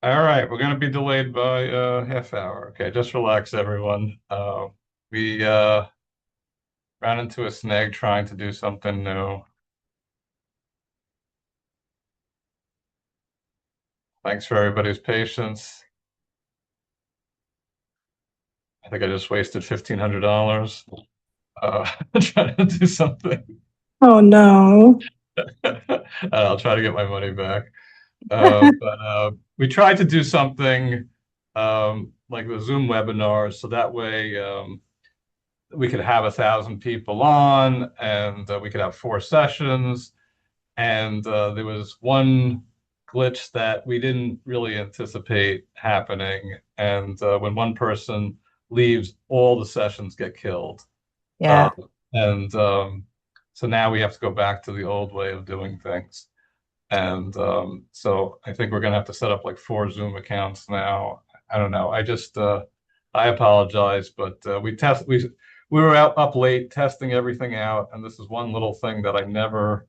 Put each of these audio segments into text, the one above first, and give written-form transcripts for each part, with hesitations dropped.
All right, we're going to be delayed by a half hour. Okay, just relax, everyone. We ran into a snag trying to do something new. Thanks for everybody's patience. I think I just wasted $1,500 trying to do something. Oh no. I'll try to get my money back. But we tried to do something like the Zoom webinars, so that way we could have 1,000 people on, and we could have 4 sessions. And there was one glitch that we didn't really anticipate happening. And when one person leaves, all the sessions get killed. Uh, Yeah. and so now we have to go back to the old way of doing things. And so I think we're going to have to set up like 4 Zoom accounts now. I don't know. I apologize, but we were out up late testing everything out, and this is one little thing that I never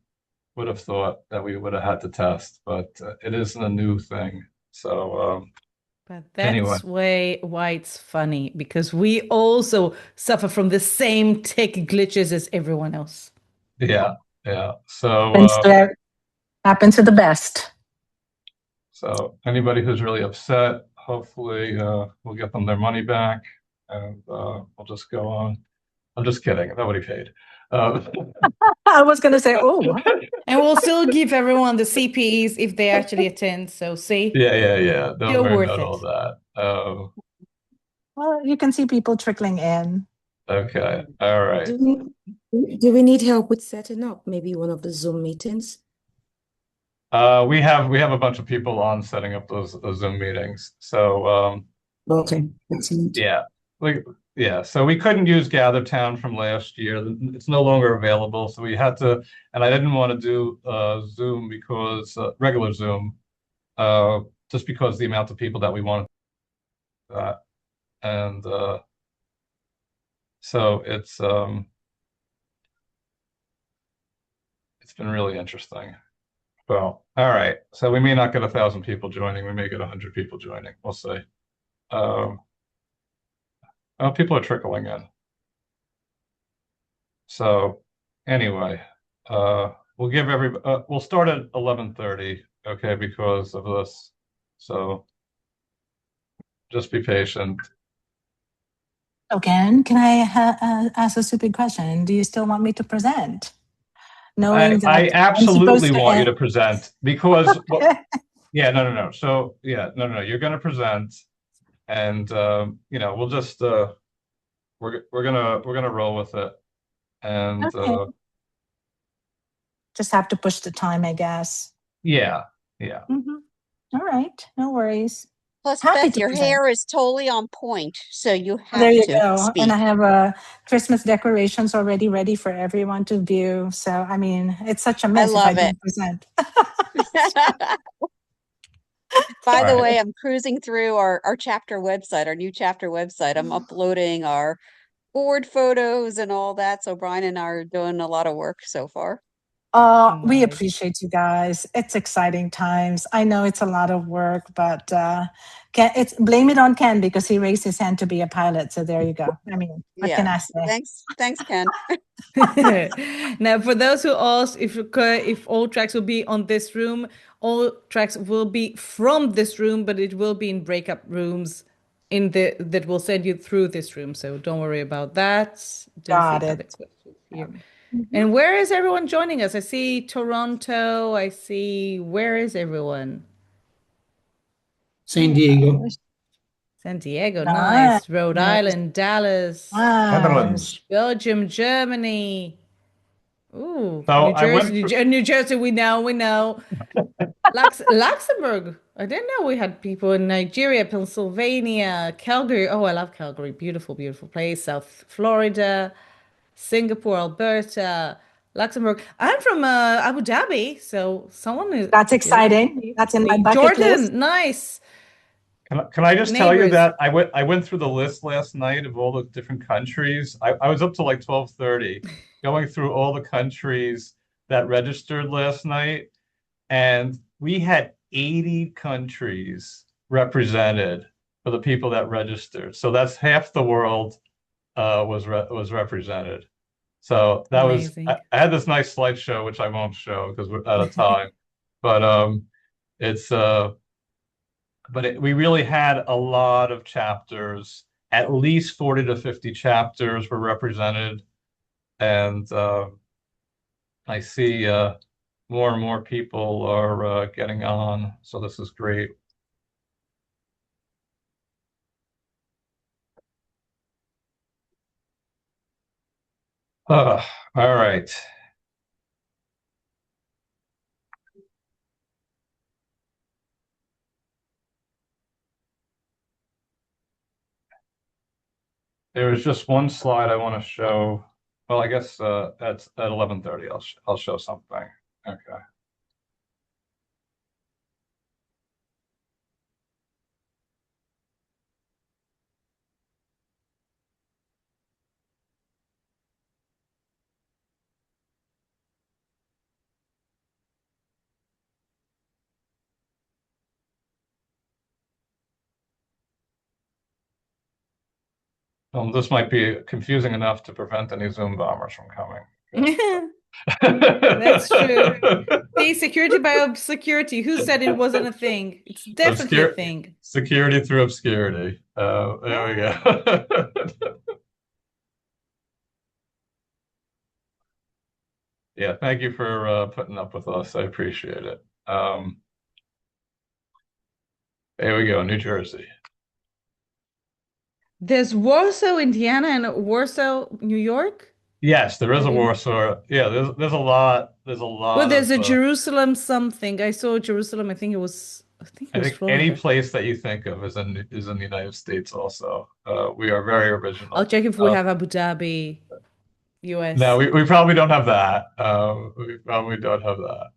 would have thought that we would have had to test, but it isn't a new thing. So But anyway, that's why it's funny because we also suffer from the same tech glitches as everyone else. yeah, yeah. So Happens to happens to the best. so anybody who's really upset, hopefully we'll get them their money back, and we'll just go on. I'm just kidding. Nobody paid. Uh, I was going to say, oh, And we'll still give everyone the CPEs if they actually attend. So see, yeah. Don't still worry worth about all it. that. well, you can see people trickling in. Okay. All right. Do we need help with setting up maybe one of the Zoom meetings? We have a bunch of people on setting up those Zoom meetings. So Okay, excellent. yeah, like yeah. So we couldn't use GatherTown from last year. It's no longer available. So we had to, and I didn't want to do Zoom because regular Zoom, uh, just because the amount of people that we wanted that, and so it's been really interesting. Well, all right. So we may not get 1,000 people joining. We may get 100 people joining. We'll see. Um, well, people are trickling in. So anyway, we'll start at 11:30, okay, because of this. So just be patient. Again, can I ask a stupid question? Do you still want me to present? I Knowing I that I'm supposed absolutely to want you end. to present because well, Okay. yeah, no. So yeah, no. You're going to present, and we'll just we're gonna roll with it, and Okay. Just have to push the time, I guess. yeah, yeah. Mhm. All right. No worries. Plus, Happy Beth, to your present. hair is totally on point, so you There have you to go. And speak. I have Christmas decorations already ready for everyone to view. So, I mean, it's such a I mess if I love it. don't present. By All the right. way, I'm cruising through our chapter website, our new chapter website. I'm uploading our board photos and all that. So Brian and I are doing a lot of work so far. We Nice. appreciate you guys. It's exciting times. I know it's a lot of work, but it's blame it on Ken because he raised his hand to be a pilot. So there you go. I mean, what Yeah. can I say? Thanks, Ken. Now, for those who asked if all tracks will be on this room, all tracks will be from this room, but it will be in breakup rooms that will send you through this room. So don't worry about that. Don't see Got other it. questions here. Mhm. And where is everyone joining us? I see Toronto. I see. Where is everyone? San Diego. San Diego, Nice. nice. Rhode Island, Dallas, Nice. Netherlands. Belgium, Germany. Ooh, So New I Jersey, went through. New Jersey, we know, we know. Luxembourg. I didn't know we had people in Nigeria, Pennsylvania, Calgary. Oh, I love Calgary. Beautiful, beautiful place. South Florida, Singapore, Alberta, Luxembourg. I'm from Abu Dhabi, so someone is That's you're exciting. That's in my bucket list. Jordan, nice. Can I just tell you Neighbors. that I went through the list last night of all the different countries. I was up to like 12:30 going through all the countries that registered last night, and we had 80 countries represented for the people that registered. So that's half the world was represented. So that was Amazing. I had this nice slideshow which I won't show because we're out of time. But it's we really had a lot of chapters. At least 40 to 50 chapters were represented, and I see more and more people are getting on. So this is great. All right. There was just one slide I want to show. Well, I guess at 11:30 I'll show something. Okay. This might be confusing enough to prevent any Zoom bombers from coming. That's true. See, security by obscurity. Who said it wasn't a thing? It's definitely a thing. Security through obscurity. There we go. Yeah, thank you for putting up with us. I appreciate it. There we go, New Jersey. There's Warsaw, Indiana, and Warsaw, New York. Yes, there is a Warsaw. Yeah, there's a lot. There's a lot Well, there's of a Jerusalem something. I saw Jerusalem. I think it was any Florida. place that you think of is in the United States also. We are very original. I'll check if we have Abu Dhabi, US. No, we probably don't have that. We probably don't have that.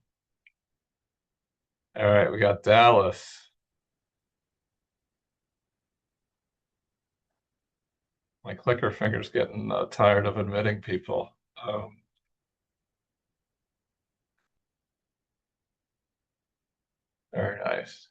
All right, we got Dallas. My clicker finger's getting tired of admitting people. Very nice.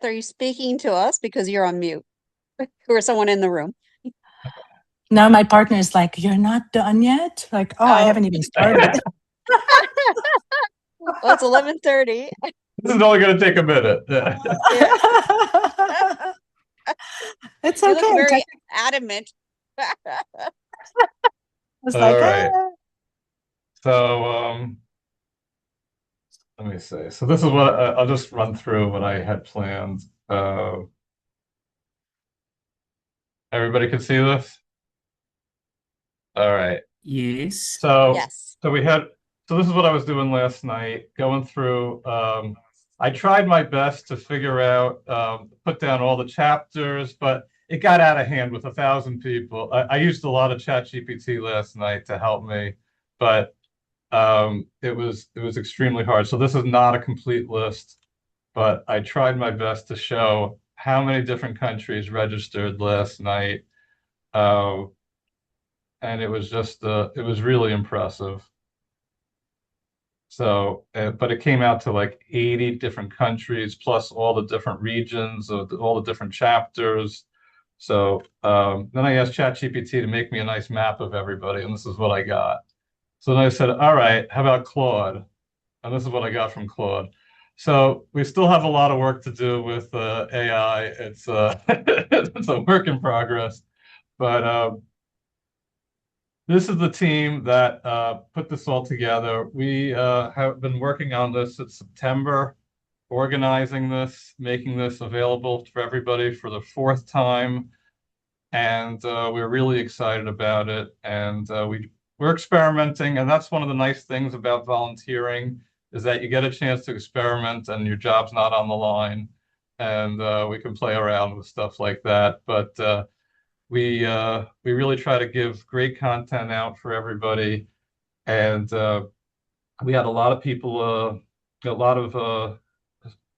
Are you speaking to us because you're on mute? Or someone in the room? Now my partner is like, "You're not done yet?" Like, oh, I haven't even started. Well, it's 11:30. This is only going to take a minute. It's You okay. look very adamant. It's All like, right. So let me see. So this is what I'll just run through what I had planned. Everybody can see this? All right. Yes. Yes. So this is what I was doing last night, going through. I tried my best to figure out, put down all the chapters, but it got out of hand with 1,000 people. I used a lot of ChatGPT last night to help me, but it was extremely hard. So this is not a complete list, but I tried my best to show how many different countries registered last night. And it was it was really impressive. So, but it came out to like 80 different countries, plus all the different regions of all the different chapters. So then I asked ChatGPT to make me a nice map of everybody, and this is what I got. So then I said, all right, how about Claude? And this is what I got from Claude. So we still have a lot of work to do with AI. It's it's a work in progress, but this is the team that put this all together. We have been working on this since September, organizing this, making this available for everybody for the fourth time. and we're really excited about it. And we're experimenting, and that's one of the nice things about volunteering is that you get a chance to experiment, and your job's not on the line, and we can play around with stuff like that. But we really try to give great content out for everybody, and we had a lot of people, a lot of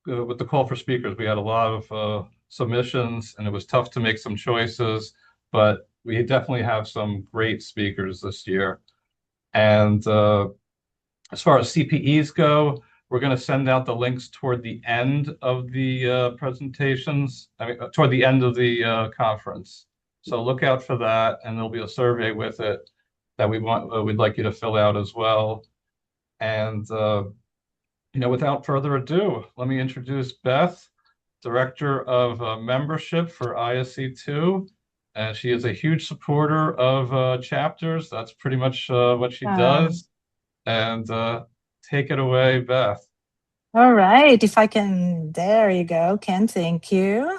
with the call for speakers, we had a lot of submissions, and it was tough to make some choices, but we definitely have some great speakers this year. And as far as CPEs go, we're going to send out the links toward the end of the presentations, I mean, toward the end of the conference. So look out for that, and there'll be a survey with it that we'd like you to fill out as well. And without further ado, let me introduce Beth, Director of Membership for ISC2. And she is a huge supporter of chapters. That's pretty much what she does. And take it away, Beth. All right. If I can, there you go, Ken. Thank you.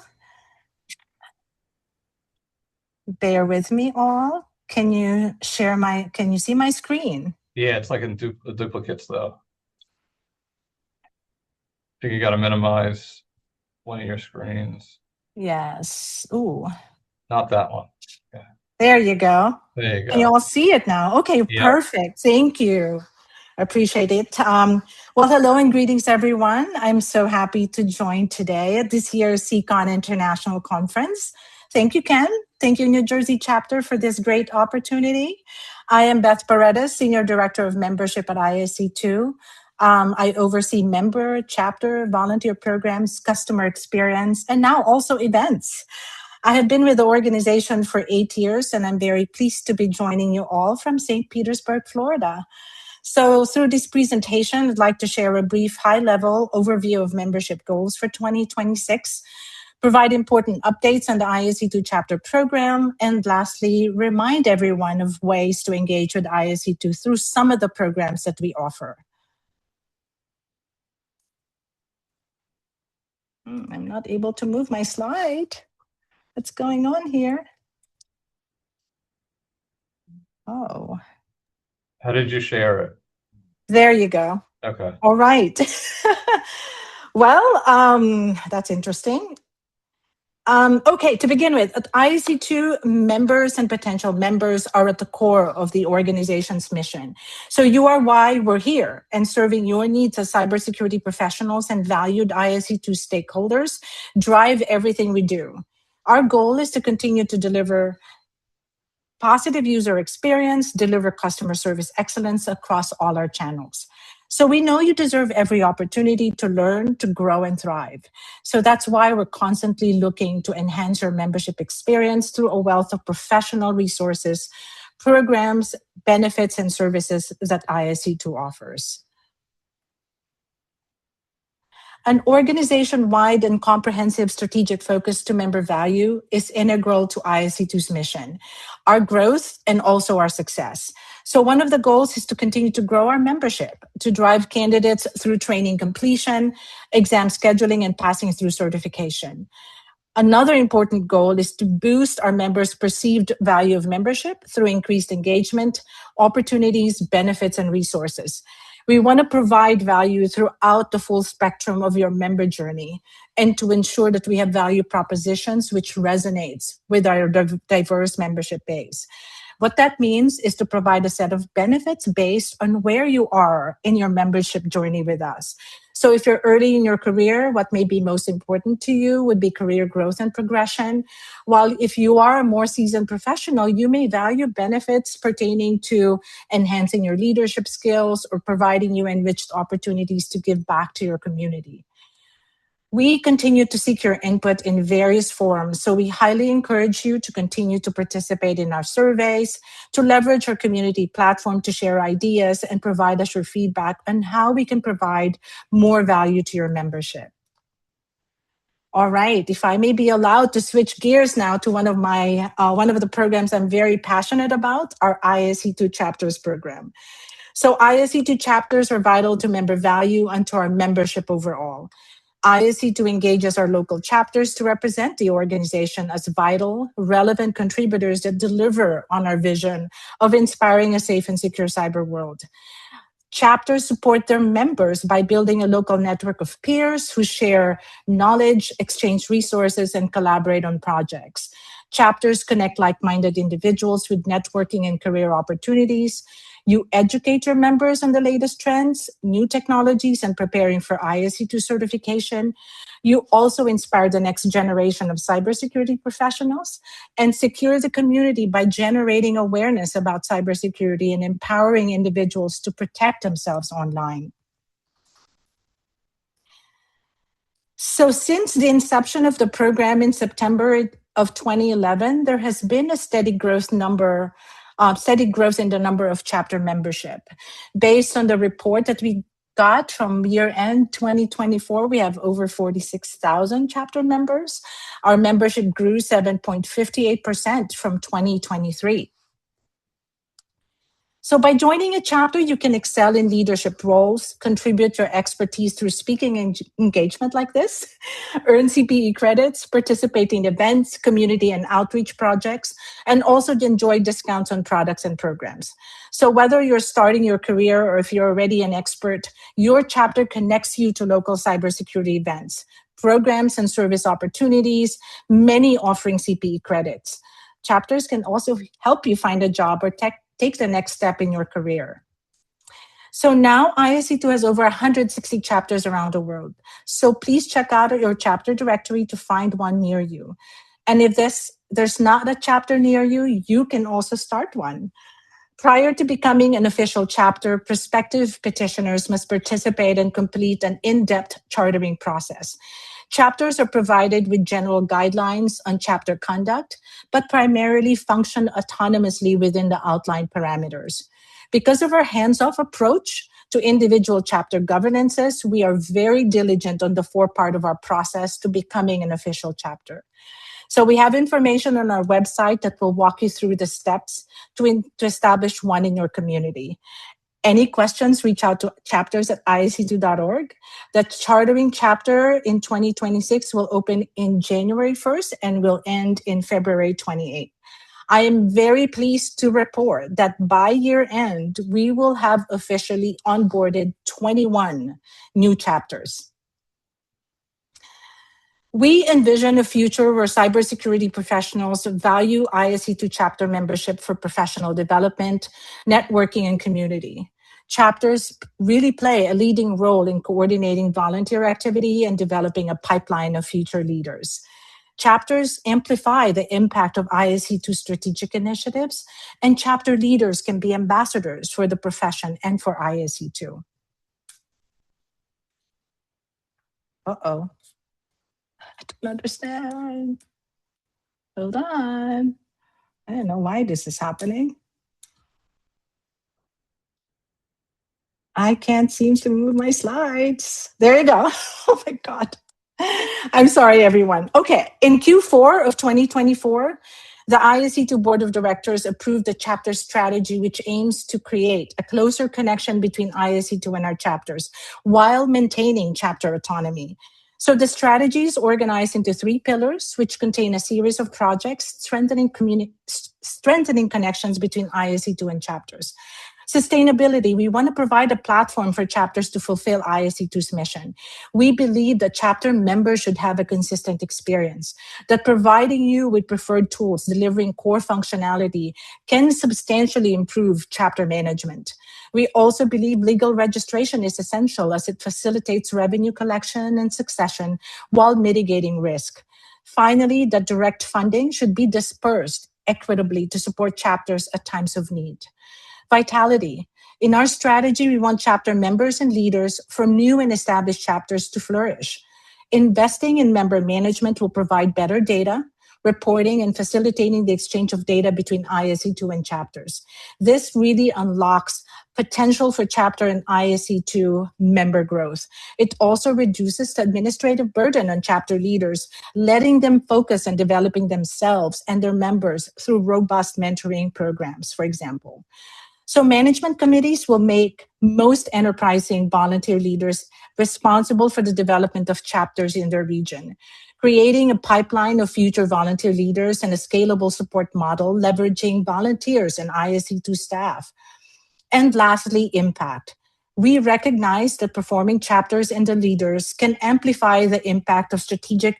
Bear with me all. Can you see my screen? Yeah, it's like in duplicates though. I think you got to minimize one of your screens. Yes. Ooh. Not that one. Yeah. There you go. There you go. Can you all see it now? Okay, Yep. Perfect. Thank you. Appreciate it. Well, hello and greetings, everyone. I'm so happy to join today at this year's SECON International Conference. Thank you, Ken. Thank you, New Jersey chapter, for this great opportunity. I am Beth Paredes, Senior Director of Membership at ISC2. I oversee member, chapter, volunteer programs, customer experience, and now also events. I have been with the organization for 8 years, and I'm very pleased to be joining you all from St. Petersburg, Florida. So through this presentation, I'd like to share a brief high-level overview of membership goals for 2026, provide important updates on the ISC2 chapter program, and lastly, remind everyone of ways to engage with ISC2 through some of the programs that we offer. I'm not able to move my slide. What's going on here? Oh. How did you share it? There you go. Okay. All right. Well, that's interesting. Okay, to begin with, at ISC2, members and potential members are at the core of the organization's mission. So you are why we're here, and serving your needs as cybersecurity professionals and valued ISC2 stakeholders drive everything we do. Our goal is to continue to deliver positive user experience, deliver customer service excellence across all our channels. So we know you deserve every opportunity to learn, to grow, and thrive. So that's why we're constantly looking to enhance your membership experience through a wealth of professional resources, programs, benefits, and services that ISC2 offers. An organization-wide and comprehensive strategic focus to member value is integral to ISC2's mission, our growth, and also our success. So one of the goals is to continue to grow our membership, to drive candidates through training completion, exam scheduling, and passing through certification. Another important goal is to boost our members' perceived value of membership through increased engagement, opportunities, benefits, and resources. We want to provide value throughout the full spectrum of your member journey and to ensure that we have value propositions which resonates with our diverse membership base. What that means is to provide a set of benefits based on where you are in your membership journey with us. So if you're early in your career, what may be most important to you would be career growth and progression. While if you are a more seasoned professional, you may value benefits pertaining to enhancing your leadership skills or providing you enriched opportunities to give back to your community. We continue to seek your input in various forms, so we highly encourage you to continue to participate in our surveys, to leverage our community platform to share ideas and provide us your feedback on how we can provide more value to your membership. All right, if I may be allowed to switch gears now to one of the programs I'm very passionate about, our ISC2 Chapters program. So ISC2 chapters are vital to member value and to our membership overall. ISE2 engages our local chapters to represent the organization as vital, relevant contributors that deliver on our vision of inspiring a safe and secure cyber world. Chapters support their members by building a local network of peers who share knowledge, exchange resources, and collaborate on projects. Chapters connect like-minded individuals with networking and career opportunities. You educate your members on the latest trends, new technologies, and preparing for ISE2 certification. You also inspire the next generation of cybersecurity professionals and secure the community by generating awareness about cybersecurity and empowering individuals to protect themselves online. So since the inception of the program in September of 2011, there has been a steady growth in the number of chapter membership. Based on the report that we got from year-end 2024, we have over 46,000 chapter members. Our membership grew 7.58% from 2023. So by joining a chapter, you can excel in leadership roles, contribute your expertise through speaking engagement like this, earn CPE credits, participate in events, community and outreach projects, and also enjoy discounts on products and programs. So whether you're starting your career or if you're already an expert, your chapter connects you to local cybersecurity events, programs and service opportunities, many offering CPE credits. Chapters can also help you find a job or take the next step in your career. So now ISE2 has over 160 chapters around the world. So please check out your chapter directory to find one near you. And if there's not a chapter near you, you can also start one. Prior to becoming an official chapter, prospective petitioners must participate and complete an in-depth chartering process. Chapters are provided with general guidelines on chapter conduct, but primarily function autonomously within the outlined parameters. Because of our hands-off approach to individual chapter governances, we are very diligent on the forepart of our process to becoming an official chapter. So we have information on our website that will walk you through the steps to establish one in your community. Any questions, reach out to chapters@ise2.org. The chartering chapter in 2026 will open in January 1st and will end in February 28th. I am very pleased to report that by year end, we will have officially onboarded 21 new chapters. We envision a future where cybersecurity professionals value ISE2 chapter membership for professional development, networking, and community. Chapters really play a leading role in coordinating volunteer activity and developing a pipeline of future leaders. Chapters amplify the impact of ISE2 strategic initiatives, and chapter leaders can be ambassadors for the profession and for ISE2. Uh-oh. I don't understand. Hold on. I don't know why this is happening. I can't seem to move my slides. There you go. Oh my God. I'm sorry, everyone. Okay, in Q4 of 2024, the ISE2 Board of Directors approved the chapter strategy, which aims to create a closer connection between ISE2 and our chapters while maintaining chapter autonomy. So the strategy is organized into 3 pillars, which contain a series of projects strengthening connections between ISE2 and chapters. Sustainability, we want to provide a platform for chapters to fulfill ISE2's mission. We believe that chapter members should have a consistent experience, that providing you with preferred tools, delivering core functionality can substantially improve chapter management. We also believe legal registration is essential as it facilitates revenue collection and succession while mitigating risk. Finally, that direct funding should be dispersed equitably to support chapters at times of need. Vitality. In our strategy, we want chapter members and leaders from new and established chapters to flourish. Investing in member management will provide better data, reporting, and facilitating the exchange of data between ISE2 and chapters. This really unlocks potential for chapter and ISE2 member growth. It also reduces the administrative burden on chapter leaders, letting them focus on developing themselves and their members through robust mentoring programs, for example. So management committees will make most enterprising volunteer leaders responsible for the development of chapters in their region, creating a pipeline of future volunteer leaders and a scalable support model leveraging volunteers and ISC2 staff. And lastly, impact. We recognize that performing chapters and the leaders can amplify the impact of strategic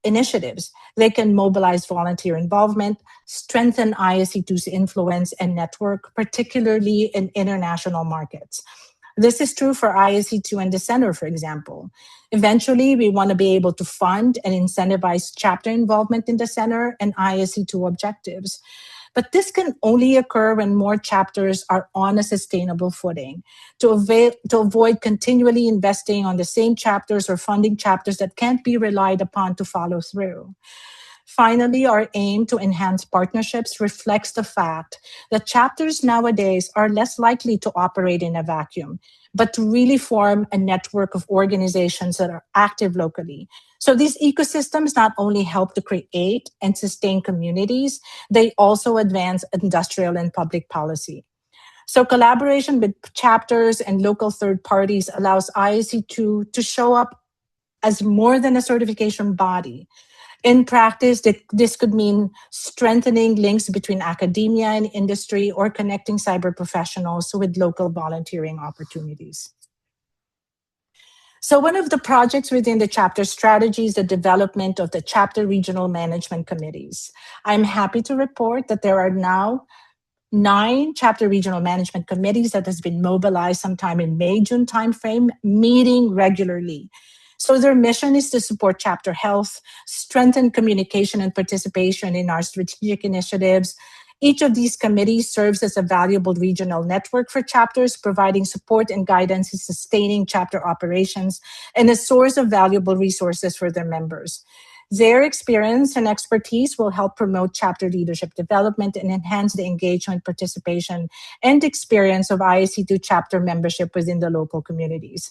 initiatives. They can mobilize volunteer involvement, strengthen ISC2's influence and network, particularly in international markets. This is true for ISC2 and the center, for example. Eventually, we want to be able to fund and incentivize chapter involvement in the center and ISC2 objectives. But this can only occur when more chapters are on a sustainable footing. To avoid continually investing on the same chapters or funding chapters that can't be relied upon to follow through. Finally, our aim to enhance partnerships reflects the fact that chapters nowadays are less likely to operate in a vacuum, but to really form a network of organizations that are active locally. So these ecosystems not only help to create and sustain communities, they also advance industrial and public policy. So collaboration with chapters and local third parties allows ISC2 to show up as more than a certification body. In practice, this could mean strengthening links between academia and industry or connecting cyber professionals with local volunteering opportunities. So one of the projects within the chapter strategy is the development of the chapter regional management committees. I'm happy to report that there are now 9 chapter regional management committees that has been mobilized sometime in May, June timeframe, meeting regularly. So their mission is to support chapter health, strengthen communication and participation in our strategic initiatives. Each of these committees serves as a valuable regional network for chapters, providing support and guidance in sustaining chapter operations and a source of valuable resources for their members. Their experience and expertise will help promote chapter leadership development and enhance the engagement, participation, and experience of ISC2 chapter membership within the local communities.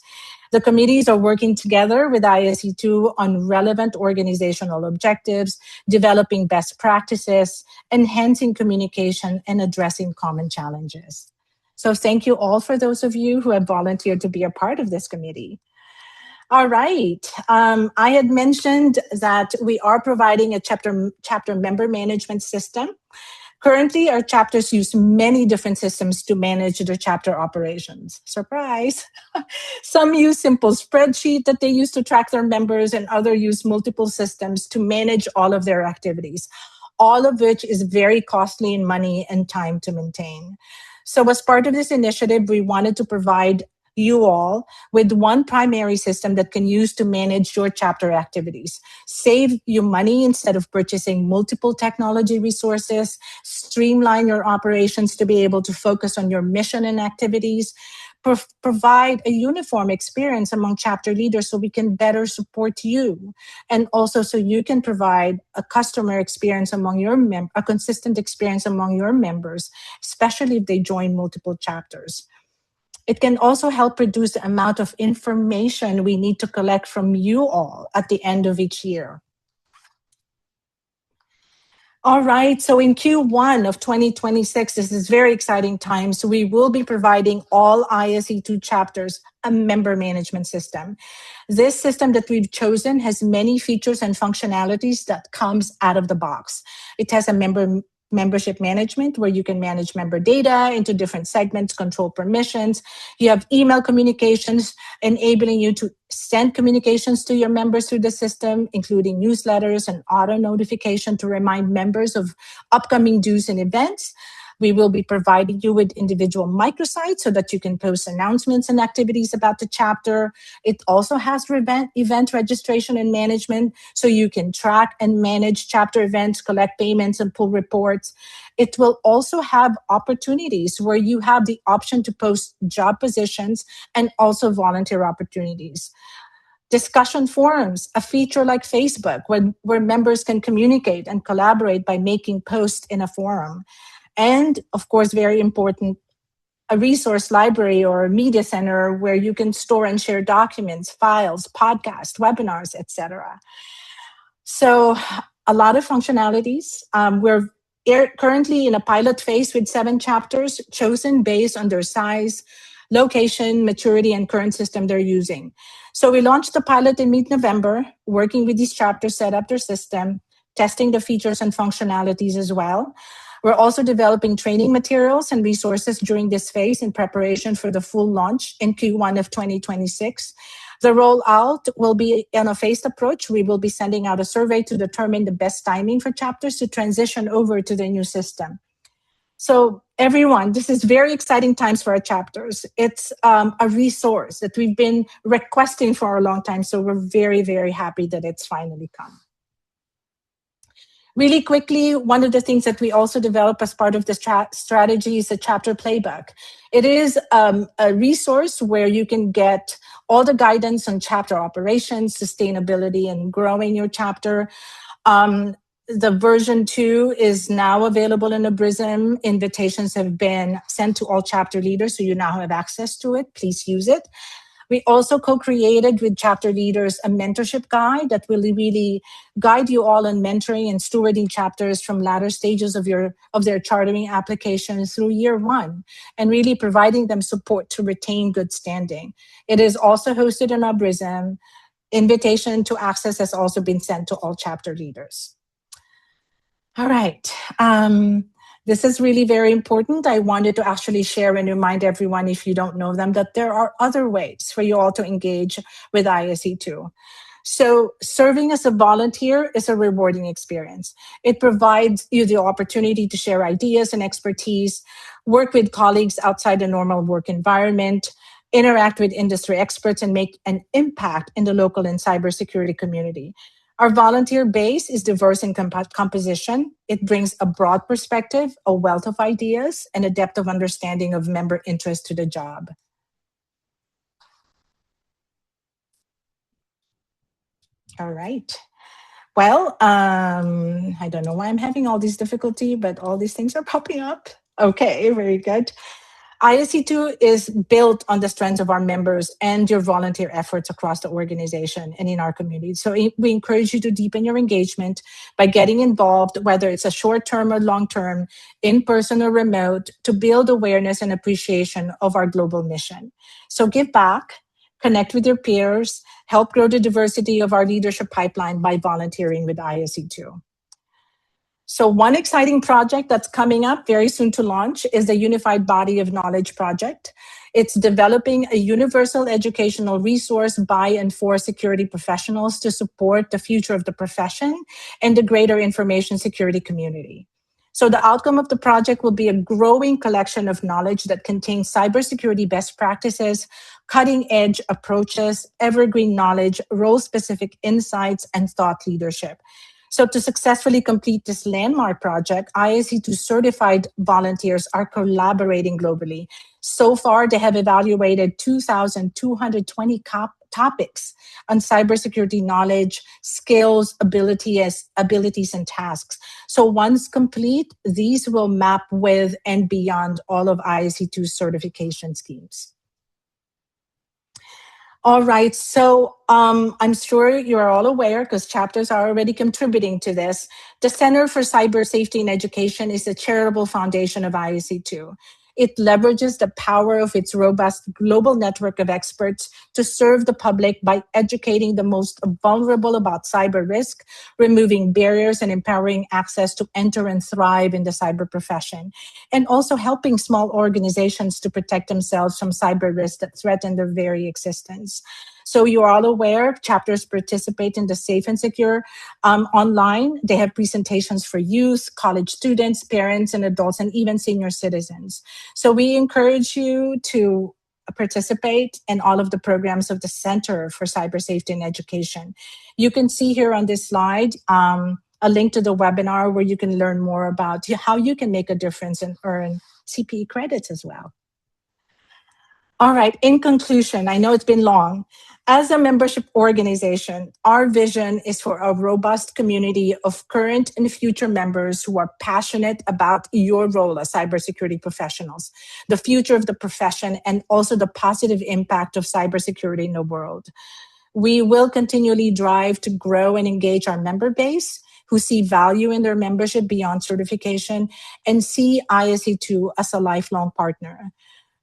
The committees are working together with ISC2 on relevant organizational objectives, developing best practices, enhancing communication, and addressing common challenges. So thank you all for those of you who have volunteered to be a part of this committee. All right. I had mentioned that we are providing a chapter member management system. Currently, our chapters use many different systems to manage their chapter operations. Surprise! Some use simple spreadsheet that they use to track their members, and others use multiple systems to manage all of their activities, all of which is very costly in money and time to maintain. So as part of this initiative, we wanted to provide you all with one primary system that can use to manage your chapter activities, save you money instead of purchasing multiple technology resources, streamline your operations to be able to focus on your mission and activities, provide a uniform experience among chapter leaders so we can better support you, and also so you can provide a customer experience among your a consistent experience among your members, especially if they join multiple chapters. It can also help reduce the amount of information we need to collect from you all at the end of each year. All right, so in Q1 of 2026, this is very exciting time. So we will be providing all ISC2 chapters a member management system. This system that we've chosen has many features and functionalities that comes out of the box. It has a membership management where you can manage member data into different segments, control permissions. You have email communications, enabling you to send communications to your members through the system, including newsletters and auto notification to remind members of upcoming dues and events. We will be providing you with individual microsites so that you can post announcements and activities about the chapter. It also has event registration and management, so you can track and manage chapter events, collect payments, and pull reports. It will also have opportunities where you have the option to post job positions and also volunteer opportunities. Discussion forums, a feature like Facebook where members can communicate and collaborate by making posts in a forum. And of course, very important, a resource library or a media center where you can store and share documents, files, podcasts, webinars, etc. So a lot of functionalities. We're currently in a pilot phase with 7 chapters chosen based on their size, location, maturity, and current system they're using. So we launched the pilot in mid-November, working with these chapters, set up their system, testing the features and functionalities as well. We're also developing training materials and resources during this phase in preparation for the full launch in Q1 of 2026. The rollout will be on a phased approach. We will be sending out a survey to determine the best timing for chapters to transition over to the new system. So everyone, this is very exciting times for our chapters. It's a resource that we've been requesting for a long time. So we're very, very happy that it's finally come. Really quickly, one of the things that we also develop as part of this strategy is a chapter playbook. It is a resource where you can get all the guidance on chapter operations, sustainability, and growing your chapter. The version 2 is now available in a Prism. Invitations have been sent to all chapter leaders, so you now have access to it. Please use it. We also co-created with chapter leaders a mentorship guide that will really guide you all in mentoring and stewarding chapters from latter stages of their chartering application through year 1, and really providing them support to retain good standing. It is also hosted in our Prism. Invitation to access has also been sent to all chapter leaders. All right. This is really very important. I wanted to actually share and remind everyone, if you don't know them, that there are other ways for you all to engage with ISE2. So serving as a volunteer is a rewarding experience. It provides you the opportunity to share ideas and expertise, work with colleagues outside the normal work environment, interact with industry experts, and make an impact in the local and cybersecurity community. Our volunteer base is diverse in composition. It brings a broad perspective, a wealth of ideas, and a depth of understanding of member interest to the job. All right. Well, I don't know why I'm having all this difficulty, but all these things are popping up. Okay, very good. ISE2 is built on the strengths of our members and your volunteer efforts across the organization and in our community. So we encourage you to deepen your engagement by getting involved, whether it's a short-term or long-term, in-person or remote, to build awareness and appreciation of our global mission. So give back, connect with your peers, help grow the diversity of our leadership pipeline by volunteering with ISE2. So one exciting project that's coming up very soon to launch is the Unified Body of Knowledge project. It's developing a universal educational resource by and for security professionals to support the future of the profession and the greater information security community. So the outcome of the project will be a growing collection of knowledge that contains cybersecurity best practices, cutting-edge approaches, evergreen knowledge, role-specific insights, and thought leadership. So to successfully complete this landmark project, ISE2 certified volunteers are collaborating globally. So far, they have evaluated 2,220 topics on cybersecurity knowledge, skills, abilities, and tasks. So once complete, these will map with and beyond all of ISE2's certification schemes. All right, so I'm sure you're all aware, because chapters are already contributing to this, the Center for Cyber Safety and Education is a charitable foundation of ISE2. It leverages the power of its robust global network of experts to serve the public by educating the most vulnerable about cyber risk, removing barriers and empowering access to enter and thrive in the cyber profession, and also helping small organizations to protect themselves from cyber risks that threaten their very existence. So you're all aware, chapters participate in the Safe and Secure online. They have presentations for youth, college students, parents, and adults, and even senior citizens. So we encourage you to participate in all of the programs of the Center for Cyber Safety and Education. You can see here on this slide a link to the webinar where you can learn more about how you can make a difference and earn CPE credits as well. All right, in conclusion, I know it's been long. As a membership organization, our vision is for a robust community of current and future members who are passionate about your role as cybersecurity professionals, the future of the profession, and also the positive impact of cybersecurity in the world. We will continually drive to grow and engage our member base, who see value in their membership beyond certification and see ISE2 as a lifelong partner.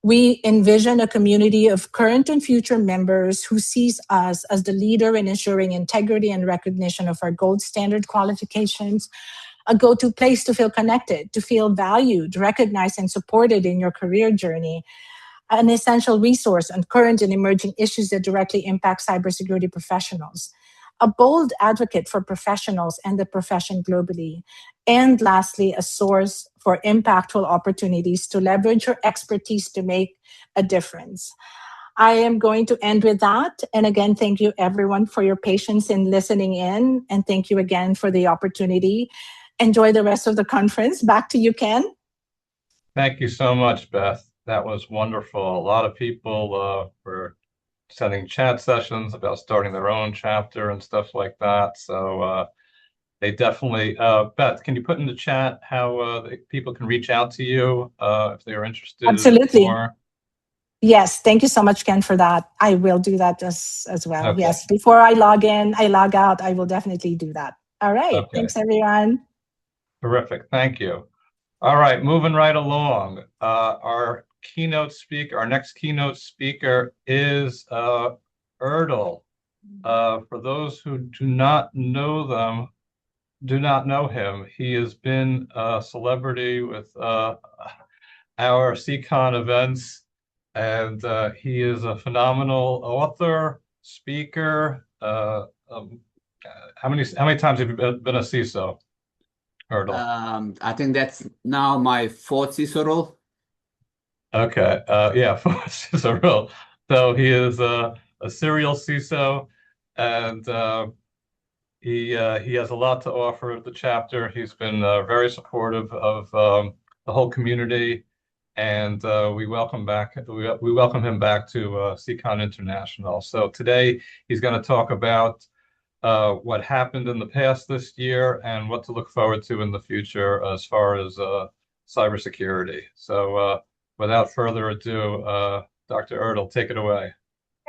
We envision a community of current and future members who sees us as the leader in ensuring integrity and recognition of our gold standard qualifications, a go-to place to feel connected, to feel valued, recognized, and supported in your career journey, an essential resource on current and emerging issues that directly impact cybersecurity professionals, a bold advocate for professionals and the profession globally, and lastly, a source for impactful opportunities to leverage your expertise to make a difference. I am going to end with that. And again, thank you everyone for your patience in listening in. And thank you again for the opportunity. Enjoy the rest of the conference. Back to you, Ken. Thank you so much, Beth. That was wonderful. A lot of people were sending chat sessions about starting their own chapter and stuff like that. So they definitely, Beth, can you put in the chat how people can reach out to you if they are interested Absolutely. in more? Yes, thank you so much, Ken, for that. I will do that as well. Okay. Yes, before I log in, I log out, I will definitely do that. All right. Okay. Thanks, everyone. Terrific. Thank you. All right, moving right along. Our next keynote speaker is Erdal. For those who do not know him, he has been a celebrity with our SECON events, and he is a phenomenal author, speaker. How many times have you been a CISO, Erdal? I think that's now my fourth CISO role. Okay. Yeah, CISO role. So he is a serial CISO, and he has a lot to offer the chapter. He's been very supportive of the whole community, and we welcome him back to SECON International. So today he's going to talk about what happened in the past this year and what to look forward to in the future as far as cybersecurity. So without further ado, Dr. Erdal, take it away.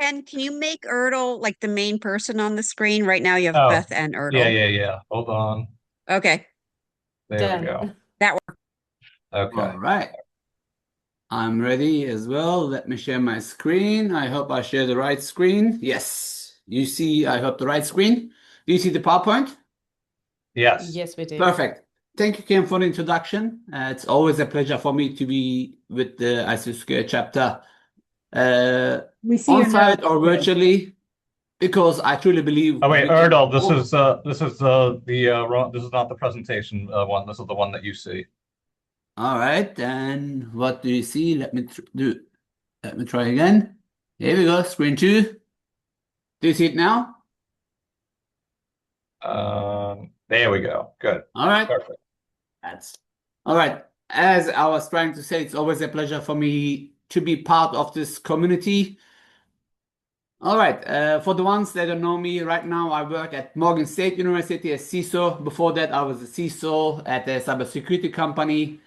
And can you make Erdal like the main person on the screen? Right now you have Oh, Beth and Erdal. Yeah. Hold on. Okay. There we go. That works. Okay. All right. I'm ready as well. Let me share my screen. I hope I share the right screen. Yes. You see, I hope the right screen. Do you see the PowerPoint? Yes. Yes, we do. Perfect. Thank you, Kim, for the introduction. It's always a pleasure for me to be with the ISO Square chapter on-site or virtually, because I truly believe. Oh wait, Erdal, this is not the presentation one. This is the one that you see. All right, and what do you see? Let me try again. Here we go, screen 2. Do you see it now? There we go. Good. All right. Perfect. That's all right. As I was trying to say, it's always a pleasure for me to be part of this community. All right, for the ones that don't know me, right now I work at Morgan State University as CISO. Before that, I was a CISO at a cybersecurity company.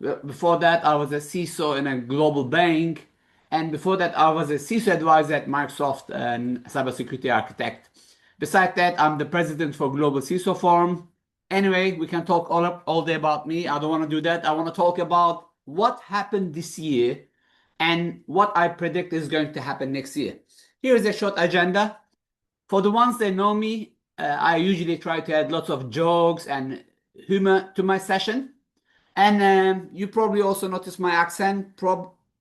Before that, I was a CISO in a global bank. And before that, I was a CISO advisor at Microsoft and cybersecurity architect. Besides that, I'm the president for Global CISO Forum. Anyway, we can talk all day about me. I don't want to do that. I want to talk about what happened this year and what I predict is going to happen next year. Here is a short agenda. For the ones that know me, I usually try to add lots of jokes and humor to my session. And you probably also notice my accent.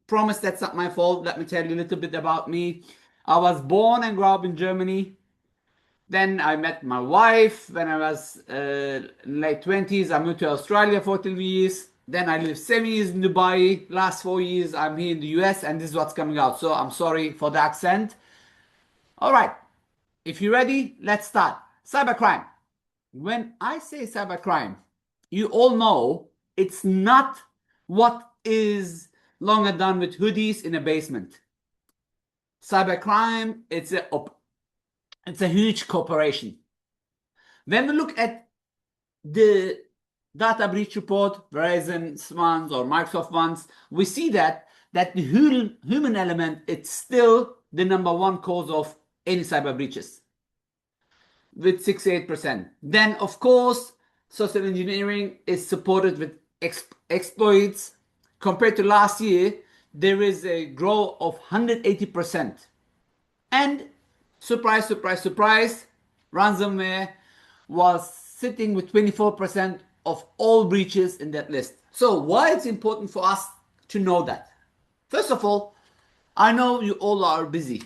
Promise that's not my fault. Let me tell you a little bit about me. I was born and grew up in Germany. Then I met my wife when I was late 20s. I moved to Australia for 2 years. Then I lived 7 years in Dubai. Last 4 years I'm here in the US, and this is what's coming out. So I'm sorry for the accent. All right, if you're ready, let's start. Cybercrime. When I say cybercrime, you all know it's not what is longer done with hoodies in a basement. Cybercrime, it's a huge corporation. When we look at the data breach report, Verizon's ones or Microsoft ones, we see that the human element, it's still the #1 cause of any cyber breaches with 68%. Then, of course, social engineering is supported with exploits. Compared to last year, there is a growth of 180%. And surprise, surprise, surprise, ransomware was sitting with 24% of all breaches in that list. So why it's important for us to know that? First of all, I know you all are busy.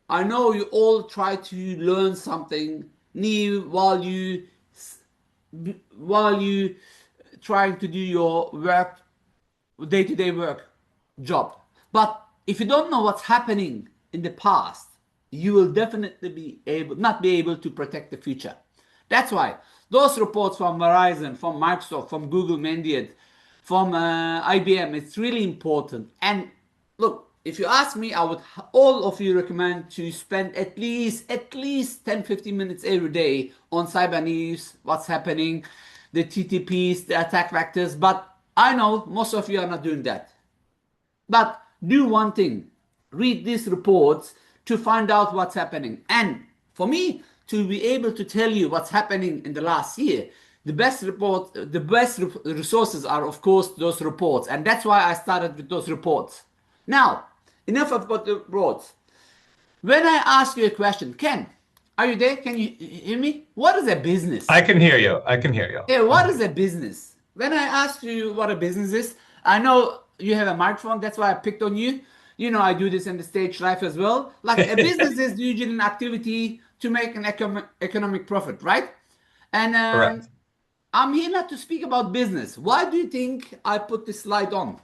I know you all try to learn something new while you trying to do your work, day-to-day work job. But if you don't know what's happening in the past, you will definitely not be able to protect the future. That's why those reports from Verizon, from Microsoft, from Google Mandiant, from IBM, it's really important. And look, if you ask me, I would all of you recommend to spend at least 10-15 minutes every day on cyber news, what's happening, the TTPs, the attack vectors. But I know most of you are not doing that. But do one thing, read these reports to find out what's happening. And for me to be able to tell you what's happening in the last year, the best resources are, of course, those reports. And that's why I started with those reports. Now, enough about the reports. When I ask you a question, Ken, are you there? Can you hear me? What is a business? I can hear you. I can hear you. Yeah, what is a business? When I asked you what a business is, I know you have a microphone, that's why I picked on you. You know, I do this in the stage life as well. Like a business is usually an activity to make an economic profit, right? And Correct. I'm here not to speak about business. Why do you think I put this slide on?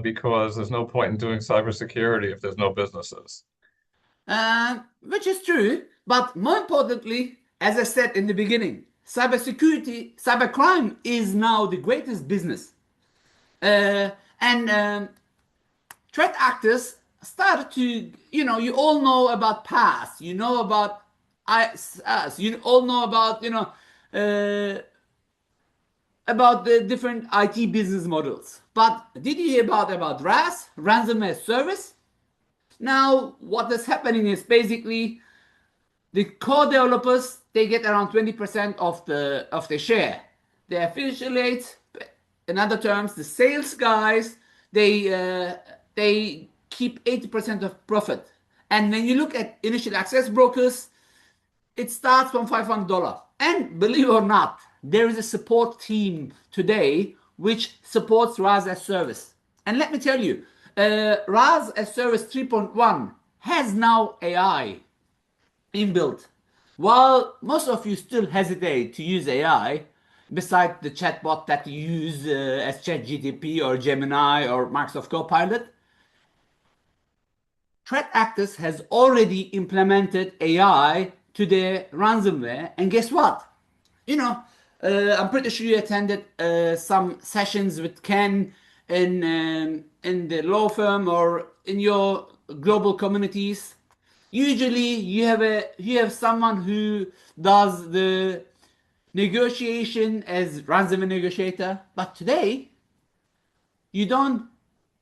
Because there's no point in doing cybersecurity if there's no businesses. Which is true, but more importantly, as I said in the beginning, cybersecurity, cybercrime is now the greatest business. And threat actors started to, you all know about PASS, you know about IS, you all know about, about the different IT business models. But did you hear about RAS, ransomware service? Now, what is happening is basically the core developers, they get around 20% of the share. The affiliates, in other terms, the sales guys, they keep 80% of profit. And when you look at initial access brokers, it starts from $500. And believe it or not, there is a support team today which supports RAS as service. And let me tell you, RAS as service 3.1 has now AI inbuilt. While most of you still hesitate to use AI, besides the chatbot that you use as ChatGPT or Gemini or Microsoft Copilot, threat actors has already implemented AI to their ransomware. And guess what? I'm pretty sure you attended some sessions with Ken in the law firm or in your global communities. Usually you have someone who does the negotiation as ransomware negotiator, but today you don't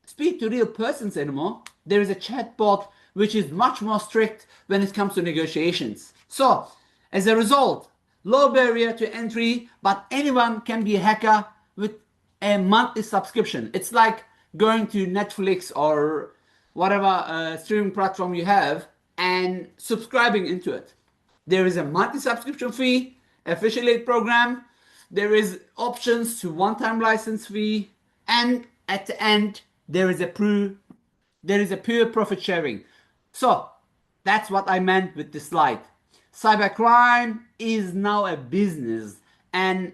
speak to real persons anymore. There is a chatbot which is much more strict when it comes to negotiations. So as a result, low barrier to entry, but anyone can be a hacker with a monthly subscription. It's like going to Netflix or whatever streaming platform you have and subscribing into it. There is a monthly subscription fee, affiliate program. There is options to one-time license fee, and at the end there is a pure profit sharing. So that's what I meant with this slide. Cybercrime is now a business, and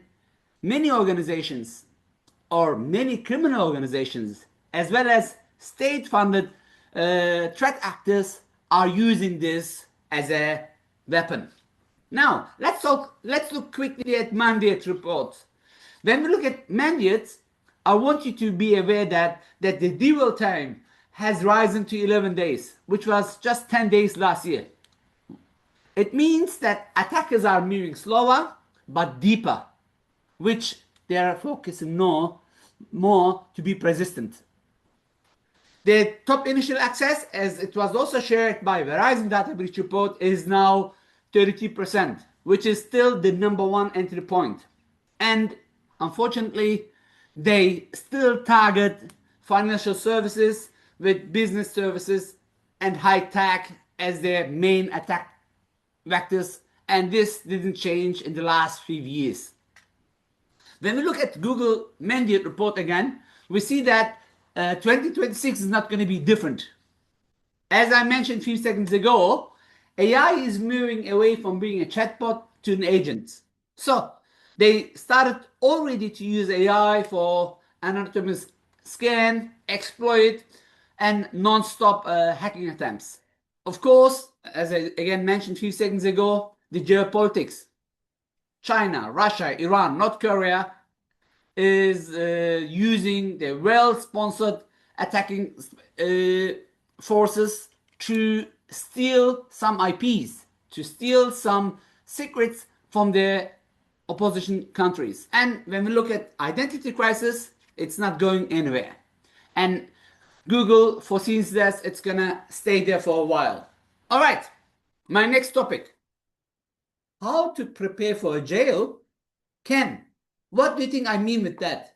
many organizations or many criminal organizations as well as state-funded threat actors are using this as a weapon. Now let's look quickly at mandate reports. When we look at mandates, I want you to be aware that the dwell time has risen to 11 days, which was just 10 days last year. It means that attackers are moving slower but deeper, which they are focusing more to be persistent. The top initial access, as it was also shared by Verizon data breach report, is now 33%. which is still the #1 entry point. And unfortunately, they still target financial services with business services and high tech as their main attack vectors. And this didn't change in the last few years. When we look at Google mandate report again, we see that 2026 is not going to be different. As I mentioned a few seconds ago, AI is moving away from being a chatbot to an agent. So they started already to use AI for anonymous scan, exploit, and non-stop hacking attempts. Of course, as I again mentioned a few seconds ago, the geopolitics. China, Russia, Iran, North Korea is using the well-sponsored attacking forces to steal some IPs, to steal some secrets from the opposition countries. And when we look at identity crisis, it's not going anywhere. And Google foresees that it's gonna stay there for a while. All right, my next topic. How to prepare for a jail? Ken, what do you think I mean with that?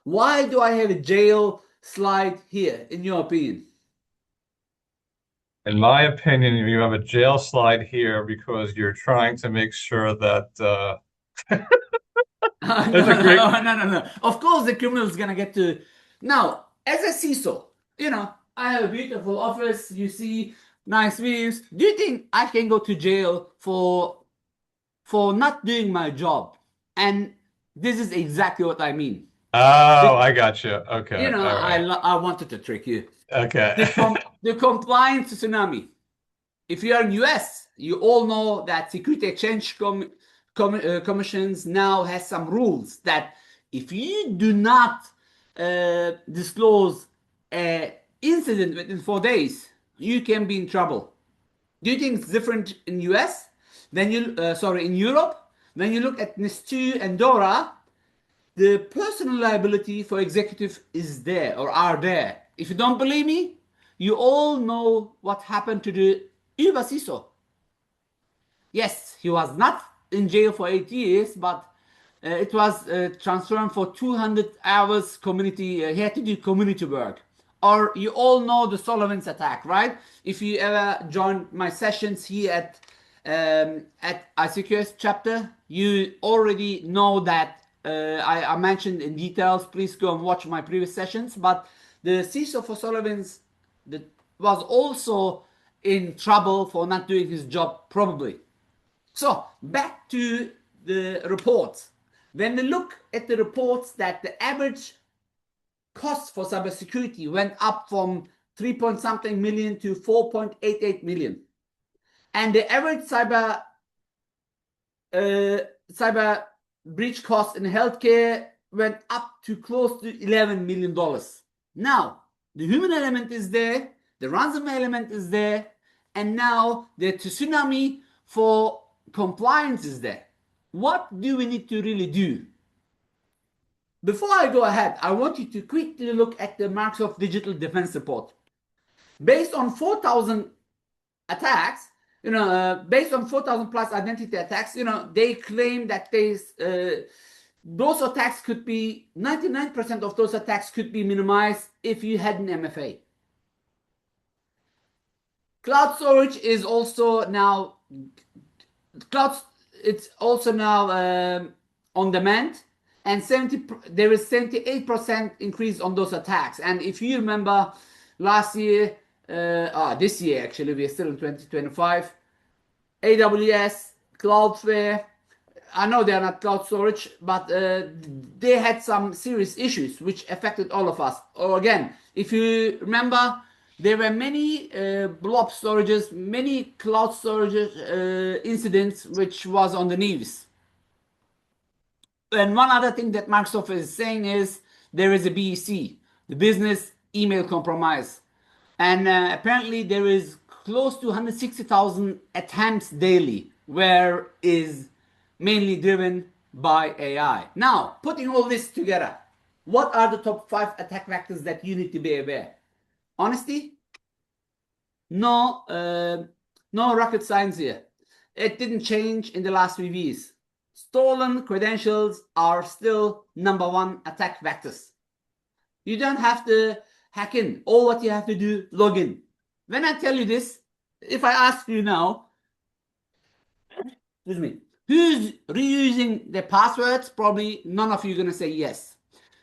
Why do I have a jail slide here, in your opinion? In my opinion, you have a jail slide here because you're trying to make sure that No, that's a great. no. Of course, the criminal is gonna get to. Now, as a CISO, I have a beautiful office. You see nice views. Do you think I can go to jail for not doing my job? And this is exactly what I mean. Oh, I got you. Okay, all right. I wanted to trick you. Okay. The compliance tsunami. If you are in US, you all know that Security Exchange Commissions now has some rules that if you do not disclose an incident within 4 days, you can be in trouble. Do you think it's different in US? In Europe? When you look at NIS2 and DORA, the personal liability for executive is there or are there. If you don't believe me, you all know what happened to the Uber CISO. Yes, he was not in jail for 8 years, but it was transferred for 200 hours community. He had to do community work. Or you all know the Sullivan's attack, right? If you ever joined my sessions here at ICQS chapter, you already know that I mentioned in details. Please go and watch my previous sessions. But the CISO for Sullivan's was also in trouble for not doing his job probably. So back to the reports. When we look at the reports that the average cost for cybersecurity went up from 3 point something million to 4.88 million. And the average cyber breach cost in healthcare went up to close to $11 million. Now, the human element is there, the ransomware element is there, and now the tsunami for compliance is there. What do we need to really do? Before I go ahead, I want you to quickly look at the Microsoft Digital Defense Report. Based on 4,000 attacks, based on 4,000 plus identity attacks, they claim that those attacks could be 99% of those attacks could be minimized if you had an MFA. Cloud storage is also now it's also now on demand, and there is 78% increase on those attacks. And if you remember last year, this year actually, we are still in 2025, AWS, Cloudflare, I know they are not cloud storage, but they had some serious issues which affected all of us. Or again, if you remember, there were many blob storages, many cloud storage incidents which was on the news. And one other thing that Microsoft is saying is there is a BEC, the business email compromise. And apparently there is close to 160,000 attempts daily, where is mainly driven by AI. Now, putting all this together, what are the top 5 attack vectors that you need to be aware? Honesty? No rocket science here. it didn't change in the last few years. Stolen credentials are still #1 attack vectors. You don't have to hack in. All what you have to do, log in. When I tell you this, if I ask you now, excuse me, who's reusing the passwords? Probably none of you are going to say yes.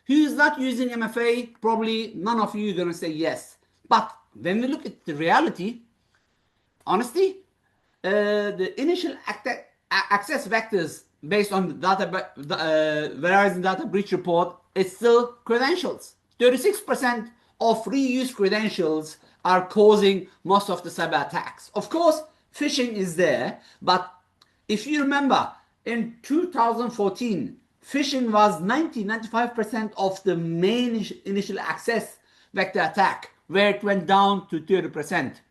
Who's not using MFA? Probably none of you are going to say yes. But when we look at the reality, honestly, the initial access vectors based on the Verizon data breach report is still credentials. 36% of reused credentials are causing most of the cyber attacks. Of course, phishing is there, but if you remember, in 2014, phishing was 95% of the main initial access vector attack, where it went down to 30%.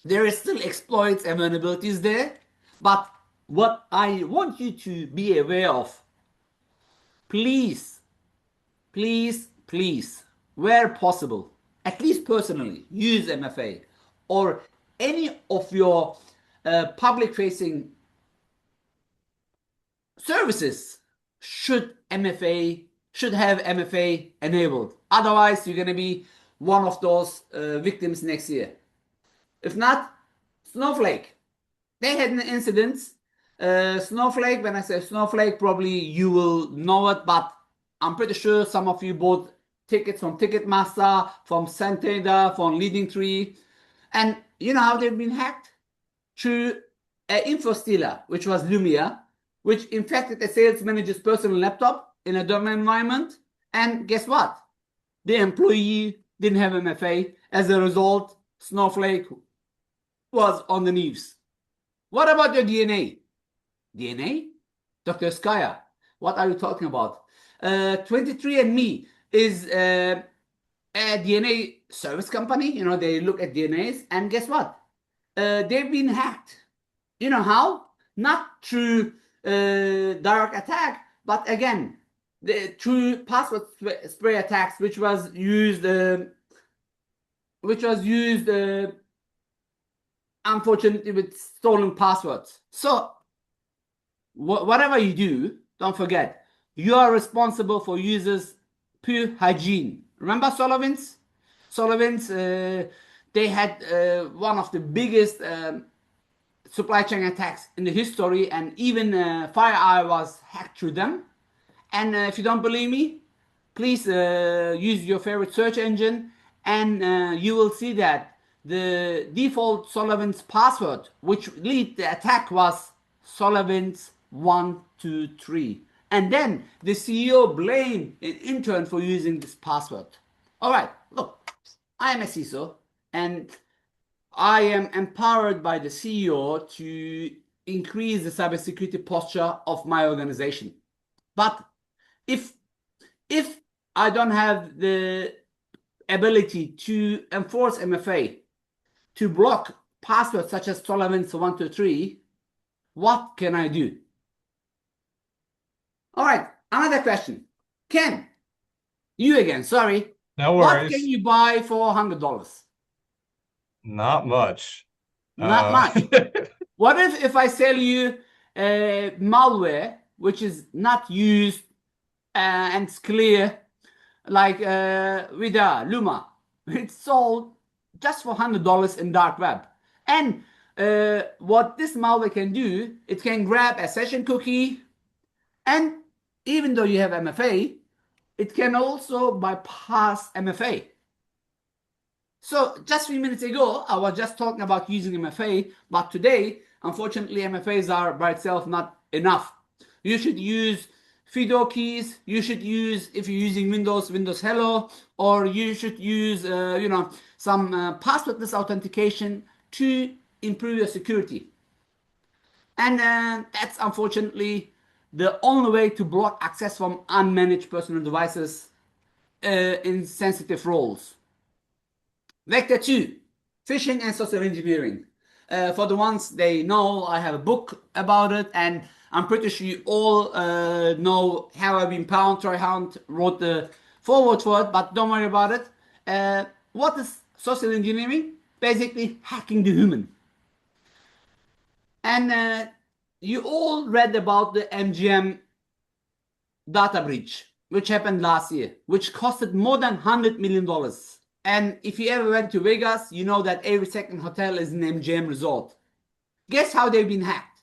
There is still exploits and vulnerabilities there, but what I want you to be aware of, please, please, please, where possible, at least personally, use MFA or any of your public facing services should have MFA enabled. Otherwise, you're going to be one of those victims next year. If not, Snowflake. They had an incident. Snowflake, when I say Snowflake, probably you will know it, but I'm pretty sure some of you bought tickets from Ticketmaster, from Santander, from Leading Tree. And you know how they've been hacked? Through an info stealer, which was Lumia, which infected a sales manager's personal laptop in a domain environment. And guess what? The employee didn't have MFA. As a result, Snowflake was on the news. What about your DNA? DNA? Dr. Skaya, what are you talking about? 23andMe is a DNA service company. You know, they look at DNAs, and guess what? They've been hacked. You know how? Not through direct attack, but again, through password spray attacks, which was used unfortunately with stolen passwords. So whatever you do, don't forget, you are responsible for users' pure hygiene. Remember SolarWinds? SolarWinds, they had one of the biggest supply chain attacks in the history, and even FireEye was hacked through them. And if you don't believe me, please use your favorite search engine, and you will see that the default SolarWinds password, which lead the attack, was SolarWinds 123. And then the CEO blamed an intern for using this password. All right, look, I am a CISO, and I am empowered by the CEO to increase the cybersecurity posture of my organization. But if I don't have the ability to enforce MFA, to block passwords such as SolarWinds 123, what can I do? All right, another question. Ken, you again, sorry. No What worries. can you buy for $100? Not much. Not much. What if I sell you malware which is not used and it's clear, like Vida, Luma? It's sold just for $100 in dark web. And what this malware can do, it can grab a session cookie, and even though you have MFA, it can also bypass MFA. So just a few minutes ago, I was just talking about using MFA, but today, unfortunately, MFAs are by itself not enough. You should use FIDO keys. You should use, if you're using Windows Hello, or you should use, some passwordless authentication to improve your security. And that's unfortunately the only way to block access from unmanaged personal devices in sensitive roles. Vector 2, phishing and social engineering. For the ones they know, I have a book about it, and I'm pretty sure you all know how I've been Pound, Troy Hunt wrote the forward for it, but don't worry about it. What is social engineering? Basically hacking the human. And you all read about the MGM data breach, which happened last year, which costed more than $100 million. And if you ever went to Vegas, you know that every second hotel is an MGM resort. Guess how they've been hacked?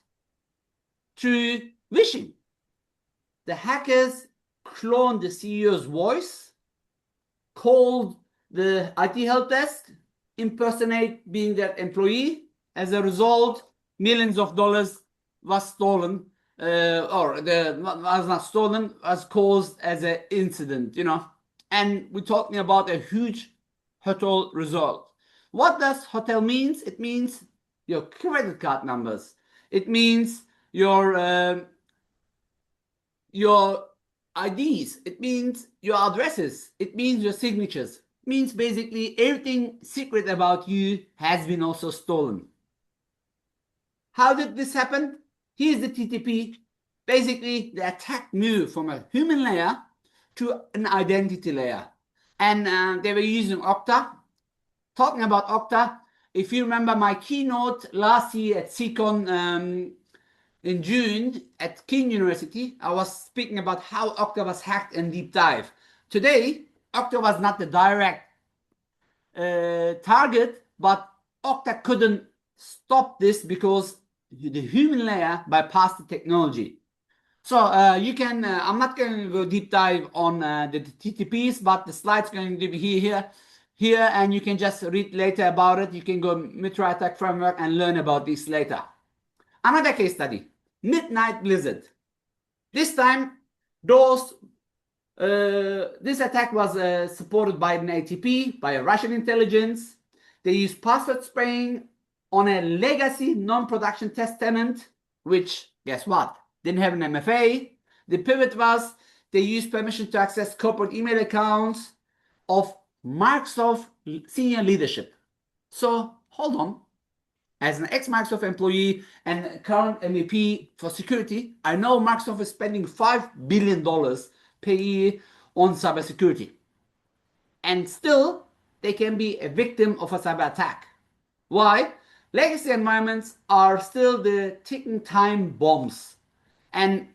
Through phishing. The hackers cloned the CEO's voice, called the IT help desk, impersonate being that employee. As a result, millions of dollars was stolen, was not stolen, was caused as an incident, And we're talking about a huge hotel result. What does hotel means? It means your credit card numbers. It means your IDs. It means your addresses. It means your signatures. It means basically everything secret about you has been also stolen. How did this happen? Here's the TTP. Basically, the attack moved from a human layer to an identity layer. And they were using Okta. Talking about Okta, if you remember my keynote last year at SECON in June at King University, I was speaking about how Okta was hacked and deep dive. Today, Okta was not the direct target, but Okta couldn't stop this because the human layer bypassed the technology. So you can, I'm not going to go deep dive on the TTPs, but the slide's going to be here, and you can just read later about it. You can go Mitra Attack Framework and learn about this later. Another case study, Midnight Blizzard. This time, this attack was supported by an ATP, by a Russian intelligence. They used password spraying on a legacy non-production test tenant, which, guess what, didn't have an MFA. The pivot was they used permission to access corporate email accounts of Microsoft senior leadership. So hold on. As an ex-Microsoft employee and current MVP for security, I know Microsoft is spending $5 billion per year on cybersecurity. And still, they can be a victim of a cyber attack. Why? Legacy environments are still the ticking time bombs. And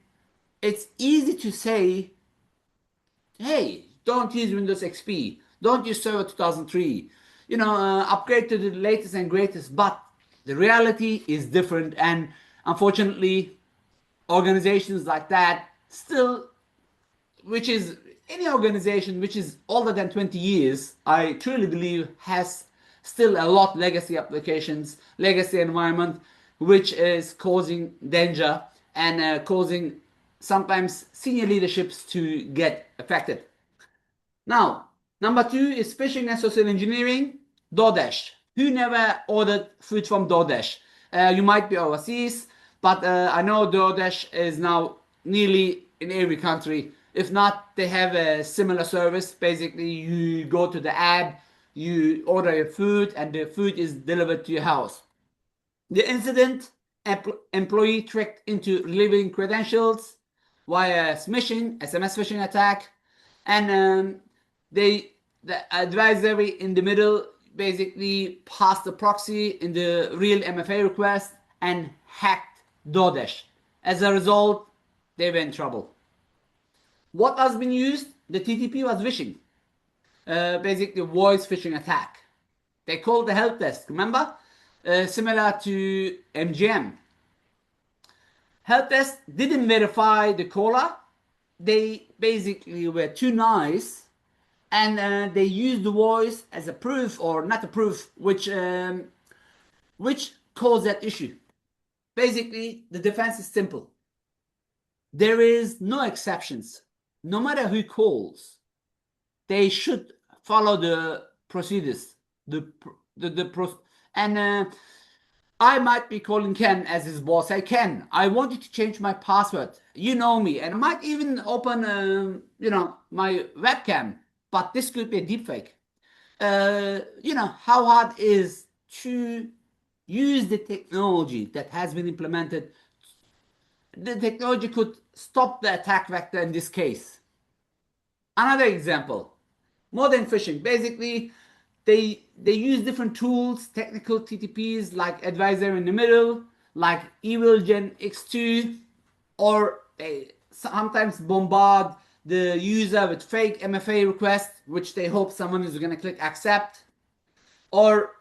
it's easy to say, hey, don't use Windows XP. Don't use Server 2003. Upgrade to the latest and greatest. But the reality is different. And unfortunately, organizations like that still, which is any organization which is older than 20 years, I truly believe has still a lot legacy applications, legacy environment, which is causing danger and causing sometimes senior leaderships to get affected. Now, number 2 is phishing and social engineering. DoorDash. Who never ordered food from DoorDash? You might be overseas, but I know DoorDash is now nearly in every country. If not, they have a similar service. Basically, you go to the app, you order your food, and the food is delivered to your house. The incident, employee tricked into relieving credentials via SMS phishing attack, and the advisory in the middle basically passed the proxy in the real MFA request and hacked DoorDash. As a result, they were in trouble. What has been used? The TTP was phishing. Basically, voice phishing attack. They called the help desk, remember? Similar to MGM. Help desk didn't verify the caller. They basically were too nice, and they used the voice as a proof or not a proof, which caused that issue. Basically, the defense is simple. There is no exceptions. No matter who calls, they should follow the procedures. I might be calling Ken as his boss. Hey Ken, I want you to change my password. You know me, and I might even open, my webcam. But this could be a deepfake. How hard is to use the technology that has been implemented? The technology could stop the attack vector in this case. Another example, modern phishing. Basically, they use different tools, technical TTPs like advisor in the middle, like Evil Gen X2, or they sometimes bombard the user with fake MFA requests, which they hope someone is going to click accept. Or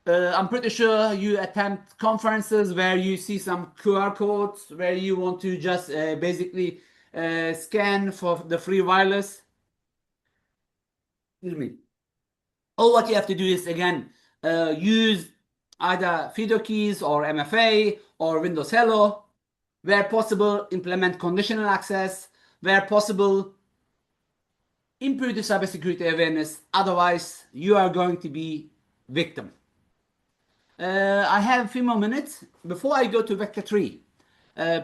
I'm pretty sure you attend conferences where you see some QR codes where you want to just basically scan for the free wireless. Excuse me. All what you have to do is again use either FIDO keys or MFA or Windows Hello. Where possible, implement conditional access. Where possible, improve the cybersecurity awareness. Otherwise, you are going to be victim. I have a few more minutes before I go to vector 3.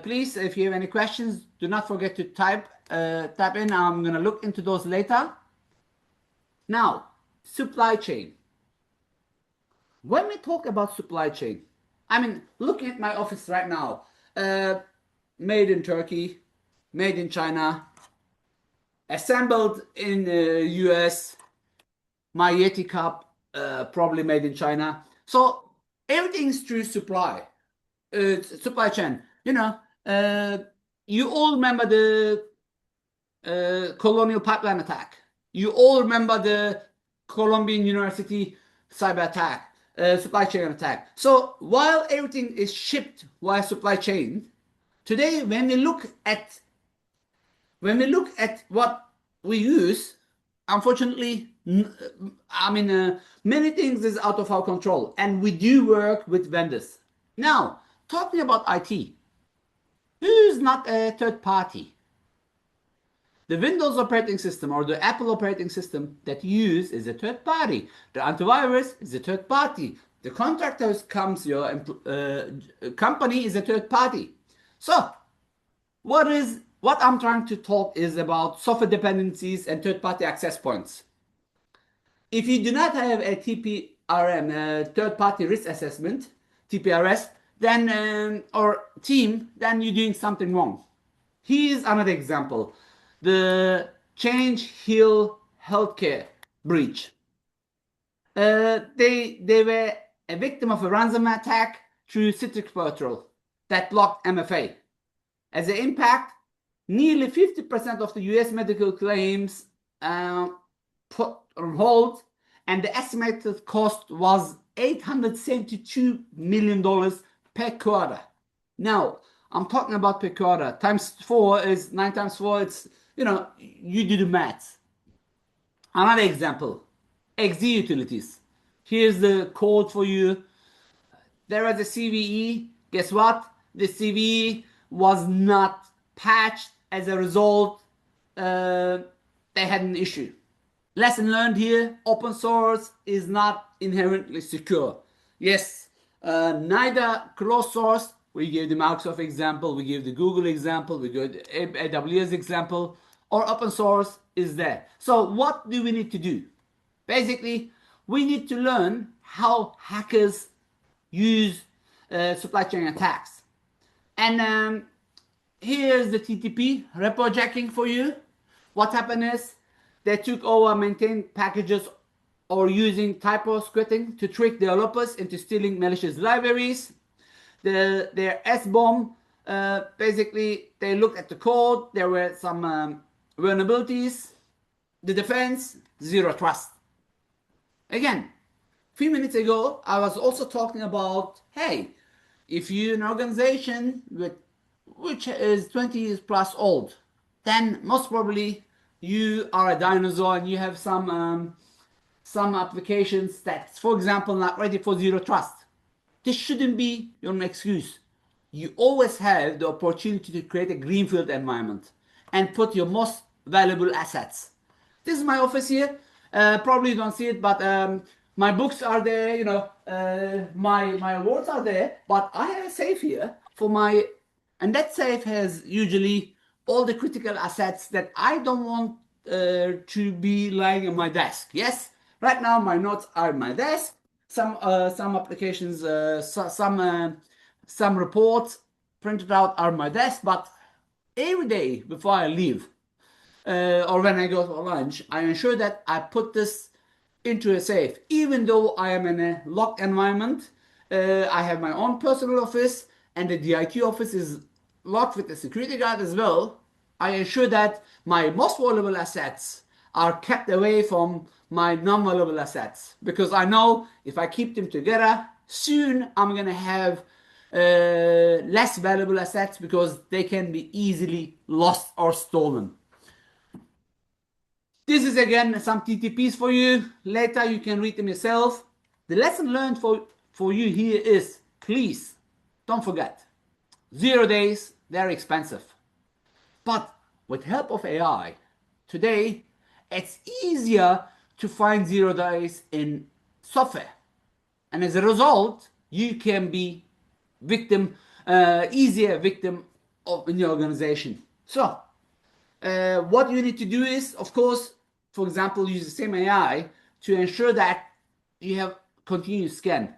Please, if you have any questions, do not forget to type in. I'm going to look into those later. Now, supply chain. When we talk about supply chain, I mean, looking at my office right now, made in Turkey, made in China, assembled in US, my Yeti cup, probably made in China. So everything's through supply chain. You know, you all remember the Colonial Pipeline attack. You all remember the Colombian University cyber attack, supply chain attack. So while everything is shipped via supply chain, today when we look at what we use, unfortunately, many things is out of our control, and we do work with vendors. Now, talking about IT, who's not a third party? The Windows operating system or the Apple operating system that you use is a third party. The antivirus is a third party. The contractors comes your company is a third party. So, what I'm trying to talk is about software dependencies and third-party access points. If you do not have a TPRM, third-party risk assessment, TPRS, then or team, then you're doing something wrong. Here's another example: the Change Hill Healthcare breach. They were a victim of a ransomware attack through Citrix Virtual that blocked MFA. As an impact, nearly 50% of the US medical claims put on hold, and the estimated cost was $872 million per quarter. Now, I'm talking about per quarter. Times 4 is 9 times 4. It's, you do the maths. Another example, XZ utilities. Here's the code for you. There was a CVE. Guess what? The CVE was not patched. As a result, they had an issue. Lesson learned here: open source is not inherently secure. Yes, neither closed source. We gave the Microsoft example, we gave the Google example, we gave the AWS example, or open source is there. So what do we need to do? Basically, we need to learn how hackers use supply chain attacks. And here's the TTP repo jacking for you. What happened is they took over maintained packages or using typo scripting to trick developers into stealing malicious libraries. Their SBOM, basically they looked at the code, there were some vulnerabilities. The defense, zero trust. Again, a few minutes ago, I was also talking about, hey, if you're an organization which is 20 years plus old, then most probably you are a dinosaur and you have some applications that, for example, not ready for zero trust. This shouldn't be your excuse. You always have the opportunity to create a greenfield environment and put your most valuable assets. This is my office here. Probably you don't see it, but my books are there, my awards are there, but I have a safe here and that safe has usually all the critical assets that I don't want to be lying on my desk. Yes, right now my notes are on my desk. Some applications, some reports printed out are on my desk, but every day before I leave or when I go to lunch, I ensure that I put this into a safe. Even though I am in a locked environment, I have my own personal office, and the DIT office is locked with a security guard as well, I ensure that my most valuable assets are kept away from my non-valuable assets, because I know if I keep them together, soon I'm gonna have less valuable assets because they can be easily lost or stolen. This is again some TTPs for you. Later you can read them yourself. The lesson learned for you here is, please don't forget, 0 days, they're expensive. But with help of AI, today it's easier to find 0 days in software. And as a result, you can be easier victim in your organization. So what you need to do is, of course, for example, use the same AI to ensure that you have continuous scan.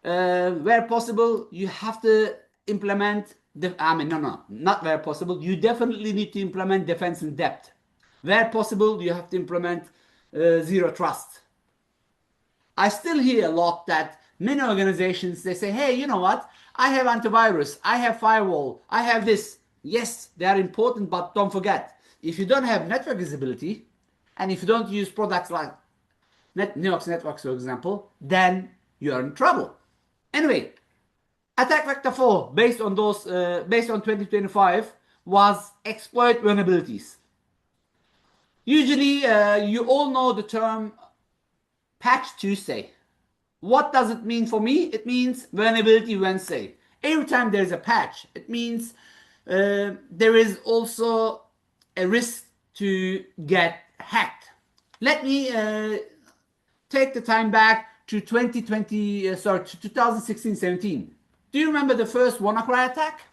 Where possible, you have to implement not where possible. You definitely need to implement defense in depth. Where possible, you have to implement zero trust. I still hear a lot that many organizations, they say, hey, you know what? I have antivirus, I have firewall, I have this. Yes, they are important, but don't forget, if you don't have network visibility, and if you don't use products like Neox Networks, for example, then you are in trouble. Anyway, attack vector 4, based on 2025, was exploit vulnerabilities. Usually, you all know the term Patch Tuesday. What does it mean for me? It means Vulnerability Wednesday. Every time there's a patch, it means there is also a risk to get hacked. Let me take the time back to 2016-17. Do you remember the first WannaCry attack?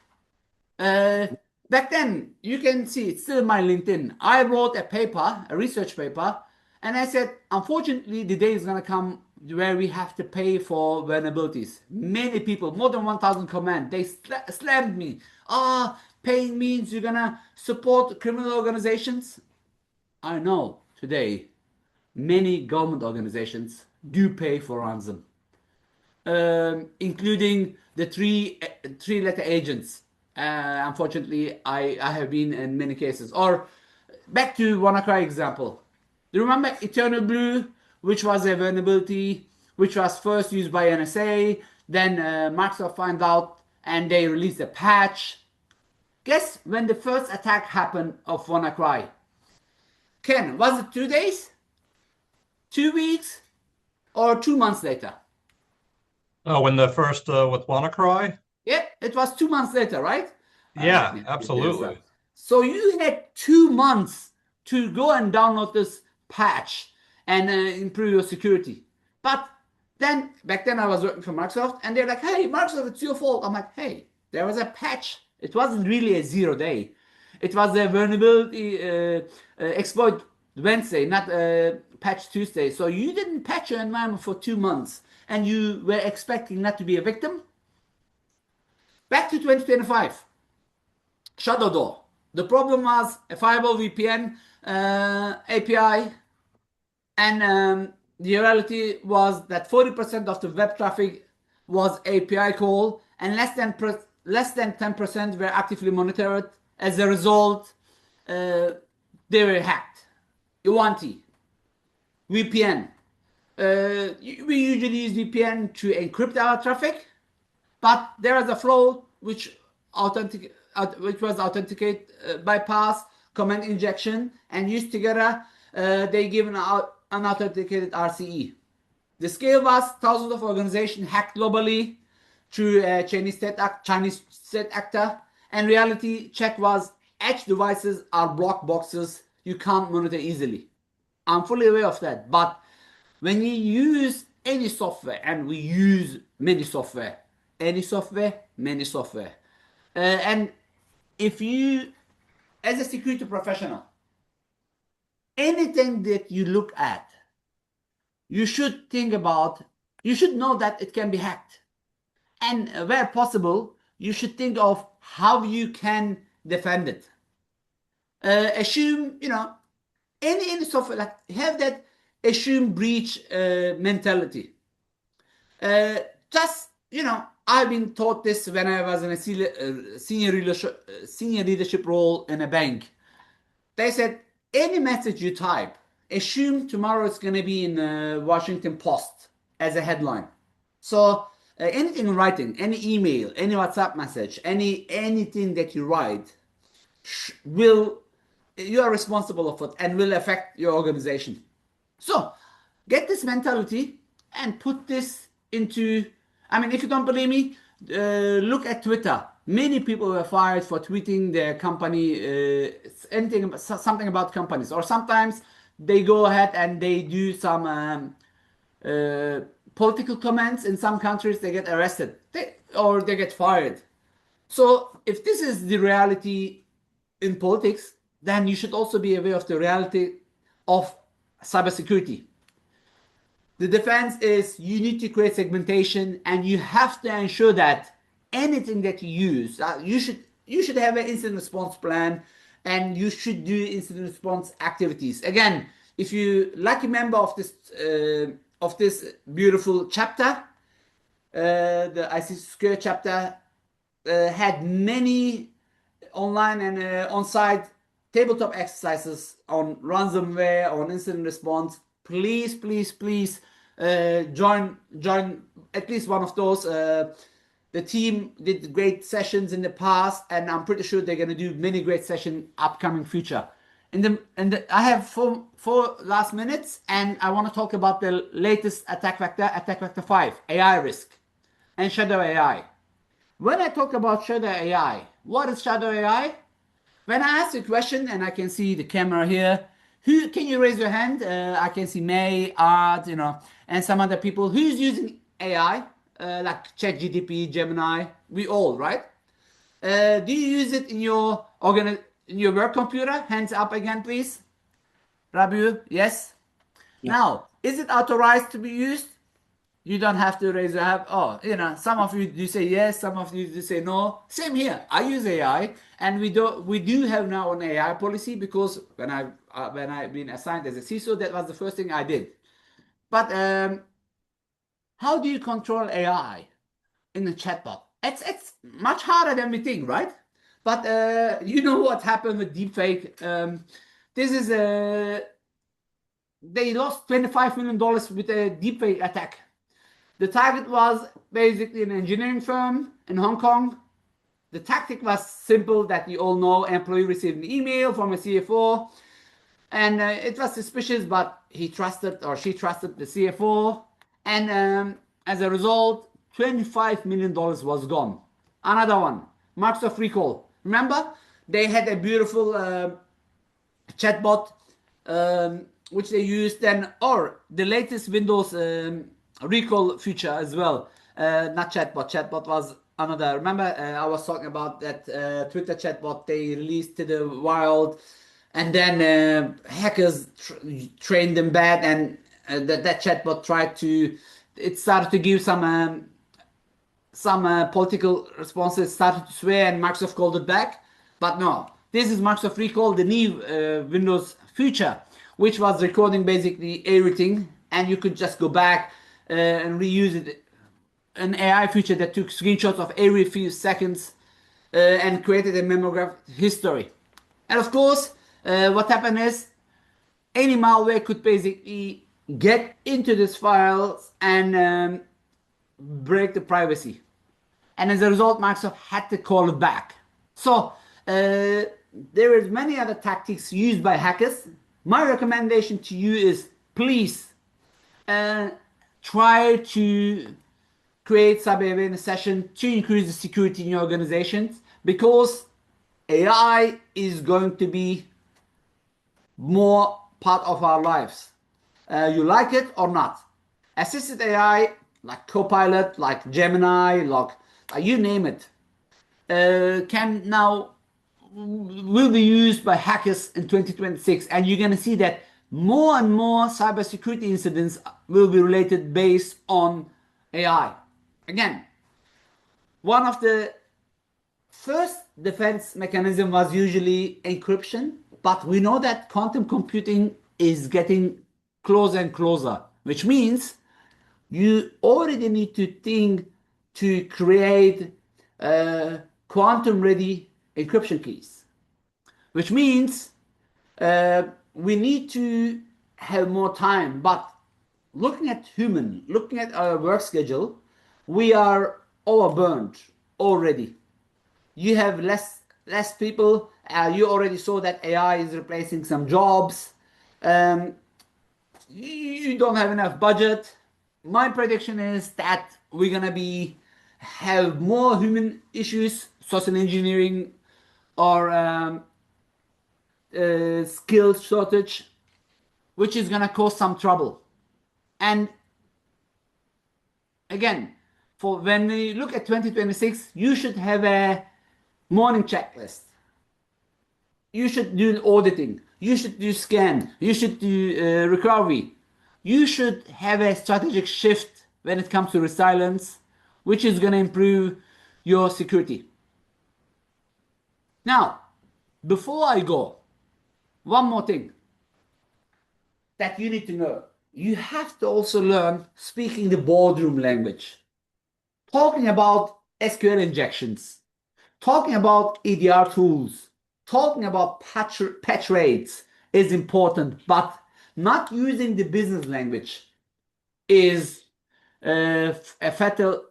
Back then, you can see it's still in my LinkedIn. I wrote a paper, a research paper, and I said, unfortunately, the day is going to come where we have to pay for vulnerabilities. Many people, more than 1,000 comments, they slammed me. Paying means you're going to support criminal organizations. I know today, many government organizations do pay for ransom, including the three-letter agents. Unfortunately, I have been in many cases. Or back to WannaCry example. Do you remember Eternal Blue, which was a vulnerability which was first used by NSA, then Microsoft found out and they released a patch. Guess when the first attack happened of WannaCry? Ken, was it 2 days? 2 weeks? Or 2 months later? Oh, when the first with WannaCry? Yeah, it was 2 months later, right? Let Yeah, me put this up. absolutely. So you had 2 months to go and download this patch and improve your security. But then, back then I was working for Microsoft and they're like, hey, Microsoft, it's your fault. I'm like, hey, there was a patch. It wasn't really a 0 day. It was a vulnerability exploit Wednesday, not a patch Tuesday. So you didn't patch your environment for 2 months and you were expecting not to be a victim. Back to 2025, Shadow Door. The problem was a firewall VPN API, and the reality was that 40% of the web traffic was API call, and less than 10% were actively monitored. As a result, they were hacked. Iwanti, VPN. We usually use VPN to encrypt our traffic, but there is a flaw which was authenticate bypass, command injection, and used together they give an unauthenticated RCE. The scale was thousands of organizations hacked globally through Chinese state actor, and reality check was edge devices are block boxes you can't monitor easily. I'm fully aware of that, but when you use any software, and we use many software, many software, and if you, as a security professional, anything that you look at, you should know that it can be hacked. And where possible, you should think of how you can defend it. Assume, any software, like have that assume breach mentality. Just, I've been taught this when I was in a senior leadership role in a bank. They said any message you type, assume tomorrow it's going to be in Washington Post as a headline. So anything in writing, any email, any WhatsApp message, anything that you write will you are responsible for it and will affect your organization. So get this mentality and put this into. I mean, if you don't believe me, look at Twitter. Many people were fired for tweeting their company, anything, something about companies, or sometimes they go ahead and they do some uh, political comments. In some countries, they get arrested, or they get fired. So if this is the reality in politics, then you should also be aware of the reality of cybersecurity. The defense is you need to create segmentation, and you have to ensure that anything that you use, you should have an incident response plan, and you should do incident response activities. Again, if you lucky member of this beautiful chapter, the ICT Secure chapter had many online and on-site tabletop exercises on ransomware, on incident response. Please, please, please join at least one of those. The team did great sessions in the past, and I'm pretty sure they're going to do many great sessions upcoming future. I have four last minutes, and I want to talk about the latest attack vector 5, AI risk, and shadow AI. When I talk about shadow AI, what is shadow AI? When I ask a question, and I can see the camera here, who can you raise your hand? I can see May, Art, and some other people. Who's using AI? Like ChatGPT, Gemini, we all, right? Do you use it in your work computer? Hands up again, please. Rabu, yes. Now, is it authorized to be used? You don't have to raise your hand. Oh, some of you do say yes, some of you do say no. Same here. I use AI, and we do have now an AI policy, because when I've been assigned as a CISO, that was the first thing I did. But how do you control AI in a chatbot? It's much harder than we think, right? But you know what happened with deepfake? This is they lost $25 million with a deepfake attack. The target was basically an engineering firm in Hong Kong. The tactic was simple, that you all know. Employee received an email from a CFO, and it was suspicious, but he trusted, or she trusted, the CFO, and as a result, $25 million was gone. Another one, Microsoft recall. Remember, they had a beautiful chatbot which they used then, or the latest Windows recall feature as well. Not chatbot. Chatbot was another. Remember, I was talking about that Twitter chatbot they released to the wild, and then hackers trained them bad, and that chatbot tried to. It started to give some political responses, started to swear, and Microsoft called it back. But no, this is Microsoft Recall, the new Windows feature, which was recording basically everything, and you could just go back and reuse it. An AI feature that took screenshots of every few seconds and created a memograph history. And of course, what happened is any malware could basically get into these files and break the privacy. And as a result, Microsoft had to call it back. So there is many other tactics used by hackers. My recommendation to you is, please try to create cyber awareness session to increase the security in your organizations, because AI is going to be more part of our lives. You like it or not. Assisted AI, like Copilot, like Gemini, like you name it, can now will be used by hackers in 2026, and you're going to see that more and more cybersecurity incidents will be related based on AI. Again, one of the first defense mechanism was usually encryption, but we know that quantum computing is getting closer and closer, which means you already need to think to create quantum-ready encryption keys, which means we need to have more time. But looking at our work schedule, we are overburned already. You have less people. You already saw that AI is replacing some jobs. Um, you don't have enough budget. My prediction is that we're gonna be have more human issues, social engineering, or skills shortage, which is gonna cause some trouble. And again, for when we look at 2026, you should have a morning checklist. You should do auditing. You should do scan. You should do recovery. You should have a strategic shift when it comes to resilience, which is going to improve your security. Now, before I go, one more thing that you need to know. You have to also learn speaking the boardroom language. Talking about SQL injections, talking about EDR tools, talking about patch rates is important, but not using the business language is a fatal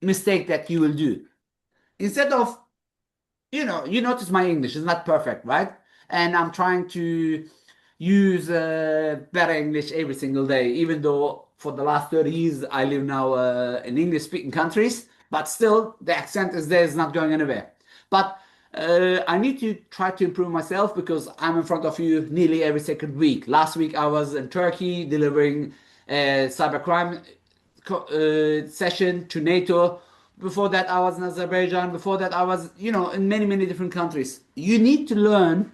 mistake that you will do. Instead of, you notice my English is not perfect, right? And I'm trying to use better English every single day, even though for the last 30 years I live now in English speaking countries, but still the accent is there, it's not going anywhere. But I need to try to improve myself because I'm in front of you nearly every second week. Last week I was in Turkey delivering a cybercrime session to NATO. Before that I was in Azerbaijan. Before that I was, in many, many different countries. You need to learn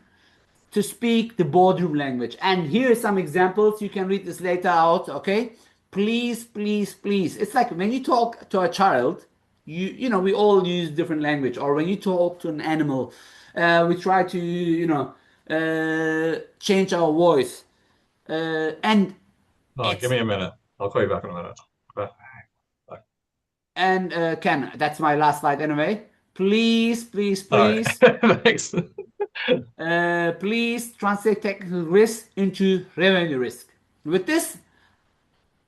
to speak the boardroom language. And here are some examples. You can read this later out, okay? Please, please, please. It's like when you talk to a child, we all use different language. Or when you talk to an animal, we try to, change our voice. And Give it's me a minute. I'll call you back in a minute. Bye. and Ken, that's my last slide anyway. Please, please, All right. please, Thanks. please translate technical risk into revenue risk. With this,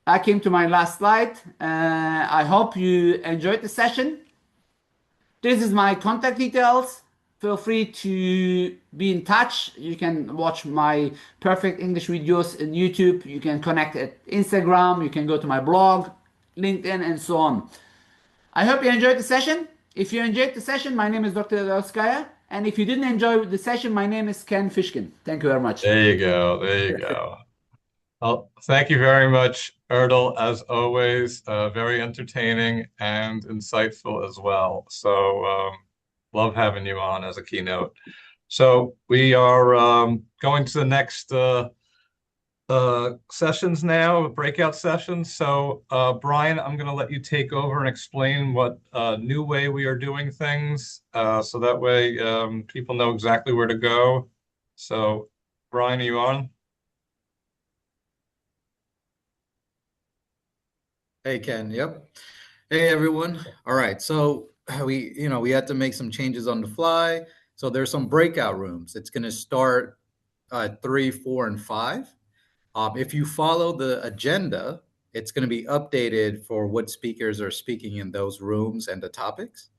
I came to my last slide. I hope you enjoyed the session. This is my contact details. Feel free to be in touch. You can watch my perfect English videos on YouTube. You can connect at Instagram. You can go to my blog, LinkedIn, and so on. I hope you enjoyed the session. If you enjoyed the session, my name is Dr. Dadoskaya. And if you didn't enjoy the session, my name is Ken Fishkin. Thank you very much. There you go. There you go. Well, thank you very much, Erdal, as always. Very entertaining and insightful as well. So, love having you on as a keynote. So, we are going to the next sessions now, breakout sessions. So, Brian, I'm going to let you take over and explain what new way we are doing things, so that way people know exactly where to go. So, Brian, are you on? Hey, Ken. Yep. Hey, everyone. All right. So we had to make some changes on the fly. So there's some breakout rooms. It's going to start 3, 4, and 5. If you follow the agenda, it's going to be updated for what speakers are speaking in those rooms and the topics.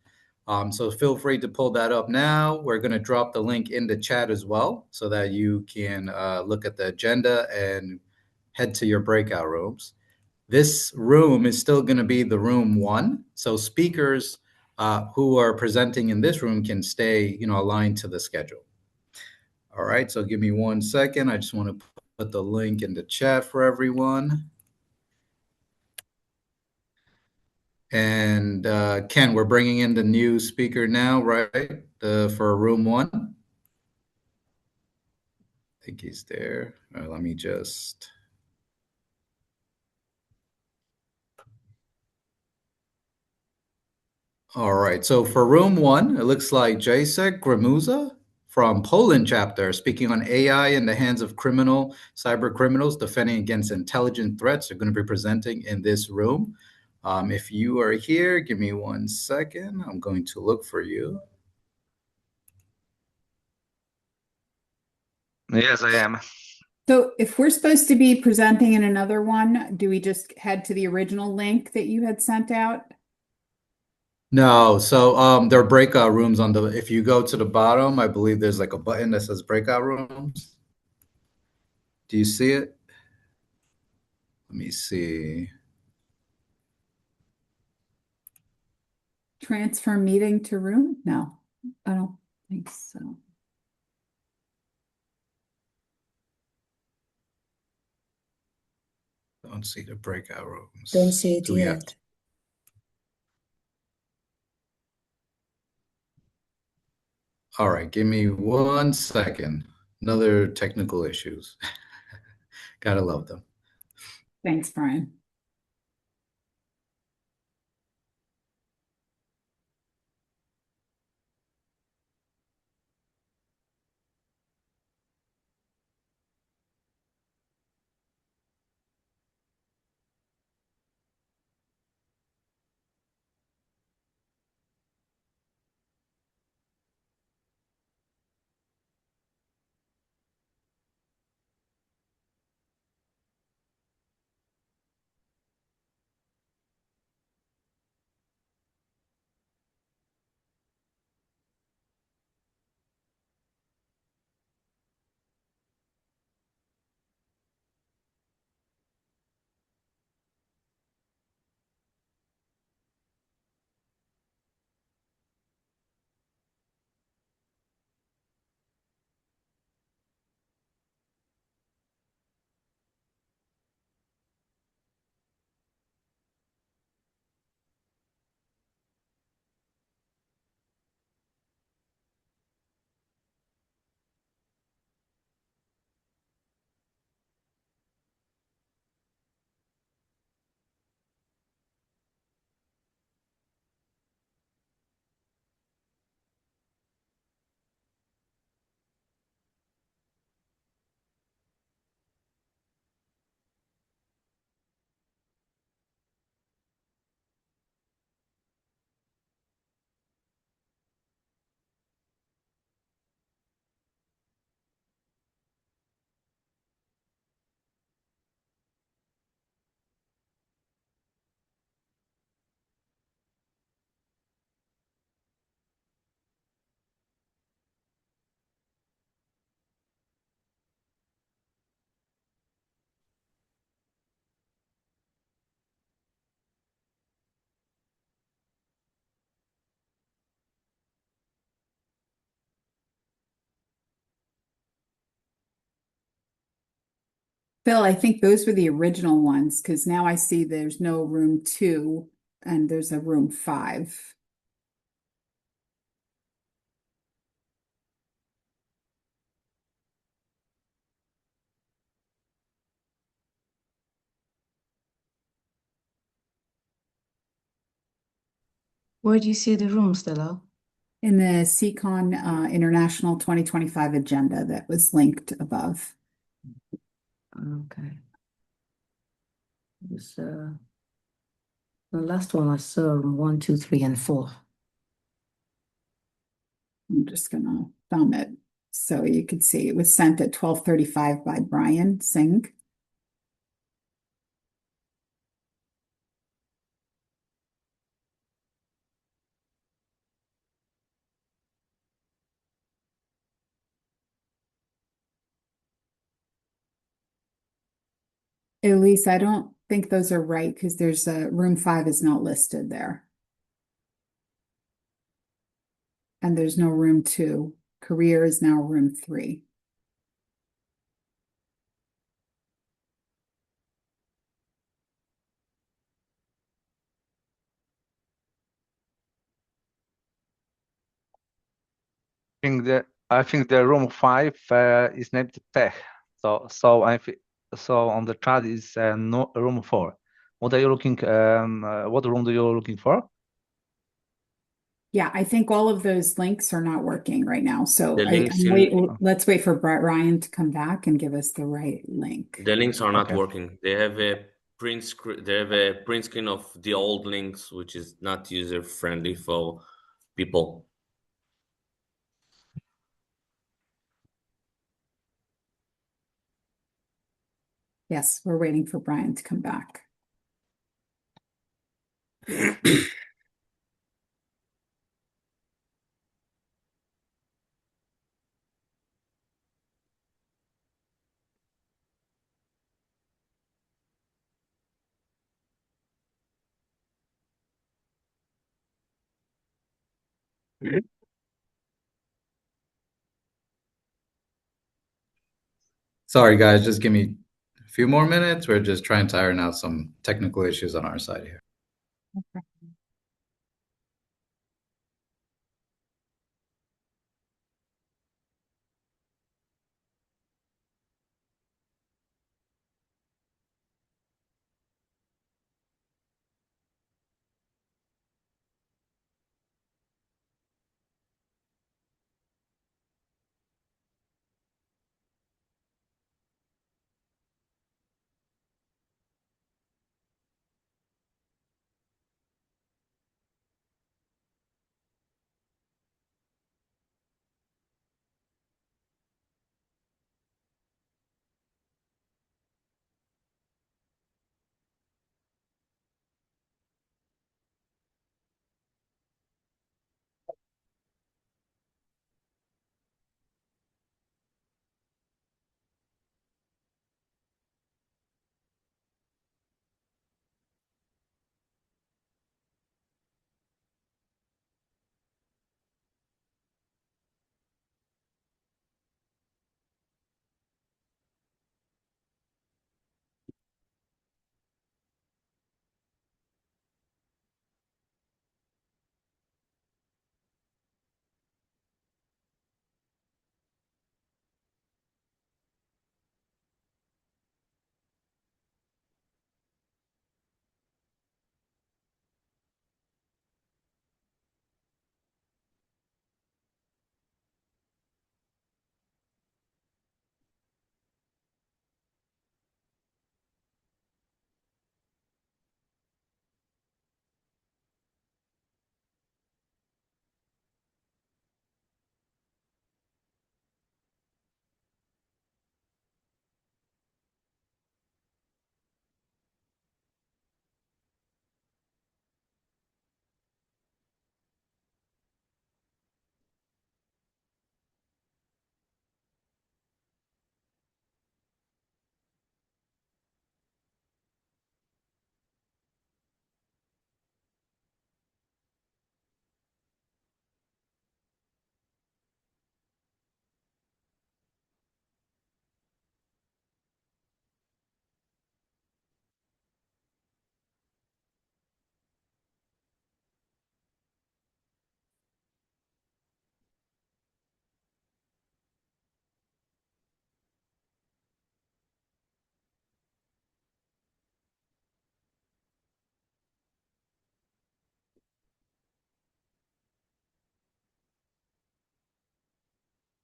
So feel free to pull that up now. We're going to drop the link in the chat as well so that you can look at the agenda and head to your breakout rooms. This room is still going to be the room 1. So speakers who are presenting in this room can stay, aligned to the schedule. All right. So give me 1 second. I just want to put the link in the chat for everyone. And Ken, we're bringing in the new speaker now, right? For room 1. I think he's there. All right, let me just. All right. So for room 1, it looks like Jacek Gramuza from Poland chapter, speaking on AI in the hands of cyber criminals defending against intelligent threats, are going to be presenting in this room. If you are here, give me 1 second. I'm going to look for you. Yes, I am. So if we're supposed to be presenting in another one, do we just head to the original link that you had sent out? No, so there are breakout rooms on the, if you go to the bottom, I believe there's like a button that says breakout rooms. Do you see it? Let me see. Transfer meeting to room? No, I don't think so. Don't see the breakout rooms. Don't see it Do we have yet. All right, give me 1 second. Another technical issues. Gotta love them. Thanks, Brian. Phil, I think those were the original ones because now I see there's no room 2 and there's a room 5. Where do you see the room, Stella? In the SECON International 2025 agenda that was linked above. Okay. This, the last one I saw room 1, 2, 3, and 4. I'm just gonna thumb it so you could see it was sent at 12:35 by Brian Singh. Elise, I don't think those are right because there's a room 5 is not listed there. And there's no room 2. Career is now room 3. I think the room 5 is named Tech. So on the chart is no, room 4. What are you looking? What room do you looking for? Yeah, I think all of those links are not working right now. So The links in let's wait for Ryan to come back and give us the right link. the links are not Okay. working. They have a they have a print screen of the old links, which is not user friendly for people. Yes, we're waiting for Brian to come back. Sorry, guys, just give me a few more minutes. We're just trying to iron out some technical issues on our side here.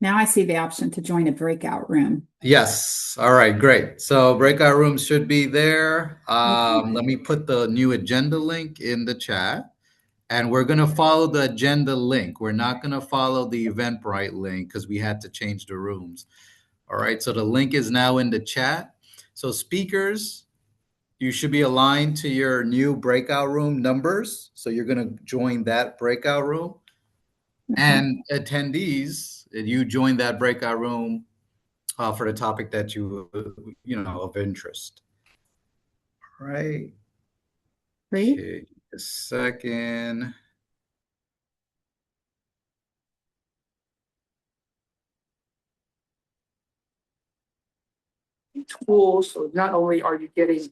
Now I see the option to join a breakout room. Yes. All right, great. So breakout rooms should be there. Let me put the new agenda link in the chat. And we're going to follow the agenda link. We're not going to follow the Eventbrite link because we had to change the rooms. All right. So the link is now in the chat. So speakers, you should be aligned to your new breakout room numbers. So you're going to join that breakout room. And attendees, you join that breakout room for the topic that of interest. All right. Great. Okay, a second. Tools. So not only are you getting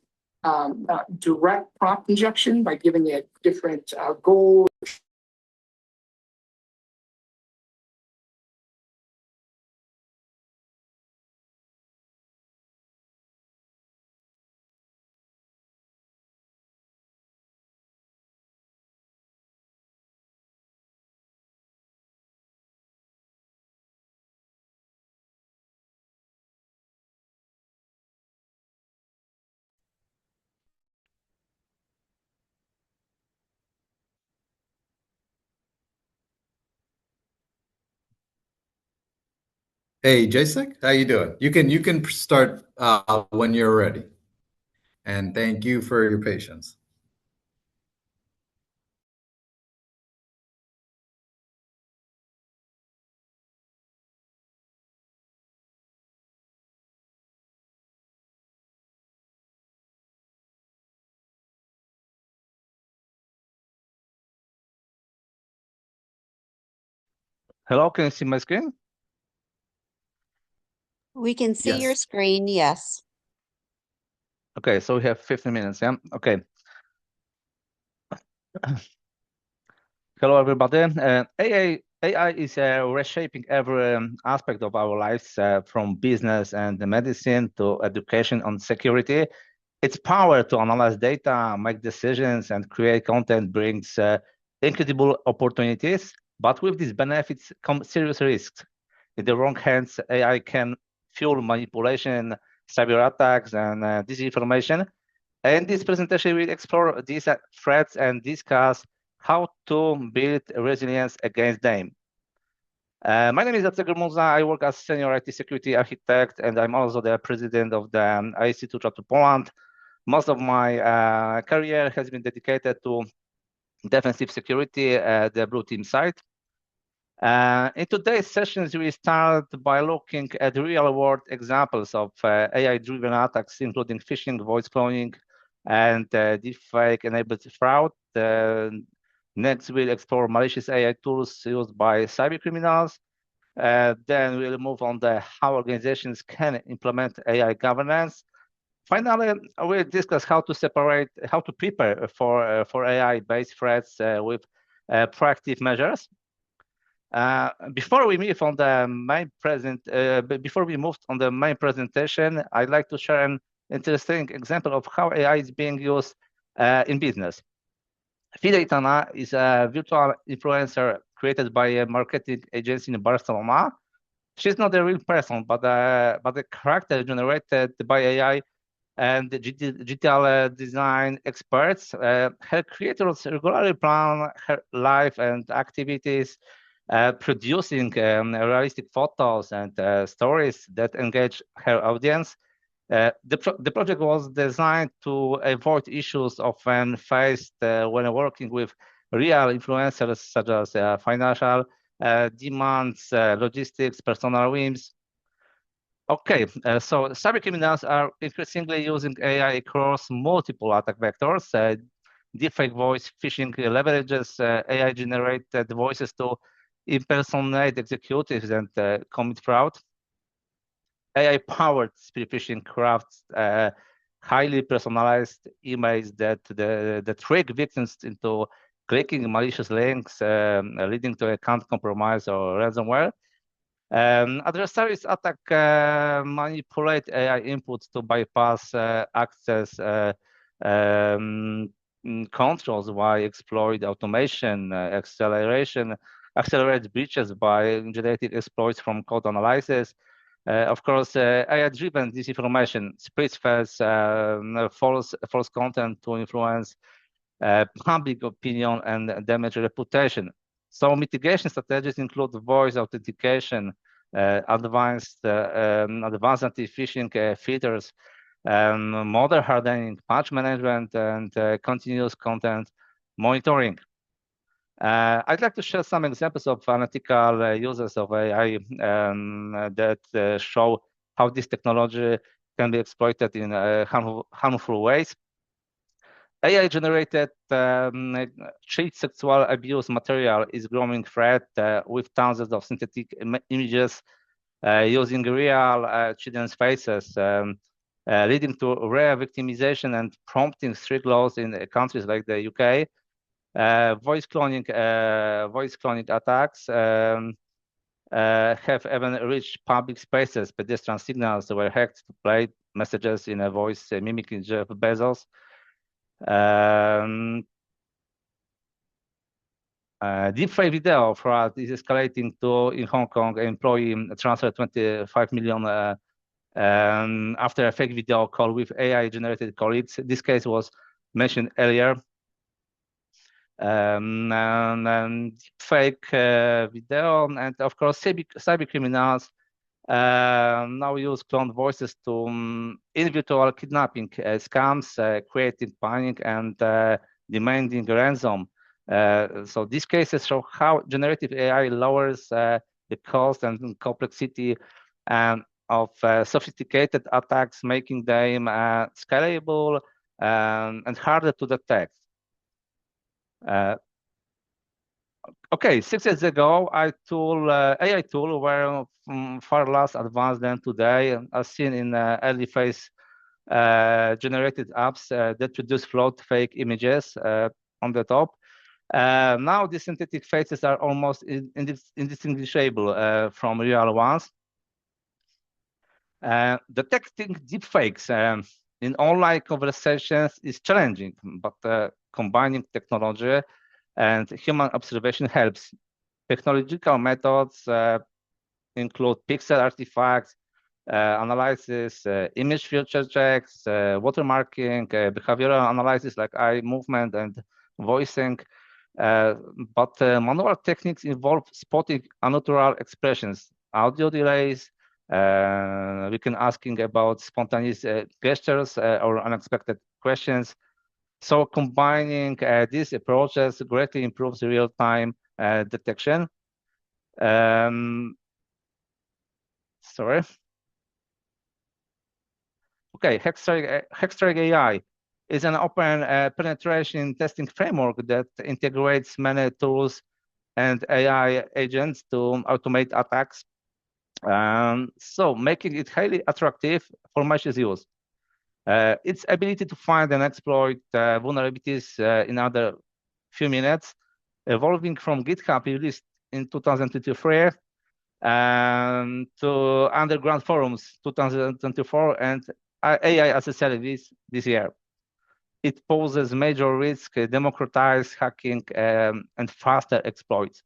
direct prompt injection by giving it different goals. Hey, Jacek, how you doing? You can start when you're ready. And thank you for your patience. Hello, can you see my screen? We can see your Yes. screen, yes. Okay, so we have 15 minutes, yeah? Okay. Hello, everybody. AI is reshaping every aspect of our lives, from business and medicine to education and security. Its power to analyze data, make decisions, and create content brings incredible opportunities. But with these benefits come serious risks. In the wrong hands, AI can fuel manipulation, cyber attacks, and disinformation. In this presentation, we'll explore these threats and discuss how to build resilience against them. My name is Jacek Muza. I work as senior IT security architect, and I'm also the president of the IC2 chapter Poland. Most of my career has been dedicated to defensive security at the Blue Team side. In today's sessions, we start by looking at real-world examples of AI-driven attacks, including phishing, voice cloning, and deepfake-enabled fraud. Next, we'll explore malicious AI tools used by cybercriminals. Then we'll move on to how organizations can implement AI governance. Finally, we'll discuss how to prepare for AI-based threats with proactive measures. Before we move on the main presentation, I'd like to share an interesting example of how AI is being used in business. Fideitana is a virtual influencer created by a marketing agency in Barcelona. She's not a real person, but a character generated by AI and digital design experts. Her creators regularly plan her life and activities, producing realistic photos and stories that engage her audience. The project was designed to avoid issues often faced when working with real influencers, such as financial demands, logistics, personal whims. Okay, so cybercriminals are increasingly using AI across multiple attack vectors. Deepfake voice phishing leverages AI-generated voices to impersonate executives and commit fraud. AI-powered spear phishing crafts highly personalized emails that trick victims into clicking malicious links, leading to account compromise or ransomware. Adversaries attack manipulate AI inputs to bypass access controls while exploit automation, accelerate breaches by generating exploits from code analysis. Of course, AI-driven disinformation spreads false content to influence public opinion and damage reputation. So mitigation strategies include voice authentication, advanced anti-phishing filters, model hardening, patch management, and continuous content monitoring. I'd like to share some examples of analytical uses of AI that show how this technology can be exploited in harmful ways. AI-generated child sexual abuse material is growing threat with thousands of synthetic images using real children's faces, leading to rare victimization and prompting strict laws in countries like the UK. Voice cloning attacks have even reached public spaces. Pedestrian signals were hacked to play messages in a voice mimicking Jeff Bezos. Deepfake video fraud is escalating to in Hong Kong. Employee transferred 25 million after a fake video call with AI-generated colleagues. This case was mentioned earlier. And fake video, and of course, cyber criminals now use cloned voices to individual kidnapping scams, creating panic and demanding ransom. So these cases show how generative AI lowers the cost and complexity of sophisticated attacks, making them scalable and harder to detect. Okay, 6 years ago, AI tools were far less advanced than today, as seen in early phase generated apps that produce float fake images on the top. Now the synthetic faces are almost indistinguishable from real ones. Detecting deepfakes in online conversations is challenging, but combining technology and human observation helps. Technological methods include pixel artifacts, analysis, image filter checks, watermarking, behavioral analysis like eye movement and voicing. But manual techniques involve spotting unnatural expressions, audio delays. We can asking about spontaneous gestures or unexpected questions. So combining these approaches greatly improves real-time detection. Sorry. Okay, Hextreg AI is an open penetration testing framework that integrates many tools and AI agents to automate attacks. So making it highly attractive for malicious use. Its ability to find and exploit vulnerabilities in under few minutes, evolving from GitHub released in 2023 to underground forums 2024 and AI as a service this year. It poses major risk, democratized hacking, and faster exploits.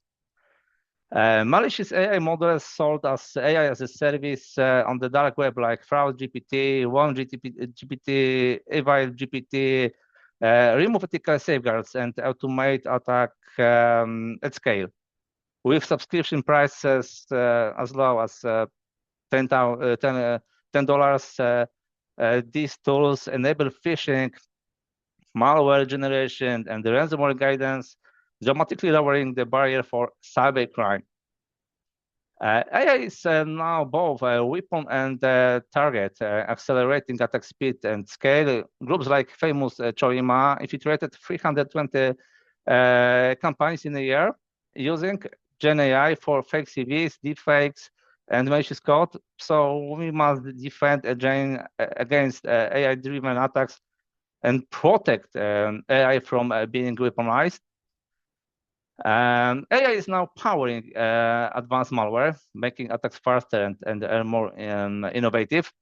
Malicious AI models sold as AI as a service on the dark web, like Fraud GPT, One GPT, Evil GPT, remove ethical safeguards and automate attack at scale. With subscription prices as low as $10, these tools enable phishing, malware generation, and ransomware guidance, dramatically lowering the barrier for cybercrime. AI is now both a weapon and a target, accelerating attack speed and scale. Groups like famous Choima infiltrated 320 companies in a year using Gen AI for fake CVs, deepfakes, and malicious code. So we must defend against AI-driven attacks and protect AI from being weaponized. AI is now powering advanced malware, making attacks faster and more innovative.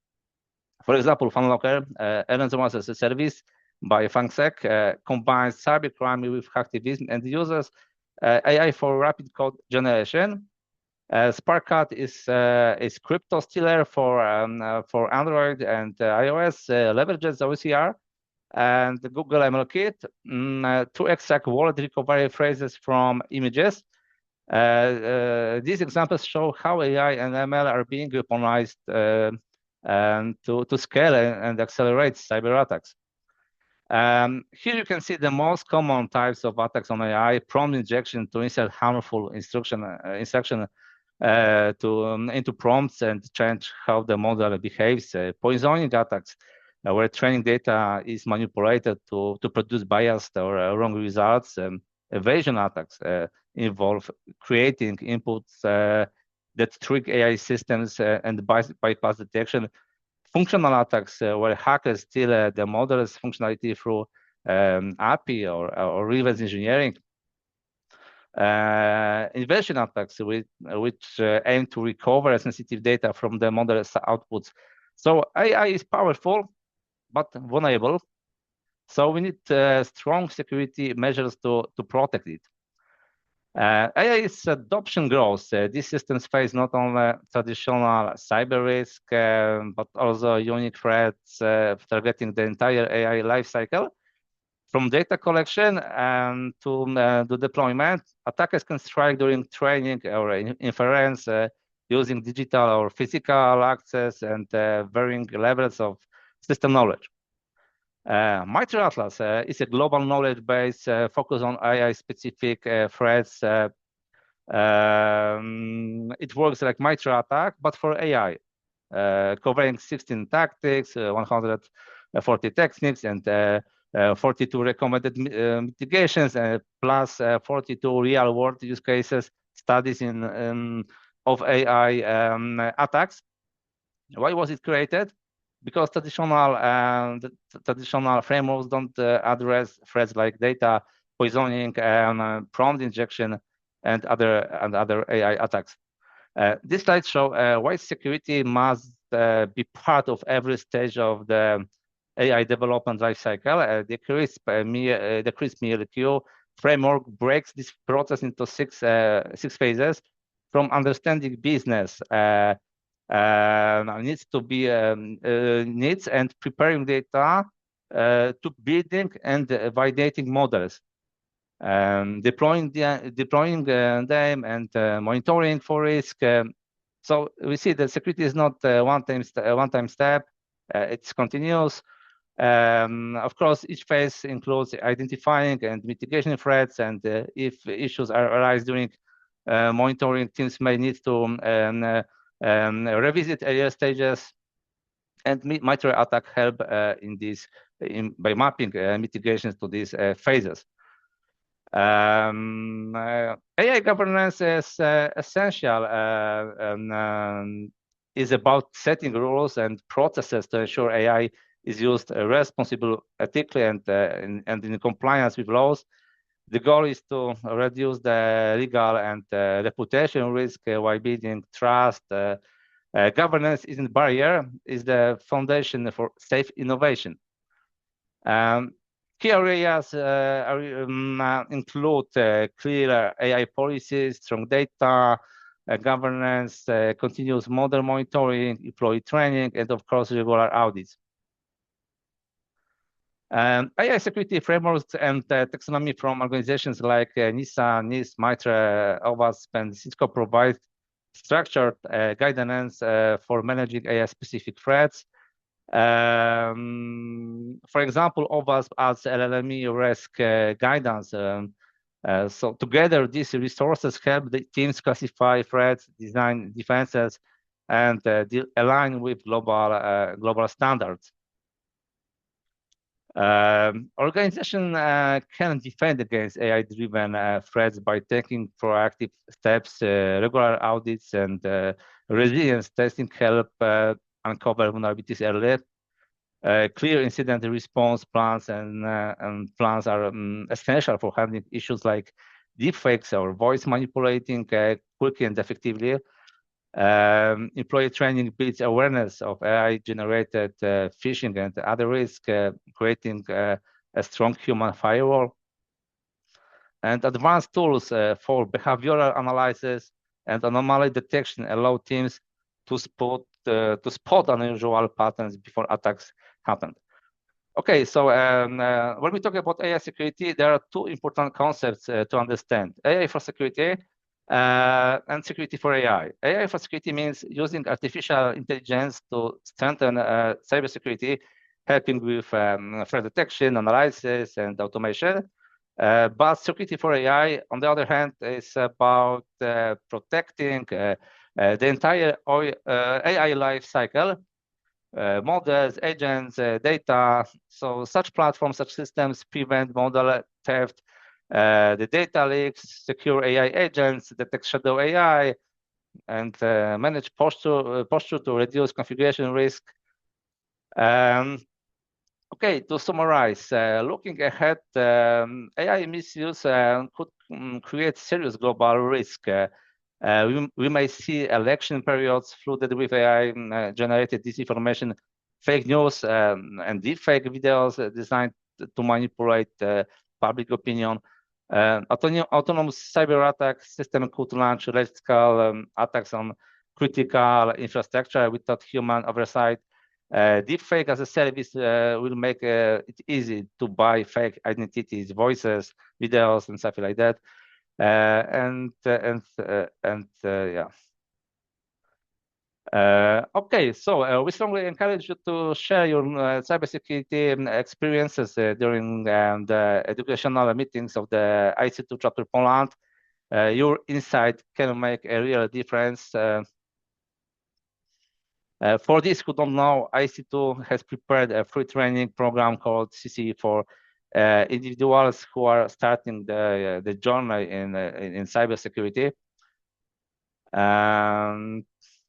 For example, FunLocker, ransomware as a service by FunSec, combines cybercrime with hacktivism and uses AI for rapid code generation. Sparkcat is a crypto stealer for Android and iOS, leverages OCR and the Google ML-Kit to extract wallet recovery phrases from images. These examples show how AI and ML are being weaponized to scale and accelerate cyber attacks. Here you can see the most common types of attacks on AI: prompt injection to insert harmful instruction into prompts and change how the model behaves. Poisoning attacks, where training data is manipulated to produce biased or wrong results. Evasion attacks involve creating inputs that trick AI systems and bypass detection. Functional attacks, where hackers steal the model's functionality through API or reverse engineering. Inversion attacks, which aim to recover sensitive data from the model's outputs. So AI is powerful, but vulnerable. So we need strong security measures to protect it. AI's adoption grows. These systems face not only traditional cyber risk, but also unique threats targeting the entire AI lifecycle. From data collection to the deployment, attackers can strike during training or inference, using digital or physical access and varying levels of system knowledge. MITRE Atlas is a global knowledge base focused on AI-specific threats. It works like MITRE ATT&CK, but for AI, covering 16 tactics, 140 techniques, and 42 recommended mitigations, plus 42 real-world use cases studies of AI attacks. Why was it created? Because traditional frameworks don't address threats like data poisoning, prompt injection, and other AI attacks. This slide show why security must be part of every stage of the AI development lifecycle. The CRISP MLQ framework breaks this process into six phases, from understanding business needs and preparing data to building and validating models, deploying them and monitoring for risk. So we see that security is not a one-time step; it's continuous. Of course, each phase includes identifying and mitigation threats, and if issues arise during monitoring, teams may need to revisit area stages, and MITRE ATT&CK help in this by mapping mitigations to these phases. AI governance is essential. Is about setting rules and processes to ensure AI is used responsibly, ethically, and in compliance with laws. The goal is to reduce the legal and reputation risk while building trust. Governance isn't a barrier; is the foundation for safe innovation. Key areas include clear AI policies, strong data governance, continuous model monitoring, employee training, and of course, regular audits. AI security frameworks and taxonomy from organizations like NISA, NIST, MITRE, OWASP, and Cisco provide structured guidance for managing AI-specific threats. For example, OWASP adds LLME risk guidance. So together, these resources help the teams classify threats, design defenses, and align with global standards. Organization can defend against AI-driven threats by taking proactive steps. Regular audits and resilience testing help uncover vulnerabilities early. Clear incident response plans and plans are essential for handling issues like deepfakes or voice manipulating quickly and effectively. Employee training builds awareness of AI-generated phishing and other risks, creating a strong human firewall. And advanced tools for behavioral analysis and anomaly detection allow teams to spot unusual patterns before attacks happen. Okay, so when we talk about AI security, there are two important concepts to understand: AI for security and security for AI. AI for security means using artificial intelligence to strengthen cybersecurity, helping with threat detection, analysis, and automation. But security for AI, on the other hand, is about protecting the entire AI life cycle, models, agents, data. So such platforms, such systems prevent model theft, the data leaks, secure AI agents, detect shadow AI, and manage posture to reduce configuration risk. Okay, to summarize, looking ahead, AI misuse could create serious global risk. We may see election periods flooded with AI-generated disinformation, fake news, and deepfake videos designed to manipulate public opinion. Autonomous cyber attack system could launch large-scale attacks on critical infrastructure without human oversight. Deepfake as a service will make it easy to buy fake identities, voices, videos, and stuff like that. Yeah. Okay, so we strongly encourage you to share your cybersecurity experiences during the educational meetings of the IC2 Chapter Poland. Your insight can make a real difference. For those who don't know, IC2 has prepared a free training program called CC for individuals who are starting the journey in cybersecurity.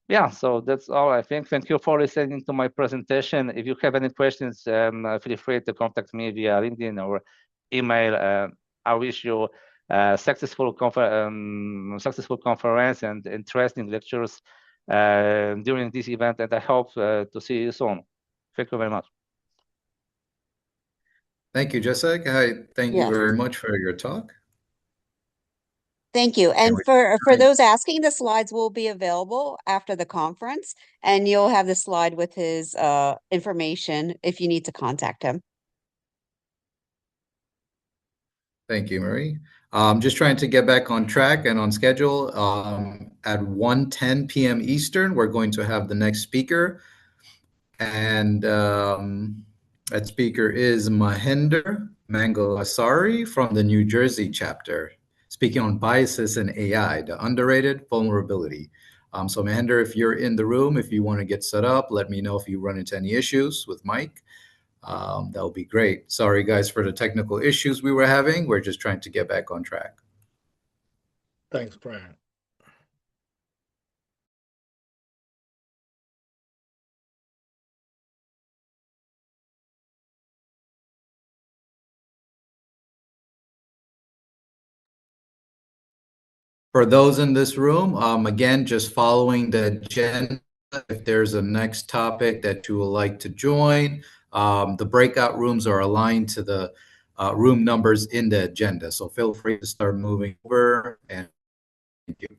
Yeah, so that's all I think. Thank you for listening to my presentation. If you have any questions, feel free to contact me via LinkedIn or email. I wish you a successful conference and interesting lectures during this event, and I hope to see you soon. Thank you very much. Thank you, Jessica. Thank you Yes. very much for your talk. Thank you. And we're for those asking, the slides will be available after the conference, and you'll have the slide with his information if you need to contact him. Thank you, Marie. Just trying to get back on track and on schedule. At 1:10 p.m. Eastern, we're going to have the next speaker. And that speaker is Mahinder Mangalasari from the New Jersey chapter, speaking on biases in AI, the underrated vulnerability. So Mahinder, if you're in the room, if you want to get set up, let me know if you run into any issues with Mike. That would be great. Sorry, guys, for the technical issues we were having. We're just trying to get back on track. Thanks, Brian. For those in this room, again, just following the agenda, if there's a next topic that you would like to join, the breakout rooms are aligned to the room numbers in the agenda. So feel free to start moving over, and thank you.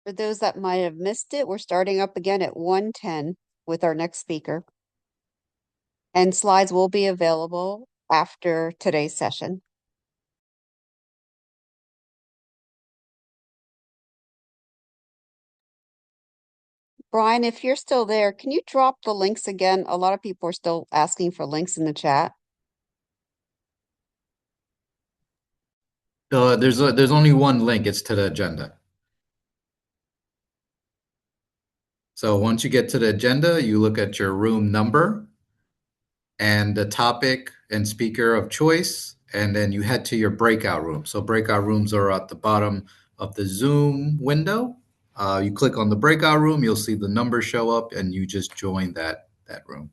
For those that might have missed it, we're starting up again at 1:10 with our next speaker. And slides will be available after today's session. Brian, if you're still there, can you drop the links again? A lot of people are still asking for links in the chat. There's only one link. It's to the agenda. So once you get to the agenda, you look at your room number and the topic and speaker of choice, and then you head to your breakout room. So breakout rooms are at the bottom of the Zoom window. You click on the breakout room, you'll see the number show up, and you just join that room.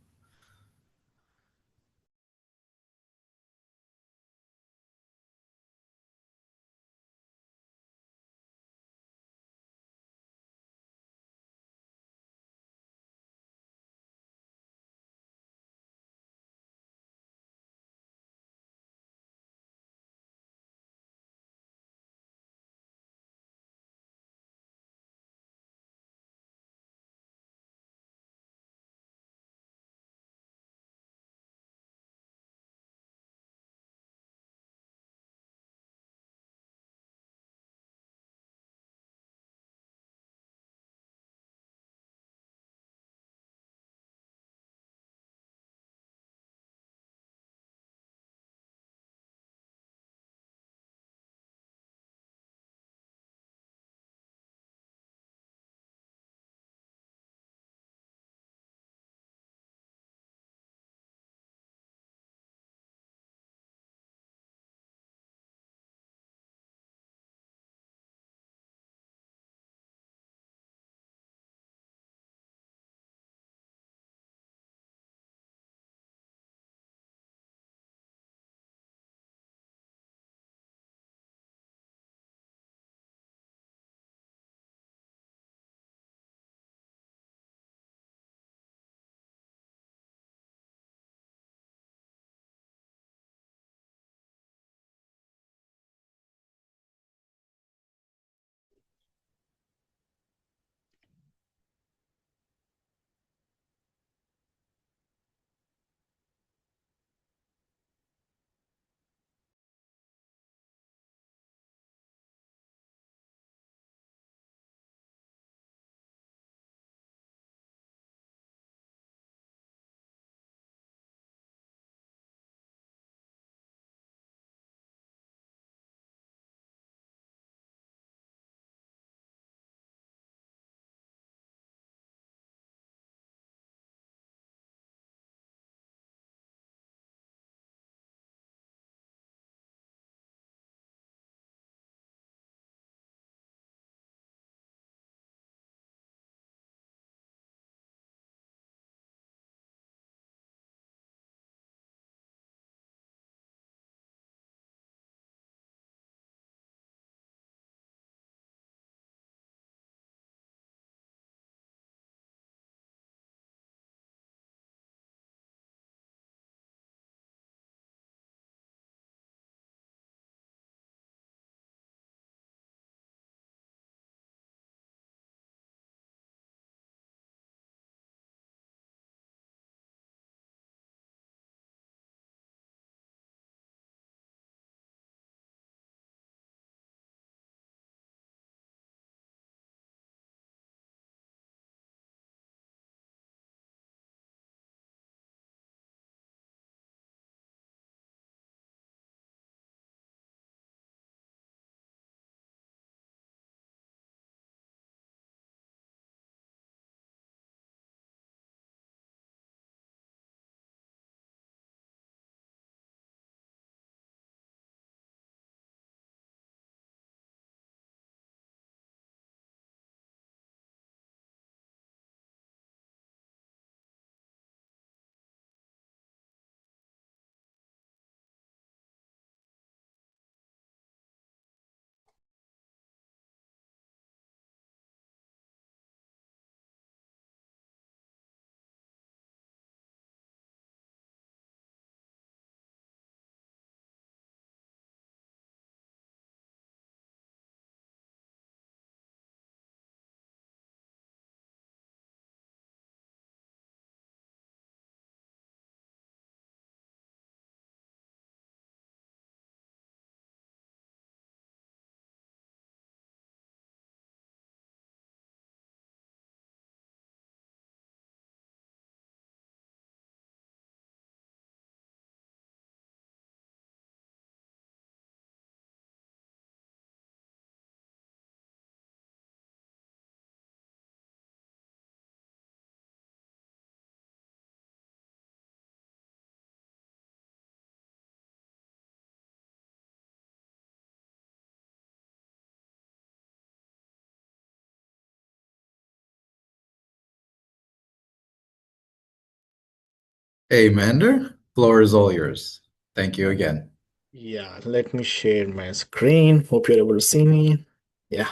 Hey, Mander, floor is all yours. Thank you again. Yeah, let me share my screen. Hope you're able to see me. Yeah.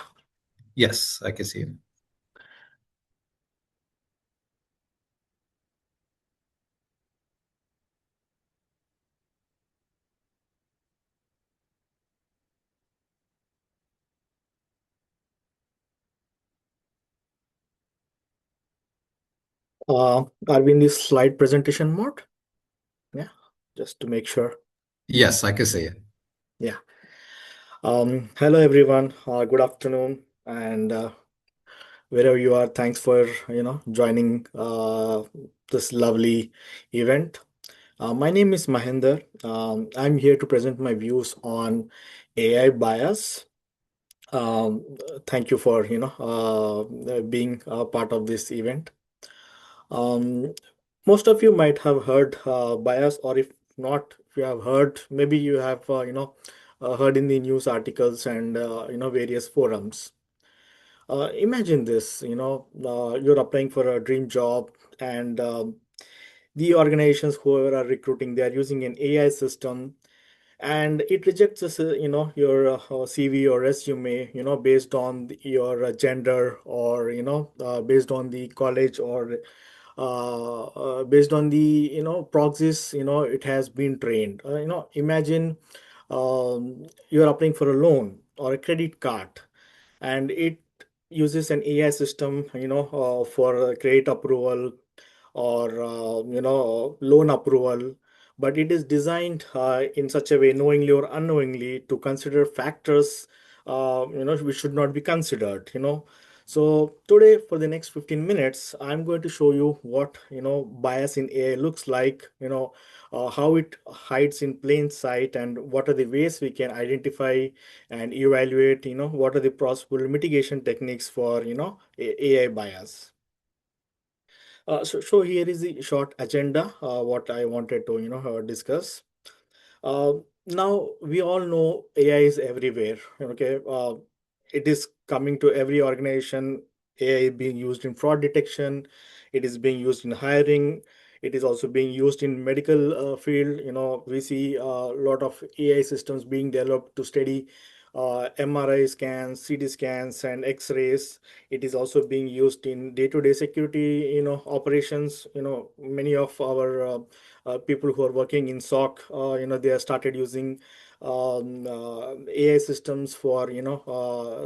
Yes, I can see it. Are we in this slide presentation mode? Yeah, just to make sure. Yes, I can see it. Yeah. Hello everyone. Good afternoon, and wherever you are, thanks for joining this lovely event. My name is Mahinder. I'm here to present my views on AI bias. Um, Thank you for being a part of this event. Um, Most of you might have heard bias, or if not, if you have heard, maybe you have heard in the news articles and various forums. Imagine this, you're applying for a dream job, and the organizations, whoever are recruiting, they are using an AI system, and it rejects this, your CV or resume, based on your gender, or based on the college, or based on the proxies, it has been trained. Imagine you're applying for a loan or a credit card, and it uses an AI system, for credit approval, or loan approval, but it is designed in such a way, knowingly or unknowingly, to consider factors which should not be considered. So today, for the next 15 minutes, I'm going to show you what bias in AI looks like, how it hides in plain sight, and what are the ways we can identify and evaluate, what are the possible mitigation techniques for AI bias. So here is the short agenda, what I wanted to discuss. Uh, Now we all know AI is everywhere. Okay, it is coming to every organization. AI is being used in fraud detection. It is being used in hiring. It is also being used in medical field. We see a lot of AI systems being developed to study MRI scans, CT scans, and X-rays. It is also being used in day-to-day security, operations. Many of our people who are working in SOC, they have started using AI systems for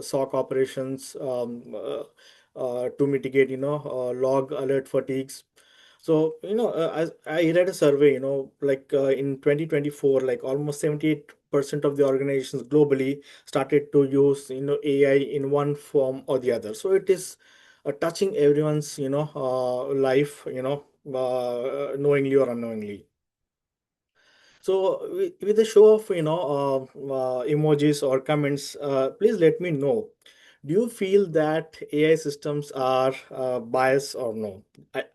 SOC operations, to mitigate log alert fatigues. So as I read a survey, like in 2024, like almost 78% of the organizations globally started to use AI in one form or the other. So it is touching everyone's life, knowingly or unknowingly. So with a show of emojis or comments, please let me know. Do you feel that AI systems are biased or no?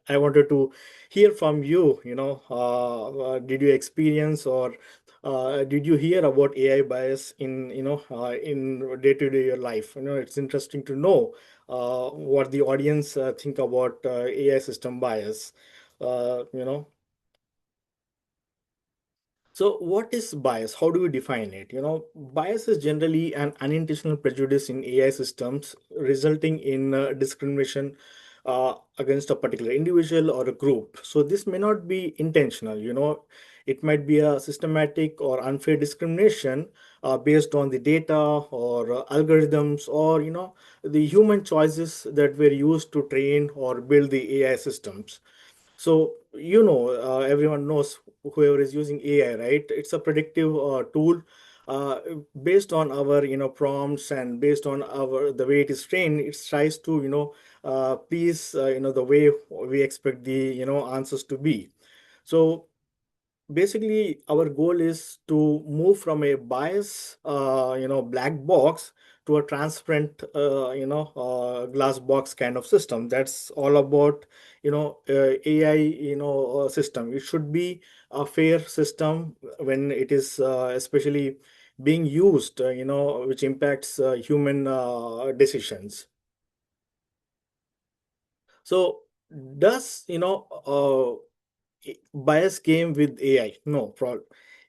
I wanted to hear from you. Did you experience, or did you hear about AI bias in in day-to-day your life? It's interesting to know what the audience think about AI system bias. Uh, you know. So, what is bias? How do we define it? Bias is generally an unintentional prejudice in AI systems, resulting in discrimination against a particular individual or a group. So, this may not be intentional. It might be a systematic or unfair discrimination based on the data, or algorithms, or the human choices that were used to train or build the AI systems. So, everyone knows, whoever is using AI, right? It's a predictive tool uh, based on our, prompts, and based on the way it is trained. It tries to, please, the way we expect the, answers to be. So basically, our goal is to move from a bias black box to a transparent glass box kind of system. That's all about AI system. It should be a fair system when it is especially being used, which impacts human decisions. So does bias came with AI. No,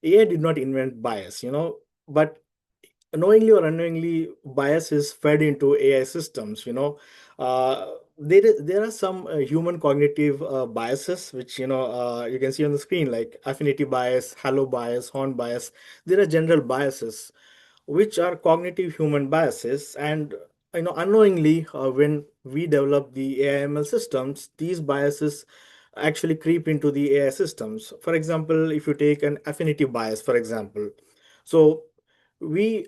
AI did not invent bias, but knowingly or unknowingly, bias is fed into AI systems. There are some human cognitive biases, which you can see on the screen, like affinity bias, halo bias, horn bias. There are general biases which are cognitive human biases, and unknowingly, when we develop the AIML systems, these biases actually creep into the AI systems. For example, if you take an affinity bias, for example, so we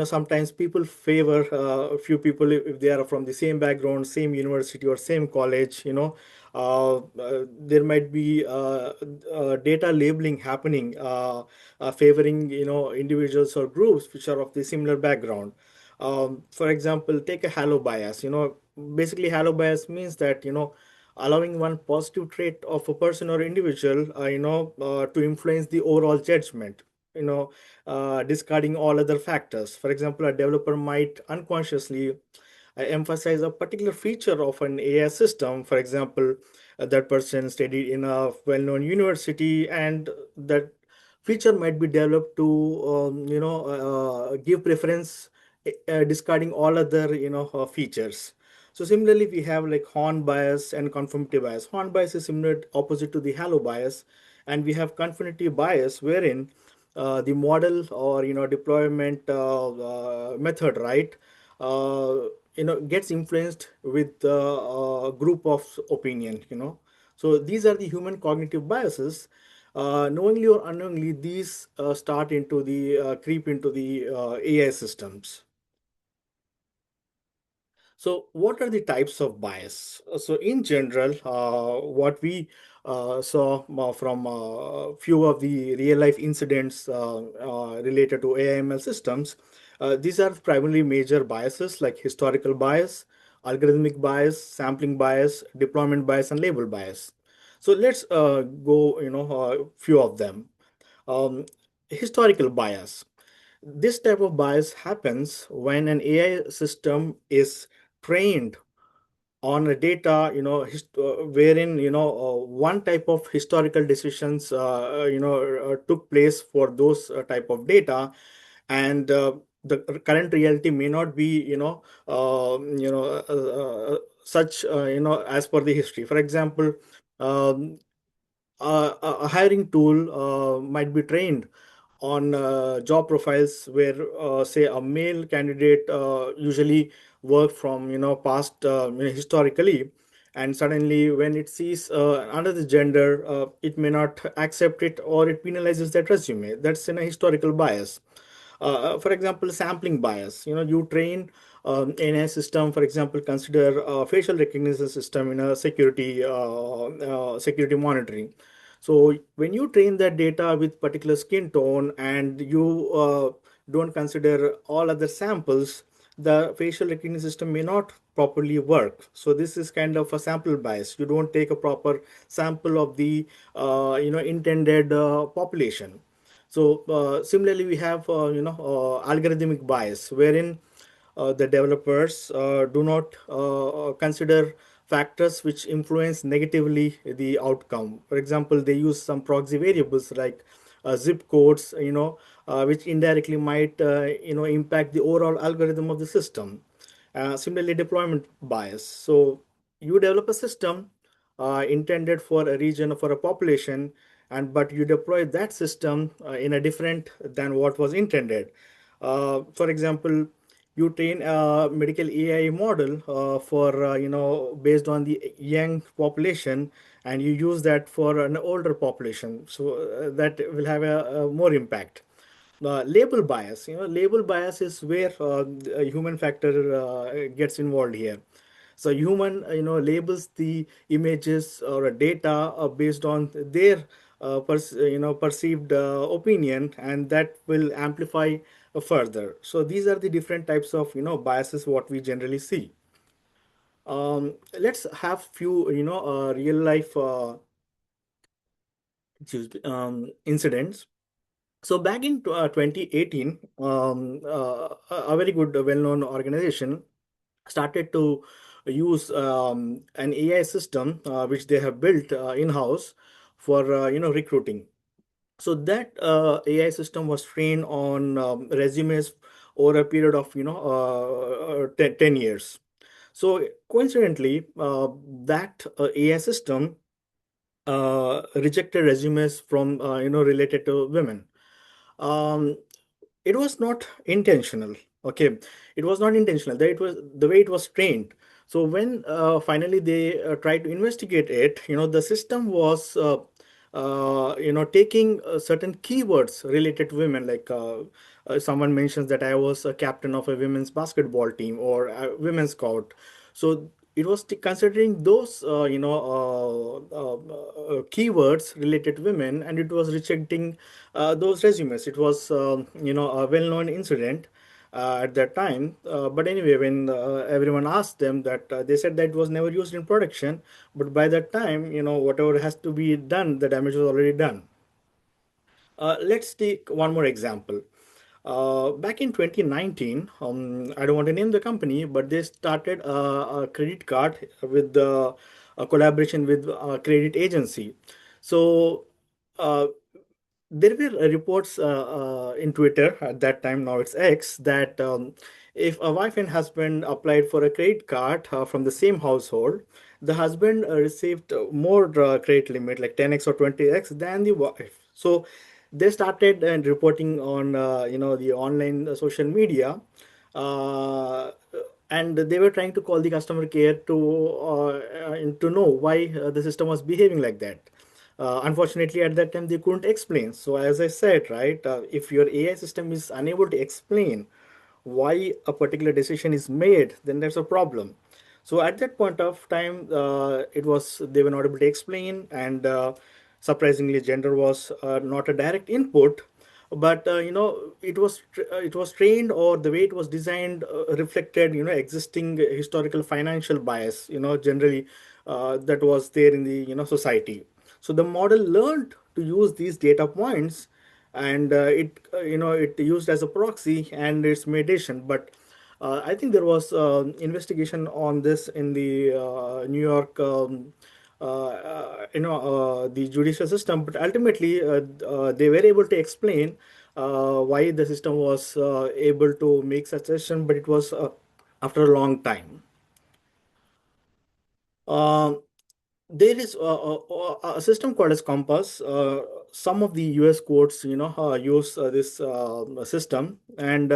sometimes people favor a few people if they are from the same background, same university, or same college. There might be data labeling happening, favoring individuals or groups which are of the similar background. For example, take a halo bias. Basically, halo bias means that allowing one positive trait of a person or individual to influence the overall judgment, you know discarding all other factors. For example, a developer might unconsciously emphasize a particular feature of an AI system. For example, that person studied in a well-known university, and that feature might be developed to give preference, discarding all other features. So similarly, we have like horn bias and conformity bias. Horn bias is similar, opposite to the halo bias, and we have conformity bias, wherein the model or deployment method, right, gets influenced with the group of opinion. So these are the human cognitive biases. Knowingly or unknowingly, these start into the creep into the AI systems. So, what are the types of bias? So, in general, what we saw from few of the real life incidents related to AIML systems, these are primarily major biases like historical bias, algorithmic bias, sampling bias, deployment bias, and label bias. So, let's go, few of them. Um, Historical bias. This type of bias happens when an AI system is trained on a data, wherein one type of historical decisions took place for those type of data, and the current reality may not be such as per the history. For example, um, a hiring tool might be trained on job profiles where say a male candidate usually worked from past historically, and suddenly when it sees another gender, it may not accept it, or it penalizes that resume. That's in a historical bias. For example, sampling bias. You train in a system, for example, consider a facial recognition system in a security monitoring. So when you train that data with particular skin tone, and you don't consider all other samples, the facial recognition system may not properly work. So this is kind of a sample bias. You don't take a proper sample of the intended population. So similarly, we have algorithmic bias, wherein the developers do not consider factors which influence negatively the outcome. For example, they use some proxy variables like zip codes, which indirectly might impact the overall algorithm of the system. Similarly, deployment bias. So you develop a system intended for a region or for a population, and but you deploy that system in a different than what was intended. For example, you train a medical AI model for based on the young population, and you use that for an older population. So that will have a more impact. Label bias. Label bias is where a human factor gets involved here. So human, labels the images or a data based on their perceived opinion, and that will amplify further. So these are the different types of biases what we generally see. Let's have few real life incidents. So back in 2018, a very good, well-known organization started to use an AI system which they have built in-house for recruiting. So that AI system was trained on resumes over a period of 10 years. So coincidentally, that AI system rejected resumes from related to women. um, it was not intentional. Okay, it was not intentional, that it was the way it was trained. So when finally they tried to investigate it, the system was taking certain keywords related to women, like someone mentions that I was a captain of a women's basketball team or a women's scout. So it was considering those keywords related to women, and it was rejecting those resumes. It was a well-known incident at that time. But anyway, when everyone asked them, that they said that it was never used in production, but by that time, whatever has to be done, the damage was already done. Let's take one more example. Back in 2019, I don't want to name the company, but they started a credit card with a collaboration with a credit agency. So uh, there were reports in Twitter at that time, now it's X, that if a wife and husband applied for a credit card from the same household, the husband received more credit limit, like 10x or 20x, than the wife. So they started reporting on the online social media, uh, and they were trying to call the customer care to know why the system was behaving like that. Unfortunately, at that time, they couldn't explain. So, as I said, right, if your AI system is unable to explain why a particular decision is made, then there's a problem. So, at that point of time, it was they were not able to explain, and surprisingly, gender was not a direct input, but it was trained, or the way it was designed reflected existing historical financial bias, generally that was there in the society. So the model learned to use these data points, and it used as a proxy and its mediation. But I think there was investigation on this in the New York the judicial system, but ultimately they were able to explain why the system was able to make such a decision, but it was after a long time. Um, there is a system called as Compass. Some of the US courts, use this system, and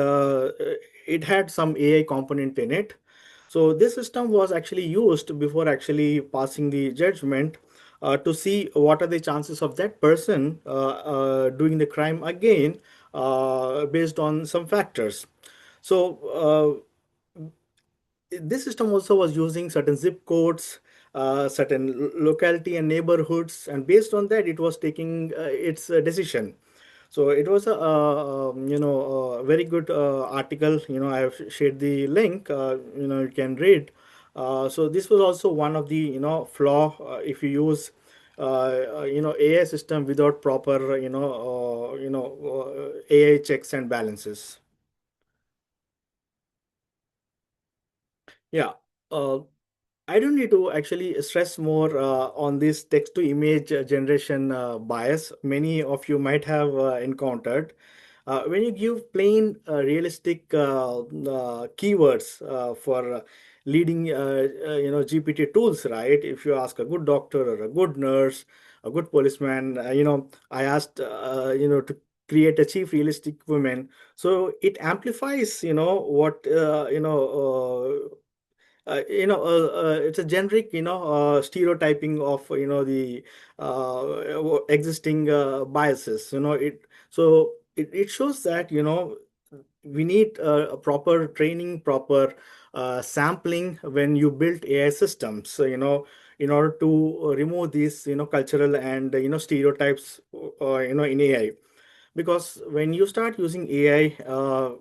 it had some AI component in it. So this system was actually used before actually passing the judgment, to see what are the chances of that person doing the crime again, based on some factors. So this system also was using certain zip codes, certain locality and neighborhoods, and based on that, it was taking its decision. So it was a very good article. I have shared the link. You can read. So this was also one of the flaw if you use AI system without proper AI checks and balances. Yeah. Uh, I don't need to actually stress more on this text to image generation bias. Many of you might have encountered. When you give plain realistic keywords for leading GPT tools, right? If you ask a good doctor or a good nurse, a good policeman, I asked to create a chief realistic woman. So it amplifies what it's a generic stereotyping of the existing biases. It shows that we need a proper training, proper sampling when you build AI systems. So in order to remove these cultural and stereotypes in AI. Because when you start using AI,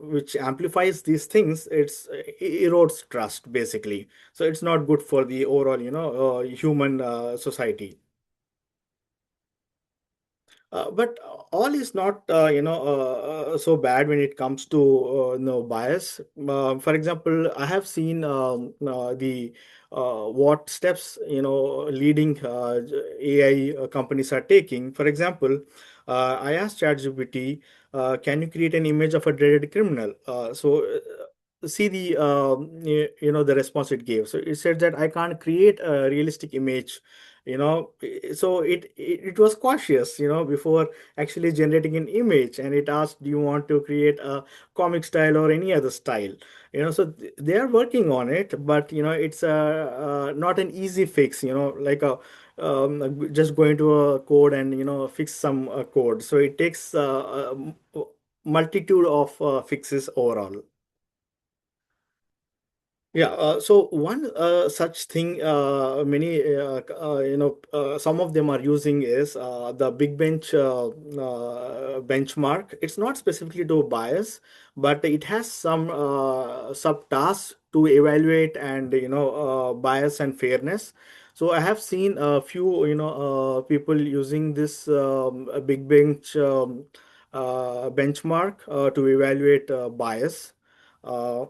which amplifies these things, it erodes trust basically. So it's not good for the overall human society. But all is not, so bad when it comes to bias. For example, I have seen the what steps leading AI companies are taking. For example, I asked ChatGPT, "Can you create an image of a dreaded criminal?" See the the response it gave. So it said that I can't create a realistic image, so it was cautious before actually generating an image, and it asked, do you want to create a comic style or any other style? So they are working on it, but it's not an easy fix, like a just going to a code and fix some code. So it takes a multitude of fixes overall. Yeah, so one such thing, many some of them are using is the Big Bench benchmark. It's not specifically to bias, but it has some subtasks to evaluate and bias and fairness. So I have seen a few people using this Big Bench benchmark to evaluate bias. Uh,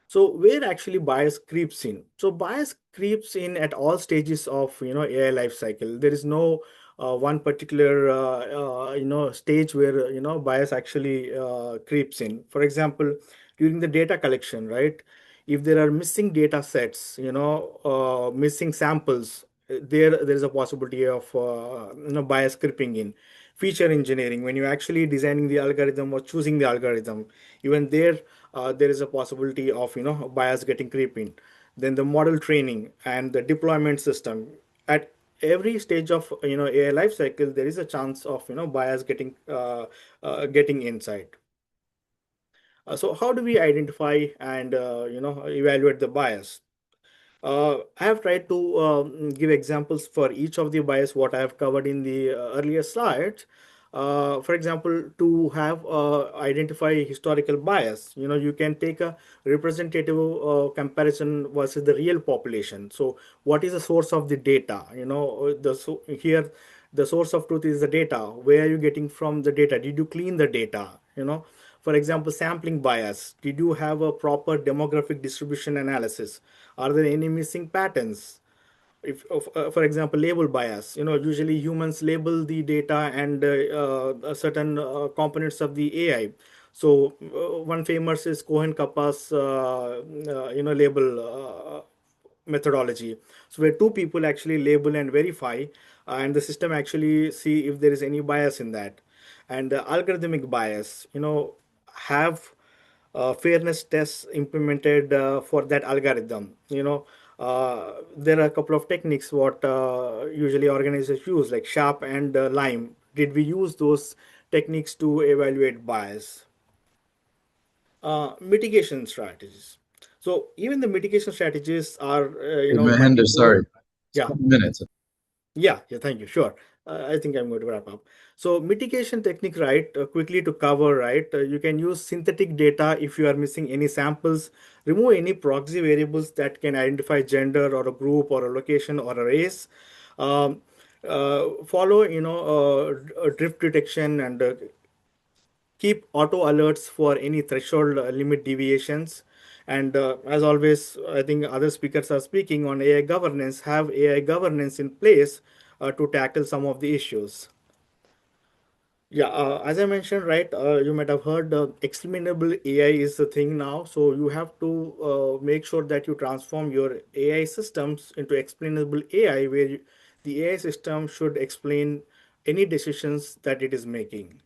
so where actually bias creeps in? So bias creeps in at all stages of AI life cycle. There is no one particular stage where bias actually creeps in. For example, during the data collection, right? If there are missing data sets, missing samples, there is a possibility of bias creeping in. Feature engineering, when you're actually designing the algorithm or choosing the algorithm, even there is a possibility of bias getting creeping. Then the model training and the deployment system, at every stage of AI life cycle, there is a chance of bias getting inside. So how do we identify and evaluate the bias? I have tried to give examples for each of the bias what I have covered in the earlier slides. For example, to have identify historical bias, you can take a representative comparison versus the real population. So, what is the source of the data? Here the source of truth is the data. Where are you getting from the data? Did you clean the data? For example, sampling bias. Did you have a proper demographic distribution analysis? Are there any missing patterns? If for example, label bias, usually humans label the data and certain components of the AI. So one famous is Cohen Kappa's label methodology. So where two people actually label and verify, and the system actually see if there is any bias in that. And the algorithmic bias, have fairness tests implemented for that algorithm. There are a couple of techniques what usually organizers use, like Sharp and Lime. Did we use those techniques to evaluate bias? Mitigation strategies. So even the mitigation strategies are, Hey, Mahinder, multiple. sorry, it's Yeah. 20 minutes. Yeah, thank you. Sure. I think I'm going to wrap up. So mitigation technique, right? Quickly to cover, right? You can use synthetic data if you are missing any samples, remove any proxy variables that can identify gender or a group or a location or a race. Um, Follow, drift detection and keep auto alerts for any threshold limit deviations. And as always, I think other speakers are speaking on AI governance, have AI governance in place to tackle some of the issues. Yeah, as I mentioned, right, you might have heard explainable AI is the thing now. So you have to make sure that you transform your AI systems into explainable AI, where the AI system should explain any decisions that it is making.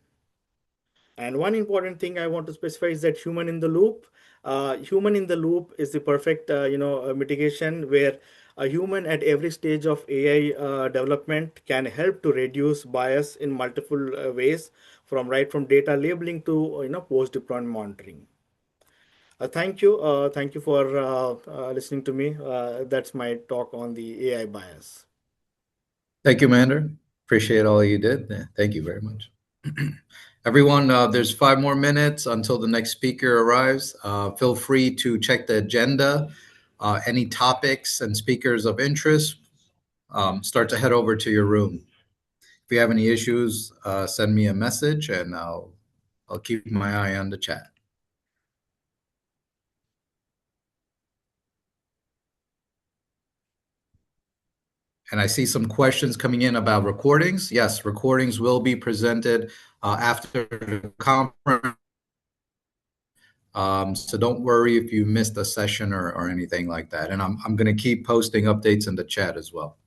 And one important thing I want to specify is that human in the loop. Human in the loop is the perfect, mitigation where a human at every stage of AI development can help to reduce bias in multiple ways, from from data labeling to post deployment monitoring. Thank you for listening to me. That's my talk on the AI bias. Thank you, Mahinder. Appreciate all you did. Yeah, thank you very much. Everyone, there's 5 more minutes until the next speaker arrives. Feel free to check the agenda. Any topics and speakers of interest, start to head over to your room. you have any issues, send me a message and I'll keep my eye on the chat. And I see some questions coming in about recordings. Yes, recordings will be presented after the conference. So don't worry if you missed a session or anything like that. And I'm going to keep posting updates in the chat as well.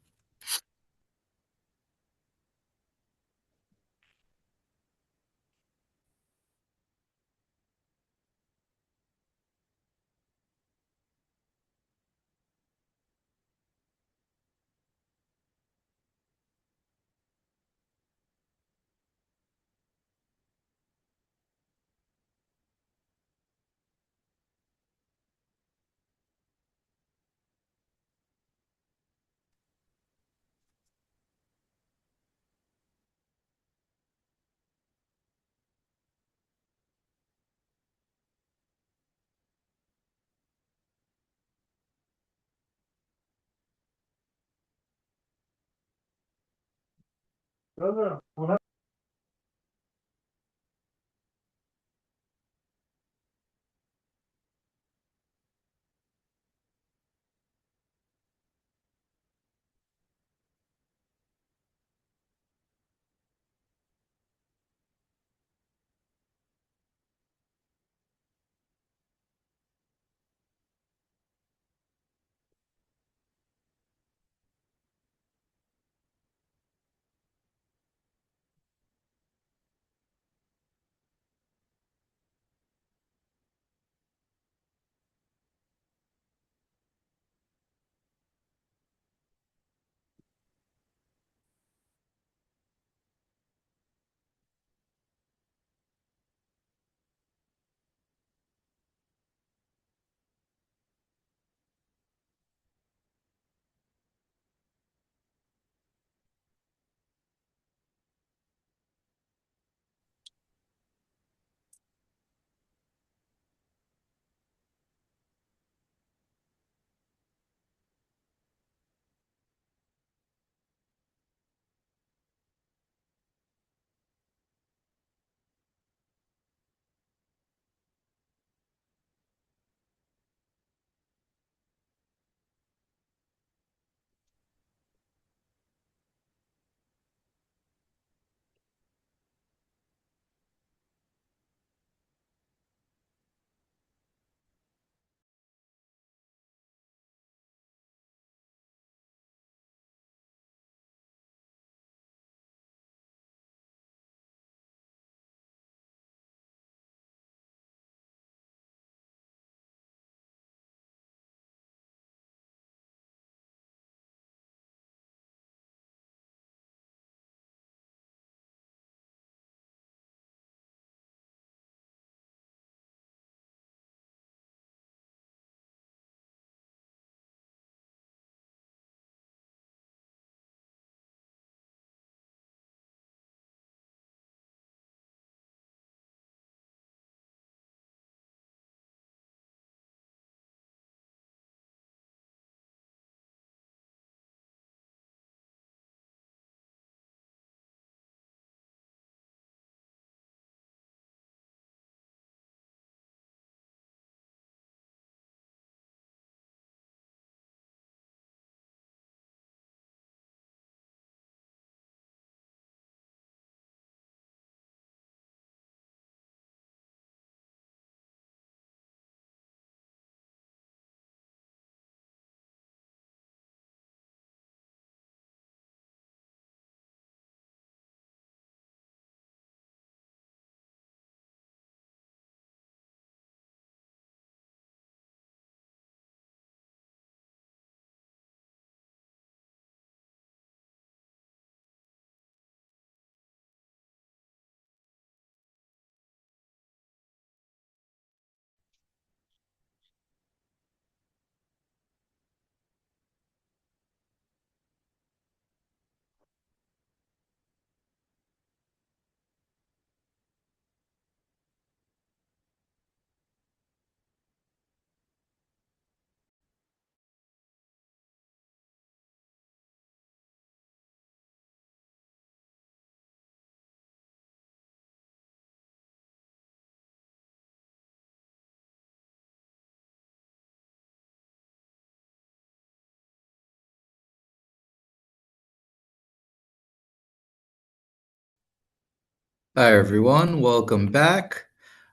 Hi, everyone. Welcome back.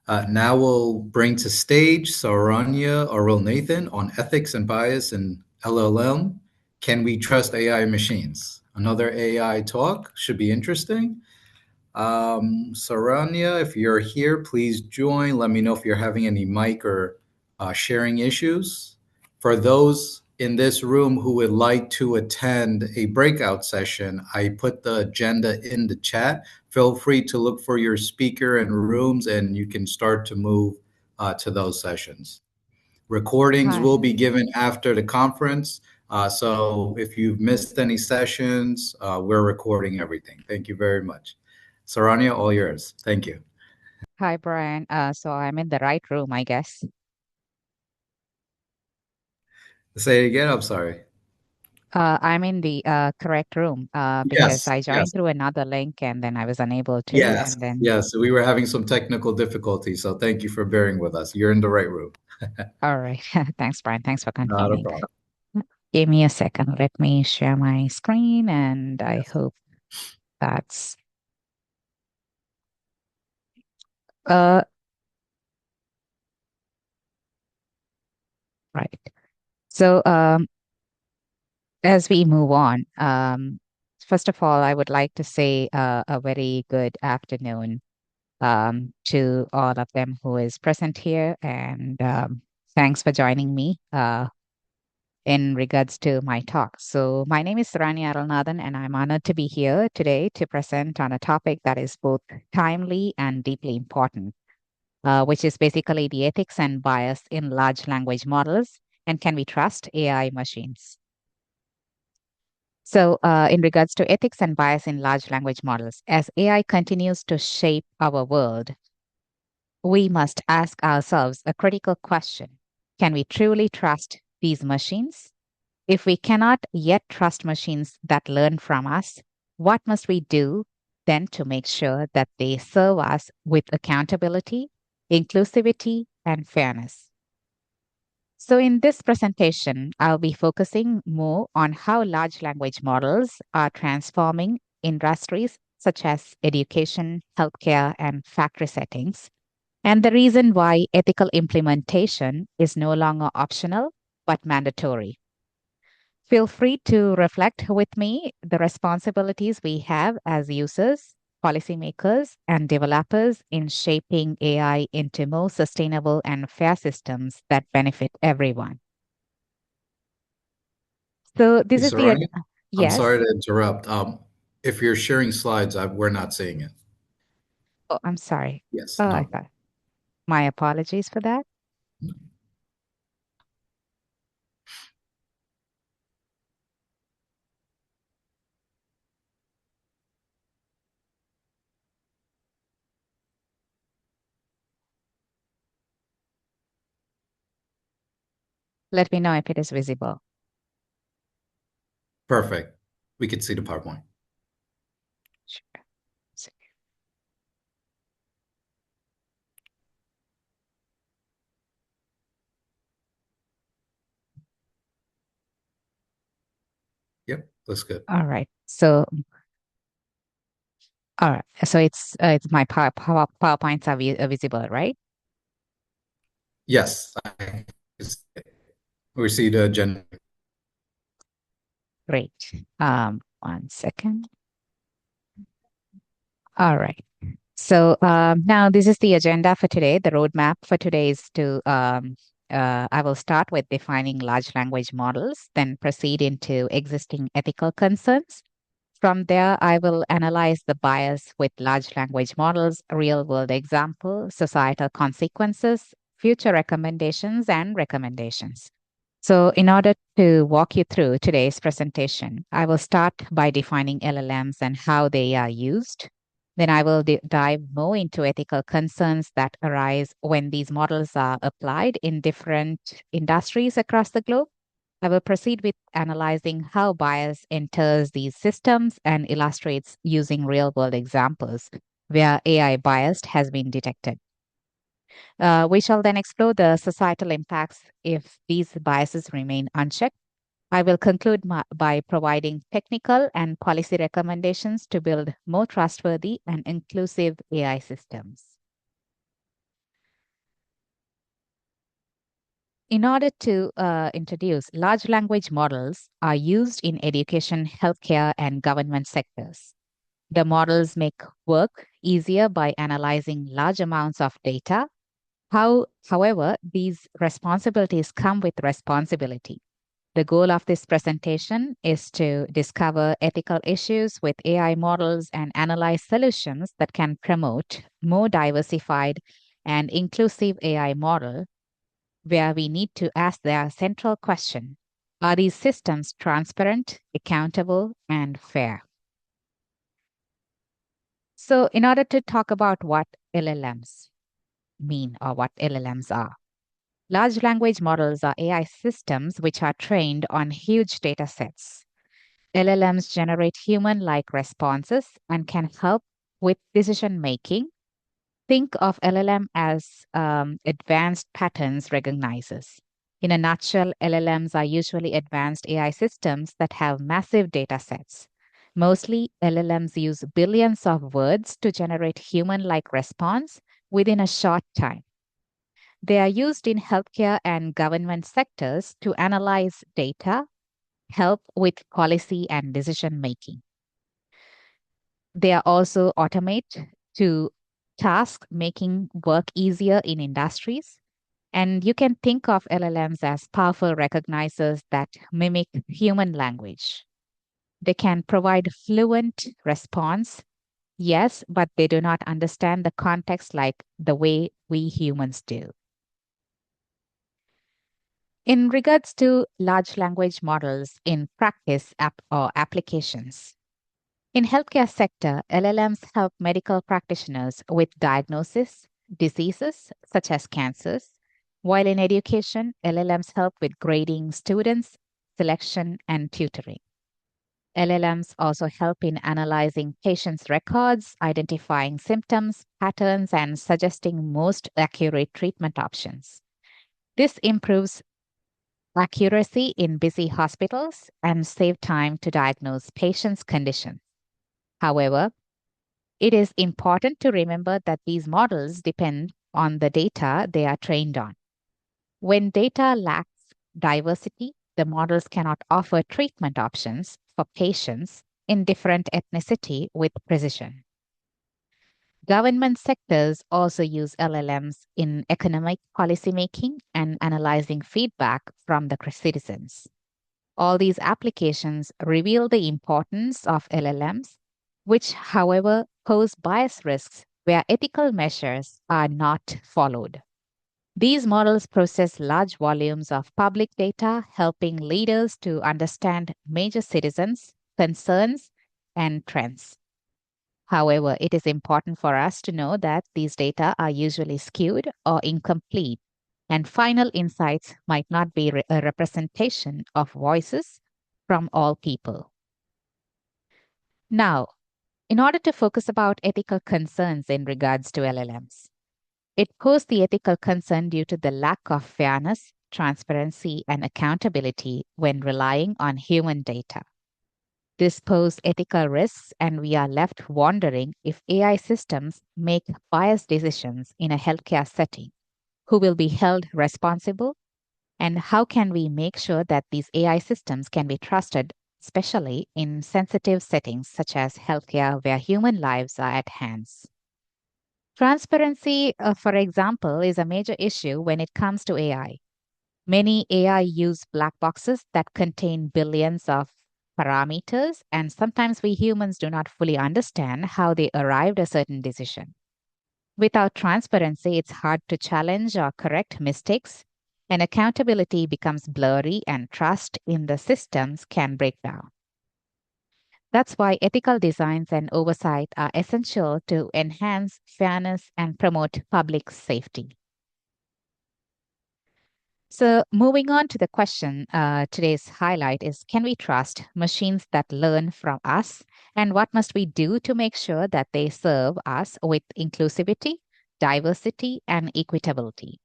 Now we'll bring to stage Saranya Arul Nathan on ethics and bias in LLM. Can we trust AI machines? Another AI talk should be interesting. Saranya, if you're here, please join. Let me know if you're having any mic or sharing issues. For those in this room who would like to attend a breakout session, I put the agenda in the chat. Feel free to look for your speaker and rooms, and you can start to move to those sessions. Recordings Hi. will be given after the conference. So if you've missed any sessions, we're recording everything. Thank you very much. Saranya, all yours. Thank you. Hi, Brian. So I'm in the right room, I guess. Say it again. I'm sorry. I'm in the correct room because Yes, I yes, joined through another link and then I was unable to. yes, And then, yes. We were having some technical difficulties, so thank you for bearing with us. You're in the right room. all right. Thanks, Brian. Thanks for Not a confirming. problem. Give me a second. Let me share my screen and I Yes. hope that's uh right. So as we move on, first of all, I would like to say a very good afternoon to all of them who is present here. And thanks for joining me in regards to my talk. So my name is Sarani Aralnathan, and I'm honored to be here today to present on a topic that is both timely and deeply important, which is basically the ethics and bias in large language models, and can we trust AI machines? So, in regards to ethics and bias in large language models, as AI continues to shape our world, we must ask ourselves a critical question. Can we truly trust these machines? If we cannot yet trust machines that learn from us, what must we do then to make sure that they serve us with accountability, inclusivity, and fairness? So, in this presentation, I'll be focusing more on how large language models are transforming industries such as education, healthcare, and factory settings, and the reason why ethical implementation is no longer optional but mandatory. Feel free to reflect with me the responsibilities we have as users, policymakers, and developers in shaping AI into more sustainable and fair systems that benefit everyone. So this Hey, is the Saranya, I'm sorry yes. to interrupt. If you're sharing slides, we're not seeing it. Oh, I'm sorry. Yes, Oh, I no. thought. My apologies for that. Let me know if it is visible. Perfect. We could see the PowerPoint. Sure. Yep, that's good. All right. So all right. So it's my PowerPoints are visible, right? Yes, we see the agenda. Great. 1 second. All right. So now this is the agenda for today. The roadmap for today is to I will start with defining large language models, then proceed into existing ethical concerns. From there, I will analyze the bias with large language models, real world example, societal consequences, future recommendations, and recommendations. So, in order to walk you through today's presentation, I will start by defining LLMs and how they are used. Then I will dive more into ethical concerns that arise when these models are applied in different industries across the globe. I will proceed with analyzing how bias enters these systems and illustrates using real world examples where AI bias has been detected. We shall then explore the societal impacts if these biases remain unchecked. I will conclude by providing technical and policy recommendations to build more trustworthy and inclusive AI systems. In order to introduce, large language models are used in education, healthcare, and government sectors. The models make work easier by analyzing large amounts of data. However, these responsibilities come with responsibility. The goal of this presentation is to discover ethical issues with AI models and analyze solutions that can promote more diversified and inclusive AI model, where we need to ask the central question: are these systems transparent, accountable, and fair? So, in order to talk about what LLMs mean or what LLMs are, large language models are AI systems which are trained on huge data sets. LLMs generate human-like responses and can help with decision making. Think of LLM as advanced patterns recognizers. In a nutshell, LLMs are usually advanced AI systems that have massive data sets. Mostly, LLMs use billions of words to generate human-like response within a short time. They are used in healthcare and government sectors to analyze data, help with policy and decision making. They are also automate to task making work easier in industries. And you can think of LLMs as powerful recognizers that mimic human language. They can provide fluent response, yes, but they do not understand the context like the way we humans do. In regards to large language models in practice or applications, in healthcare sector, LLMs help medical practitioners with diagnosis, diseases such as cancers, while in education, LLMs help with grading students, selection, and tutoring. LLMs also help in analyzing patients' records, identifying symptoms, patterns, and suggesting most accurate treatment options. This improves accuracy in busy hospitals and save time to diagnose patients' conditions. However, it is important to remember that these models depend on the data they are trained on. When data lacks diversity, the models cannot offer treatment options for patients in different ethnicity with precision. Government sectors also use LLMs in economic policymaking and analyzing feedback from the citizens. All these applications reveal the importance of LLMs, which, however, pose bias risks where ethical measures are not followed. These models process large volumes of public data, helping leaders to understand major citizens' concerns and trends. However, it is important for us to know that these data are usually skewed or incomplete, and final insights might not be a representation of voices from all people. Now, in order to focus about ethical concerns in regards to LLMs, it posed the ethical concern due to the lack of fairness, transparency, and accountability when relying on human data. This poses ethical risks, and we are left wondering if AI systems make biased decisions in a healthcare setting. Who will be held responsible? And how can we make sure that these AI systems can be trusted, especially in sensitive settings such as healthcare where human lives are at hand? Transparency, for example, is a major issue when it comes to AI. Many AI use black boxes that contain billions of parameters, and sometimes we humans do not fully understand how they arrived at a certain decision. Without transparency, it's hard to challenge or correct mistakes, and accountability becomes blurry, and trust in the systems can break down. That's why ethical designs and oversight are essential to enhance fairness and promote public safety. So, moving on to the question, today's highlight is: can we trust machines that learn from us? And what must we do to make sure that they serve us with inclusivity, diversity, and equitability?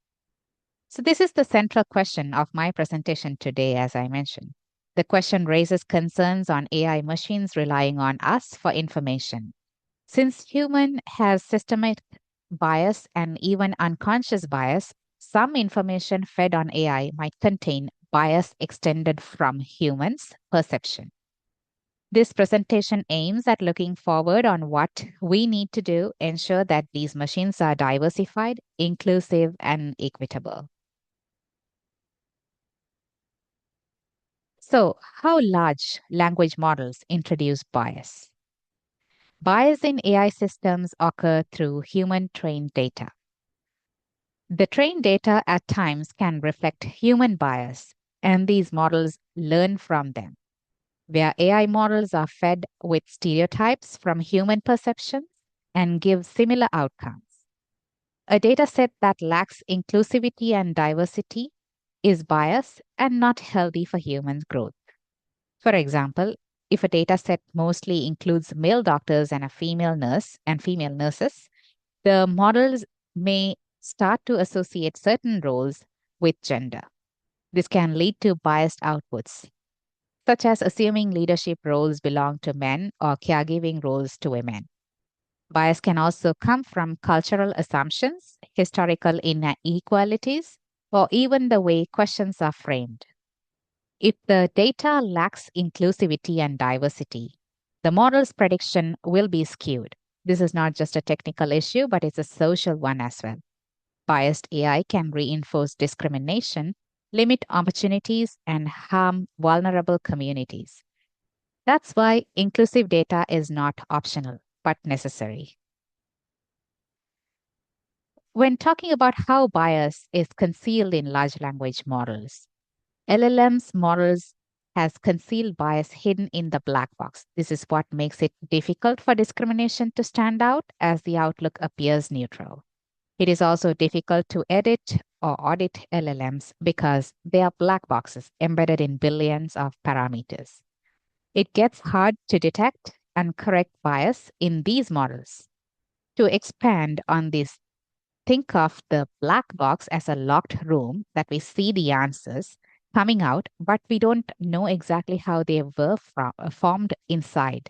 So, this is the central question of my presentation today, as I mentioned. The question raises concerns on AI machines relying on us for information. Since human has systemic bias and even unconscious bias, some information fed on AI might contain bias extended from humans' perception. This presentation aims at looking forward on what we need to do ensure that these machines are diversified, inclusive, and equitable. So, how large language models introduce bias? Bias in AI systems occur through human-trained data. The trained data at times can reflect human bias, and these models learn from them. Where AI models are fed with stereotypes from human perceptions and give similar outcomes. A dataset that lacks inclusivity and diversity is biased and not healthy for human growth. For example, if a dataset mostly includes male doctors and a female nurse and female nurses, the models may start to associate certain roles with gender. This can lead to biased outputs, such as assuming leadership roles belong to men or caregiving roles to women. Bias can also come from cultural assumptions, historical inequalities, or even the way questions are framed. If the data lacks inclusivity and diversity, the model's prediction will be skewed. This is not just a technical issue, but it's a social one as well. Biased AI can reinforce discrimination, limit opportunities, and harm vulnerable communities. That's why inclusive data is not optional, but necessary. When talking about how bias is concealed in large language models, LLMs models has concealed bias hidden in the black box. This is what makes it difficult for discrimination to stand out as the outlook appears neutral. It is also difficult to edit or audit LLMs because they are black boxes embedded in billions of parameters. It gets hard to detect and correct bias in these models. To expand on this, think of the black box as a locked room that we see the answers coming out, but we don't know exactly how they were formed inside.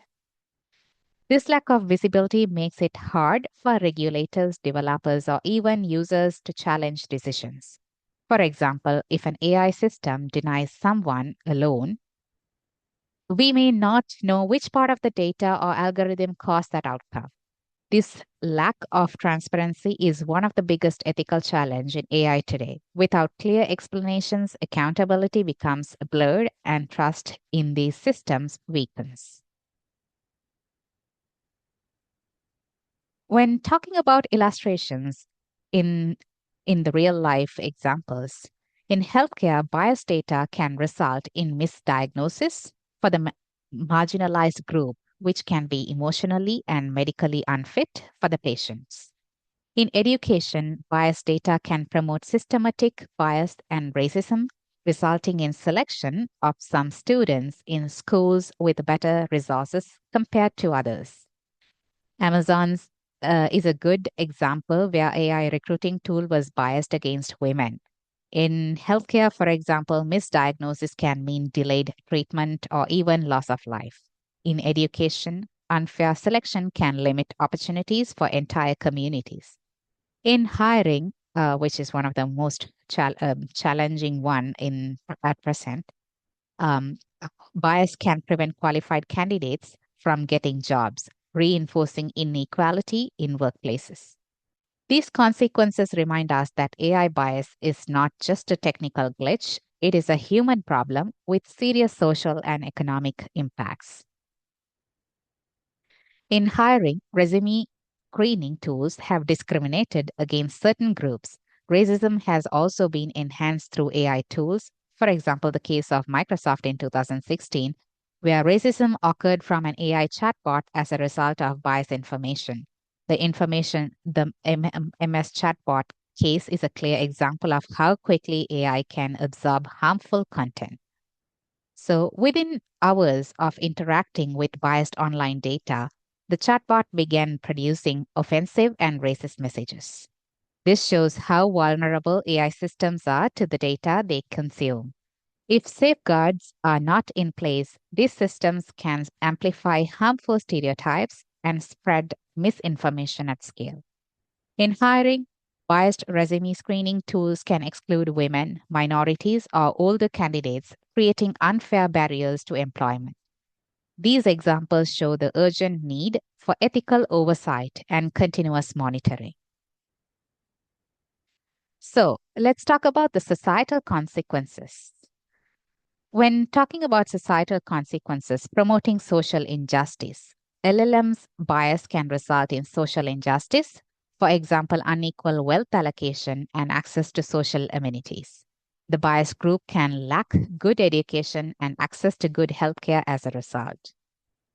This lack of visibility makes it hard for regulators, developers, or even users to challenge decisions. For example, if an AI system denies someone a loan, we may not know which part of the data or algorithm caused that outcome. This lack of transparency is one of the biggest ethical challenges in AI today. Without clear explanations, accountability becomes blurred and trust in these systems weakens. When talking about illustrations in the real life examples, in healthcare, biased data can result in misdiagnosis for the marginalized group, which can be emotionally and medically unfit for the patients. In education, biased data can promote systematic bias and racism, resulting in selection of some students in schools with better resources compared to others. Amazon's is a good example where AI recruiting tool was biased against women. In healthcare, for example, misdiagnosis can mean delayed treatment or even loss of life. In education, unfair selection can limit opportunities for entire communities. In hiring, which is one of the most challenging one at present, bias can prevent qualified candidates from getting jobs, reinforcing inequality in workplaces. These consequences remind us that AI bias is not just a technical glitch, it is a human problem with serious social and economic impacts. In hiring, resume screening tools have discriminated against certain groups. Racism has also been enhanced through AI tools. For example, the case of Microsoft in 2016, where racism occurred from an AI chatbot as a result of biased information. The MS chatbot case is a clear example of how quickly AI can absorb harmful content. So, within hours of interacting with biased online data, the chatbot began producing offensive and racist messages. This shows how vulnerable AI systems are to the data they consume. If safeguards are not in place, these systems can amplify harmful stereotypes and spread misinformation at scale. In hiring, biased resume screening tools can exclude women, minorities, or older candidates, creating unfair barriers to employment. These examples show the urgent need for ethical oversight and continuous monitoring. So, let's talk about the societal consequences. When talking about societal consequences, promoting social injustice, LLM's bias can result in social injustice, for example, unequal wealth allocation and access to social amenities. The biased group can lack good education and access to good healthcare as a result.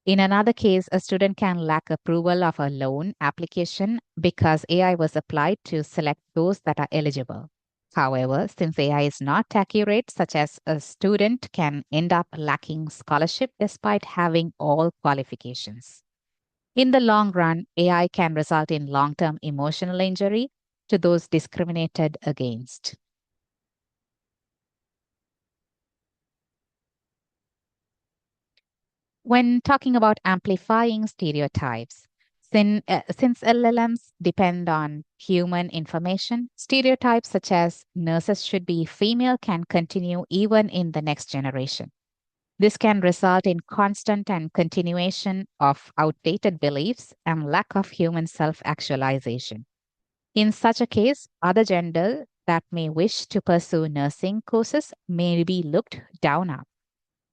In another case, a student can lack approval of a loan application because AI was applied to select those that are eligible. However, since AI is not accurate, such as a student can end up lacking scholarship despite having all qualifications. In the long run, AI can result in long term emotional injury to those discriminated against. When talking about amplifying stereotypes, since LLMs depend on human information, stereotypes such as nurses should be female can continue even in the next generation. This can result in constant and continuation of outdated beliefs and lack of human self actualization. In such a case, other genders that may wish to pursue nursing courses may be looked down on.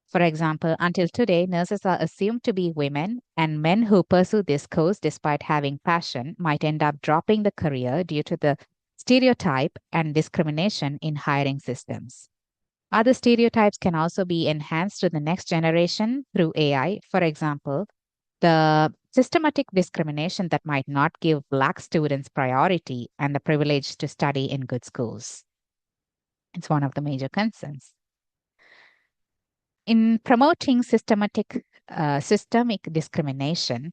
For example, until today, nurses are assumed to be women, and men who pursue this course despite having passion might end up dropping the career due to the stereotype and discrimination in hiring systems. Other stereotypes can also be enhanced to the next generation through AI. For example, the systematic discrimination that might not give Black students priority and the privilege to study in good schools. It's one of the major concerns. In promoting systemic discrimination,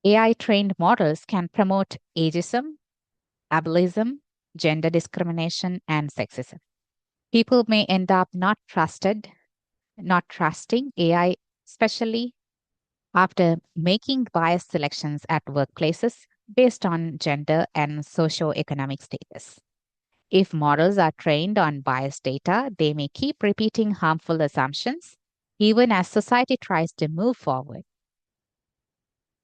AI trained models can promote ageism, ableism, gender discrimination, and sexism. People may end up not trusting AI, especially after making biased selections at workplaces based on gender and socioeconomic status. If models are trained on biased data, they may keep repeating harmful assumptions even as society tries to move forward.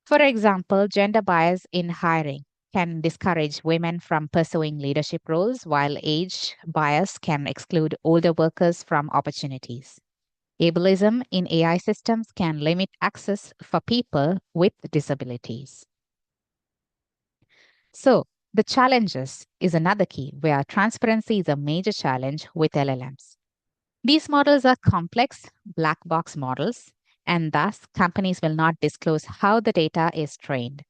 For example, gender bias in hiring can discourage women from pursuing leadership roles, while age bias can exclude older workers from opportunities. Ableism in AI systems can limit access for people with disabilities. So, the challenges is another key where transparency is a major challenge with LLMs. These models are complex black box models, and thus companies will not disclose how the data is trained.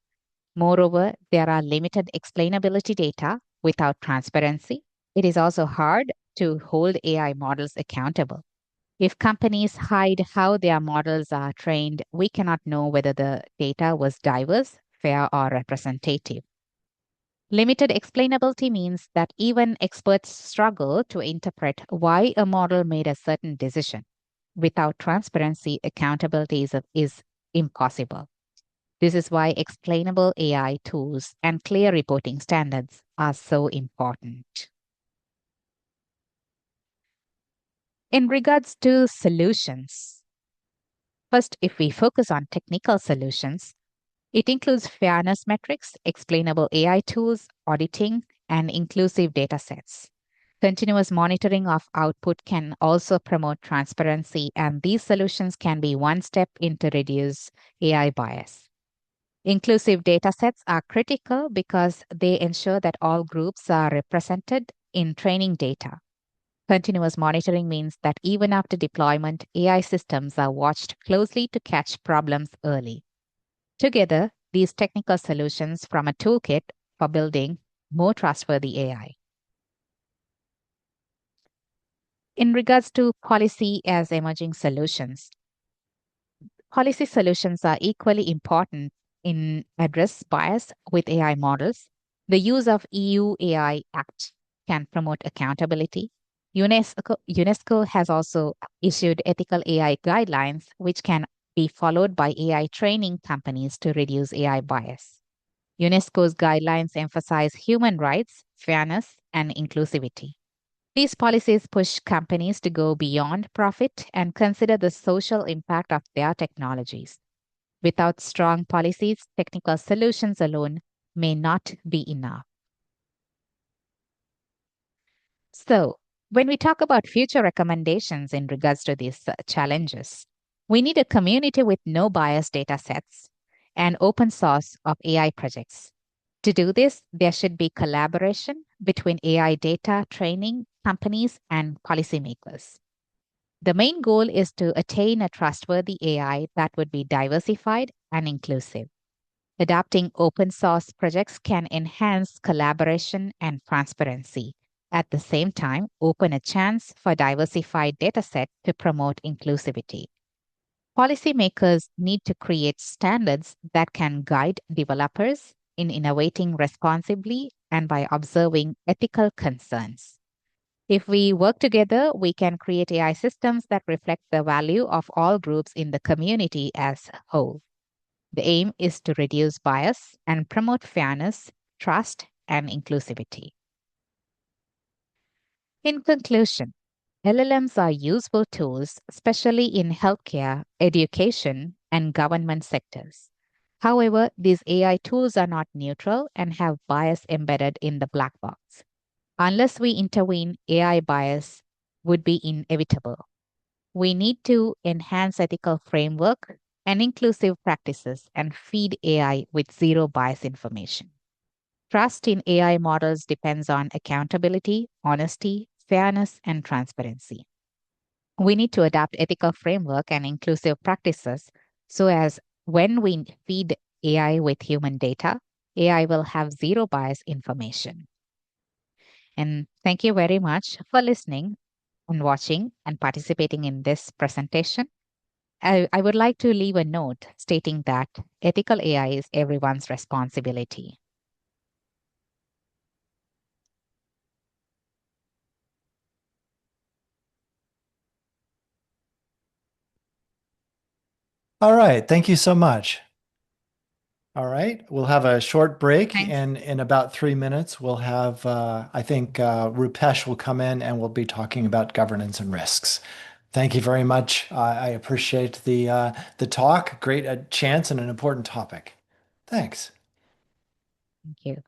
Moreover, there are limited explainability data without transparency. It is also hard to hold AI models accountable. If companies hide how their models are trained, we cannot know whether the data was diverse, fair, or representative. Limited explainability means that even experts struggle to interpret why a model made a certain decision. Without transparency, accountability is impossible. This is why explainable AI tools and clear reporting standards are so important. In regards to solutions, first, if we focus on technical solutions, it includes fairness metrics, explainable AI tools, auditing, and inclusive data sets. Continuous monitoring of output can also promote transparency, and these solutions can be one step into reduce AI bias. Inclusive data sets are critical because they ensure that all groups are represented in training data. Continuous monitoring means that even after deployment, AI systems are watched closely to catch problems early. Together, these technical solutions form a toolkit for building more trustworthy AI. In regards to policy as emerging solutions, policy solutions are equally important in address bias with AI models. The use of EU AI Act can promote accountability. UNESCO has also issued ethical AI guidelines, which can be followed by AI training companies to reduce AI bias. UNESCO's guidelines emphasize human rights, fairness, and inclusivity. These policies push companies to go beyond profit and consider the social impact of their technologies. Without strong policies, technical solutions alone may not be enough. So, when we talk about future recommendations in regards to these challenges, we need a community with no bias data sets and open source of AI projects. To do this, there should be collaboration between AI data training companies and policymakers. The main goal is to attain a trustworthy AI that would be diversified and inclusive. Adopting open source projects can enhance collaboration and transparency. At the same time, open a chance for diversified dataset to promote inclusivity. Policymakers need to create standards that can guide developers in innovating responsibly and by observing ethical concerns. If we work together, we can create AI systems that reflect the value of all groups in the community as a whole. The aim is to reduce bias and promote fairness, trust, and inclusivity. In conclusion, LLMs are useful tools, especially in healthcare, education, and government sectors. However, these AI tools are not neutral and have bias embedded in the black box. Unless we intervene, AI bias would be inevitable. We need to enhance ethical framework and inclusive practices and feed AI with zero bias information. Trust in AI models depends on accountability, honesty, fairness, and transparency. We need to adopt ethical framework and inclusive practices so as when we feed AI with human data, AI will have zero bias information. And thank you very much for listening and watching and participating in this presentation. I would like to leave a note stating that ethical AI is everyone's responsibility. All right. Thank you so much. All right. We'll have a short break, Thanks. and in about 3 minutes, we'll have, I think, Rupesh will come in and we'll be talking about governance and risks. Thank you very much. I appreciate the talk. Great chance and an important topic. Thanks. Thank you.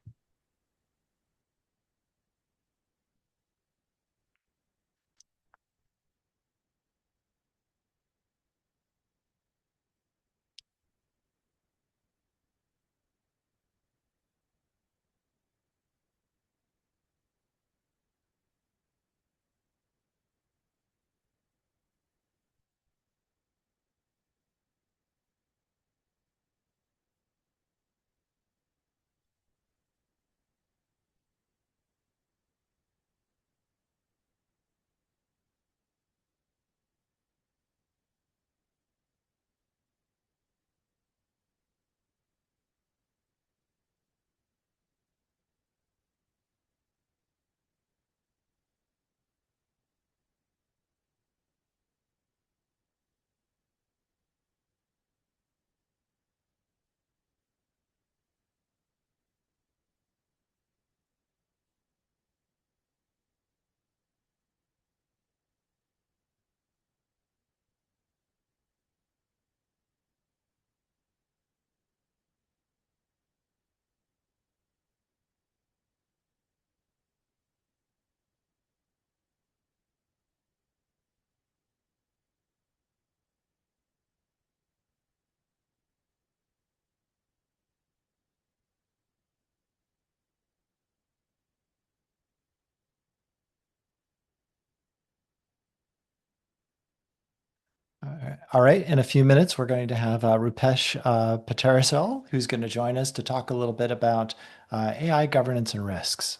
All right. In a few minutes, we're going to have Rupesh Paterisel, who's going to join us to talk a little bit about AI governance and risks.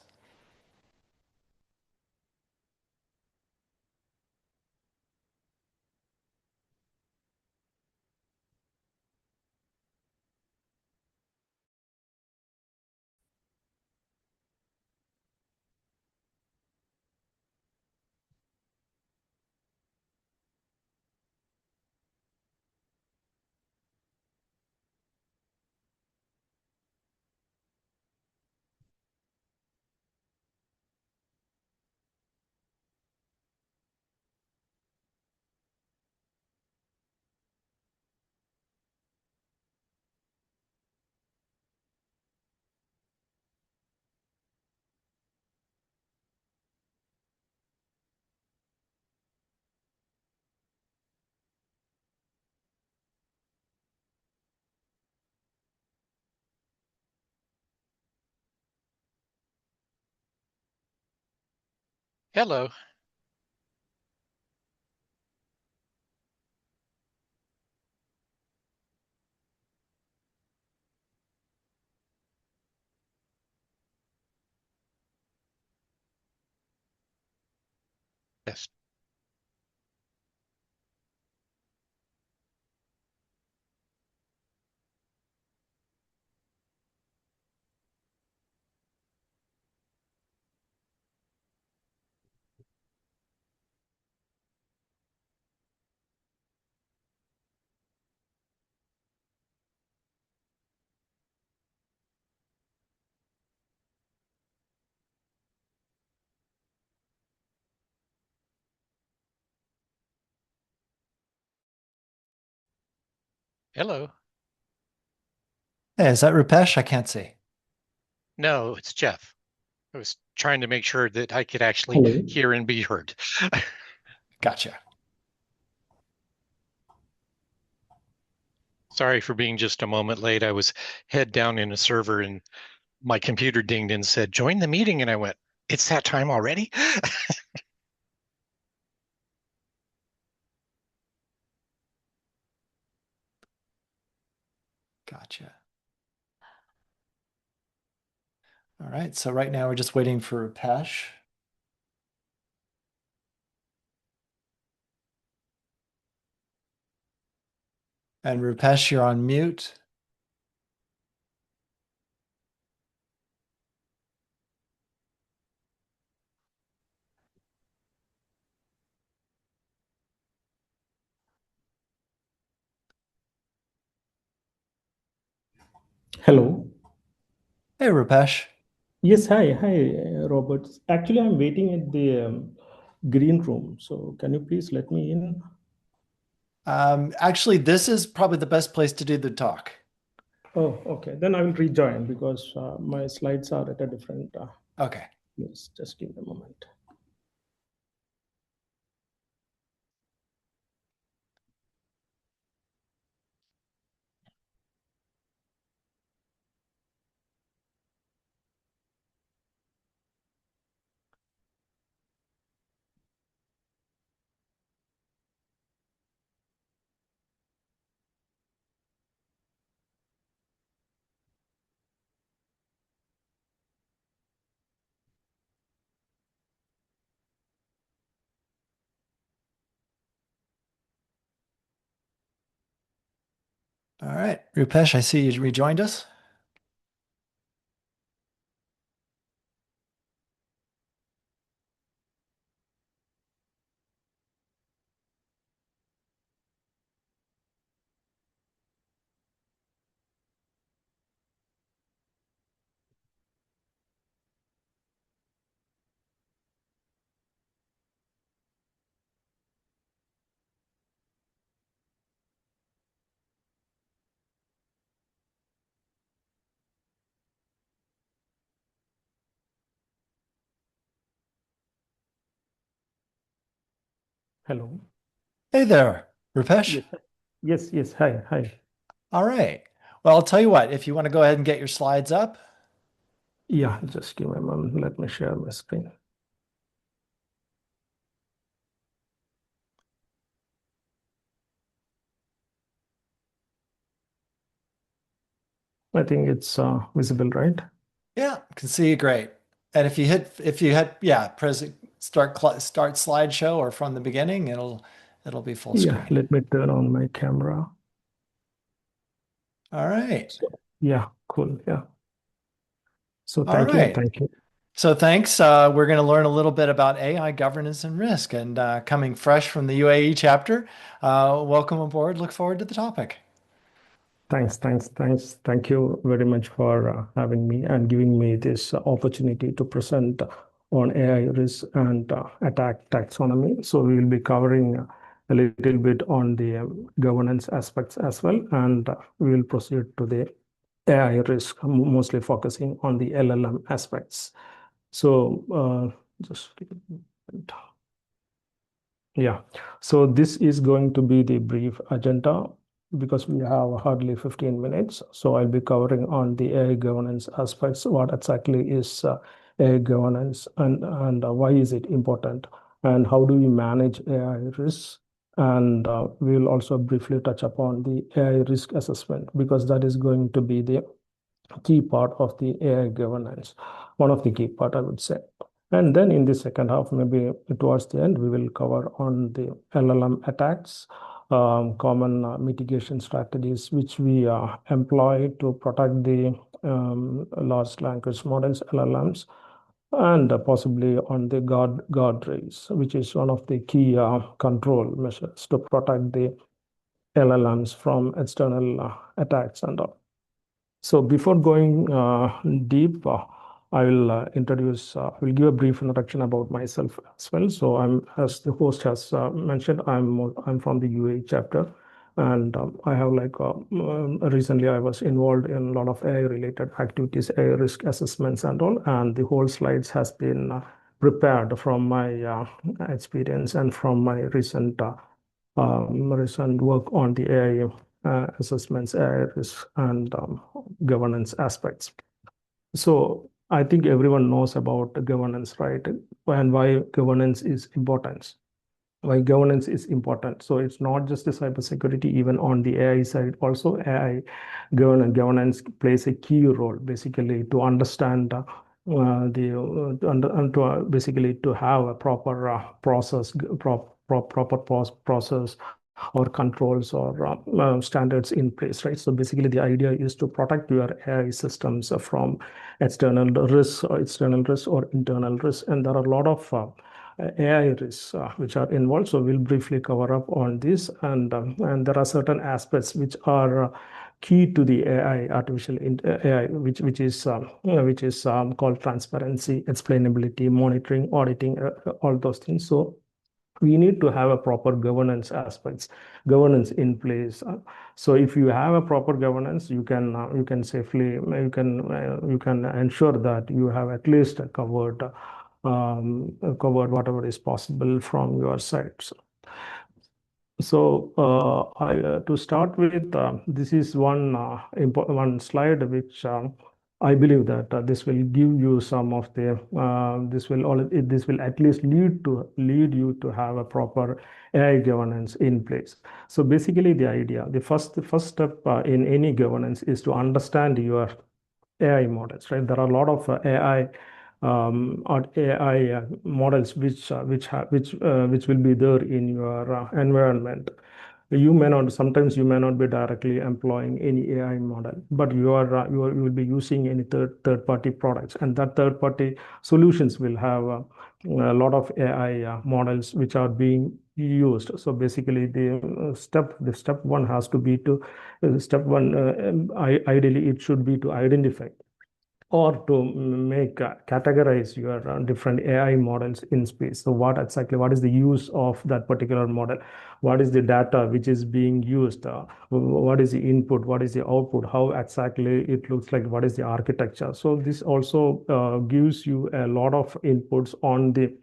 Hello. Yes. Hello. Hey, is that Rupesh? I can't see. No, it's Jeff. I was trying to make sure that I could actually Hello. hear and be heard. Gotcha. Sorry for being just a moment late. I was head down in a server and my computer dinged and said, join the meeting. And I went, it's that time already? Gotcha. All right. So right now we're just waiting for Rupesh. And Rupesh, you're on mute. Hello. Hey, Rupesh. Yes, hi, Robert. Actually, I'm waiting at the green room. So, can you please let me in? Actually, this is probably the best place to do the talk. Oh, okay. Then I will rejoin because my slides are at a different. Okay. Yes, just give me a moment. All right. Rupesh, I see you rejoined us. Hello. Hey there, Rupesh. Yes, yes. Hi. All right. Well, I'll tell you what, if you want to go ahead and get your slides up. Yeah, just give me a moment. Let me share my screen. I think it's visible, right? Yeah, can see you great. And if you hit, yeah, start slideshow or from the beginning, it'll be full Yeah, screen. let me turn on my camera. All right. So, yeah, cool. Yeah. So All right. Thank you. So thanks. We're going to learn a little bit about AI governance and risk, and coming fresh from the UAE chapter. Welcome aboard. Look forward to the topic. Thanks. Thank you very much for having me and giving me this opportunity to present on AI risk and attack taxonomy. So we will be covering a little bit on the governance aspects as well, and we will proceed to the AI risk, mostly focusing on the LLM aspects. So just give it a minute. Yeah, so this is going to be the brief agenda because we have hardly 15 minutes. So I'll be covering on the AI governance aspects, what exactly is AI governance, and why is it important, and how do we manage AI risks. And we'll also briefly touch upon the AI risk assessment, because that is going to be the key part of the AI governance, one of the key part, I would say. And then in the second half, maybe towards the end, we will cover on the LLM attacks, common mitigation strategies which we employ to protect the large language models, LLMs, and possibly on the guardrails, which is one of the key control measures to protect the LLMs from external attacks and all. So before going deep, I will will give a brief introduction about myself as well. So as the host has mentioned, I'm from the UAE chapter, and I have recently I was involved in a lot of AI related activities, AI risk assessments and all, and the whole slides has been prepared from my experience and from my recent work on the AI assessments, AI risk, and governance aspects. So I think everyone knows about the governance, right? And why governance is important. Why governance is important. So it's not just the cybersecurity, even on the AI side, also AI governance plays a key role, basically to understand basically to have a proper process or controls or standards in place, right? So basically, the idea is to protect your AI systems from external risks or internal risks, and there are a lot of AI risks which are involved. So we'll briefly cover up on this, and there are certain aspects which are key to the AI, which is called transparency, explainability, monitoring, auditing, all those things. So we need to have a proper governance in place. So if you have a proper governance, you can safely you can ensure that you have at least covered whatever is possible from your side. So to start with, this is one slide which I believe that this will give you some of the this will at least lead you to have a proper AI governance in place. So basically, the first step in any governance is to understand your AI models, right? There are a lot of or AI models which will be there in your environment. Sometimes you may not be directly employing any AI model, but you will be using any third party products, and that third party solutions will have a lot of AI models which are being used. So basically, the step one has to be to step one. Ideally, it should be to identify or to make categorize your different AI models in space. So what is the use of that particular model? What is the data which is being used? What is the input? What is the output? How exactly it looks like? What is the architecture? So this also gives you a lot of inputs on the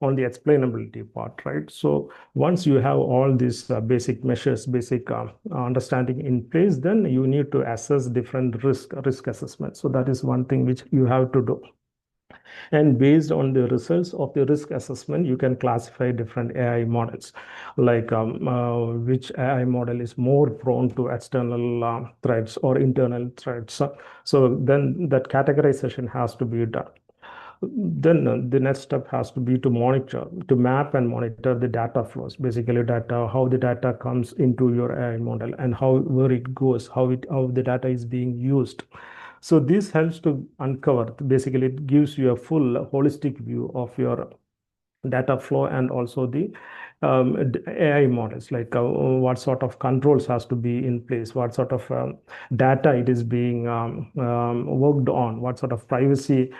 explainability part, right? So once you have all these basic measures, basic understanding in place, then you need to assess different risk assessments. So that is one thing which you have to do. And based on the results of the risk assessment, you can classify different AI models, like which AI model is more prone to external threats or internal threats. So then that categorization has to be done. Then the next step has to be to map and monitor the data flows, basically how the data comes into your AI model and where it goes, how the data is being used. So this helps to uncover, basically it gives you a full holistic view of your data flow and also the AI models, like what sort of controls has to be in place, what sort of data it is being worked on, what sort of privacy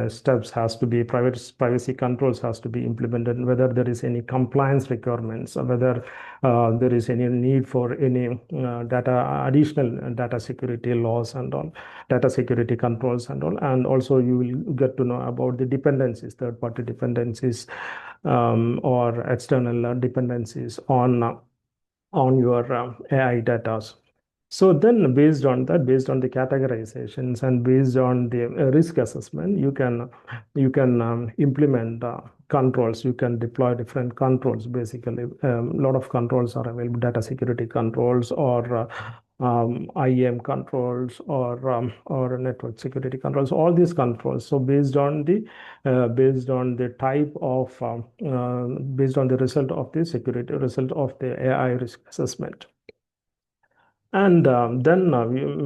steps has to be, privacy controls has to be implemented, whether there is any compliance requirements, or whether there is any need for any additional data security laws and all, data security controls and all. And also you will get to know about the dependencies, third-party dependencies, or external dependencies on your AI data. So then based on that, based on the categorizations and based on the risk assessment, you can implement controls. You can deploy different controls. Basically, a lot of controls are available: data security controls, or IAM controls, or network security controls. All these controls. So based on the type of based on the result of the security result of the AI risk assessment. And then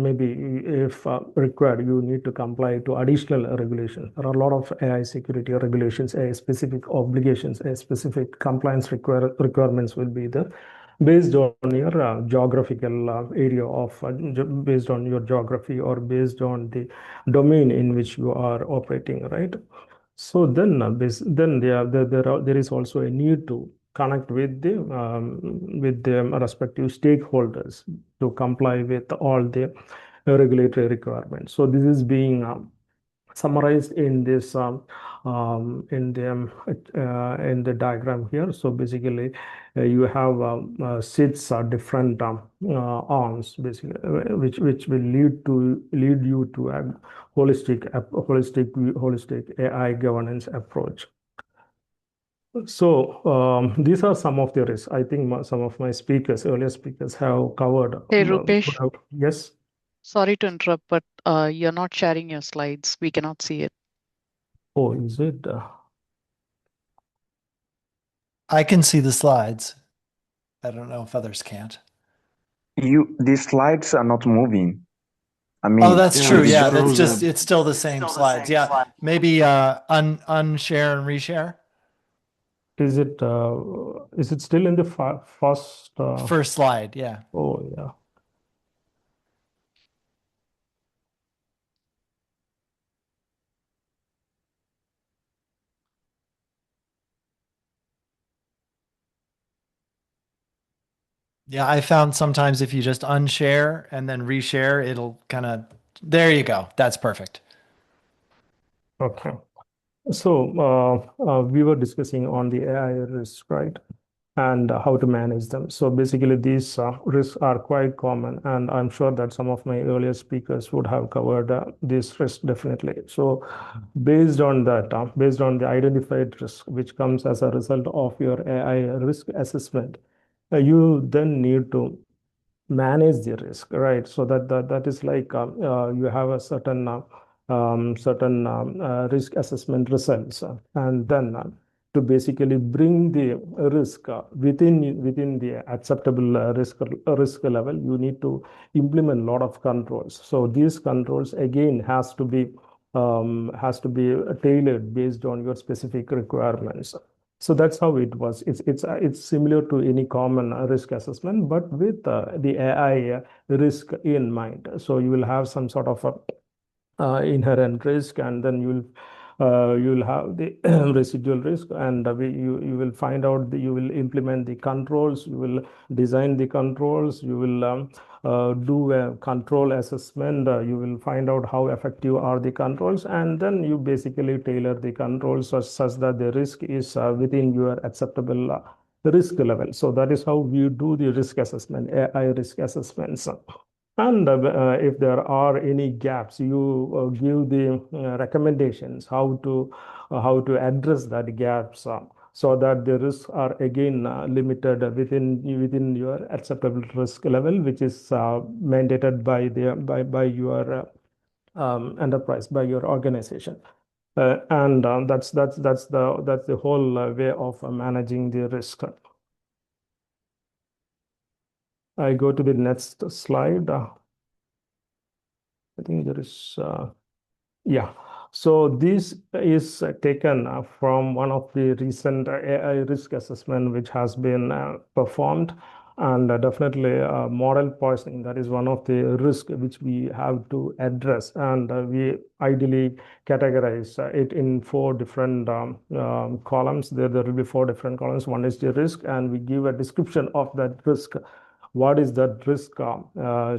maybe if required, you need to comply to additional regulations. There are a lot of AI security regulations, AI specific obligations, AI specific compliance requirements will be there based on your geographical area of, based on your geography or based on the domain in which you are operating, right? So then, then there is also a need to connect with the respective stakeholders to comply with all the regulatory requirements. So this is being summarized in this in the diagram here. So basically, you have six different arms, basically, which will lead you to a holistic AI governance approach. So these are some of the risks. I think some of my earlier speakers have covered. Hey, Rupesh, Yes. sorry to interrupt, but you're not sharing your slides. We cannot see it. Oh, is it? I can see the slides. I don't know if others can't. The slides are not moving. I mean, Oh, that's true. it Yeah, that's shows just it's still the same slides. Yeah, maybe unshare and reshare. Is it still in the first First slide? Yeah. Oh, yeah. Yeah, I found sometimes if you just unshare and then reshare, it'll kind of, there you go. That's perfect. Okay. So we were discussing on the AI risks, right? And how to manage them. So basically, these risks are quite common, and I'm sure that some of my earlier speakers would have covered this risk definitely. So based on that, based on the identified risk, which comes as a result of your AI risk assessment, you then need to manage the risk, right? So that is like you have a certain risk assessment results, and then to basically bring the risk within the acceptable risk level, you need to implement a lot of controls. So these controls again has to be tailored based on your specific requirements. So that's how it was. It's similar to any common risk assessment, but with the AI risk in mind. So you will have some sort of inherent risk, and then you'll have the residual risk, and you will find out you will implement the controls, you will design the controls, you will do a control assessment, you will find out how effective are the controls, and then you basically tailor the controls such that the risk is within your acceptable risk level. So that is how we do the risk assessment, AI risk assessments. And if there are any gaps, you give the recommendations how to address that gaps, so that the risks are again limited within your acceptable risk level, which is mandated by your enterprise, by your organization. And that's the whole way of managing the risk. I go to the next slide. I think there is, yeah. So this is taken from one of the recent AI risk assessment which has been performed, and definitely model poisoning. That is one of the risk which we have to address, and we ideally categorize it in four different columns. There will be four different columns. One is the risk, and we give a description of that risk. What is that risk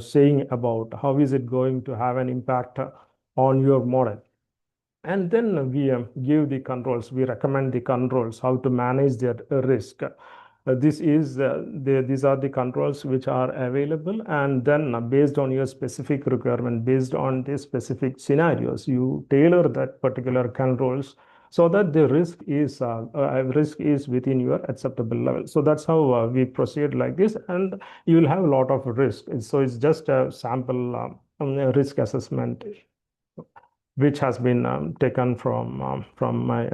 saying about? How is it going to have an impact on your model? And then we give the controls. We recommend the controls, how to manage their risk. these are the controls which are available, and then based on your specific requirement, based on the specific scenarios, you tailor that particular controls so that the risk is within your acceptable level. So that's how we proceed like this, and you will have a lot of risk. So it's just a sample risk assessment which has been taken from my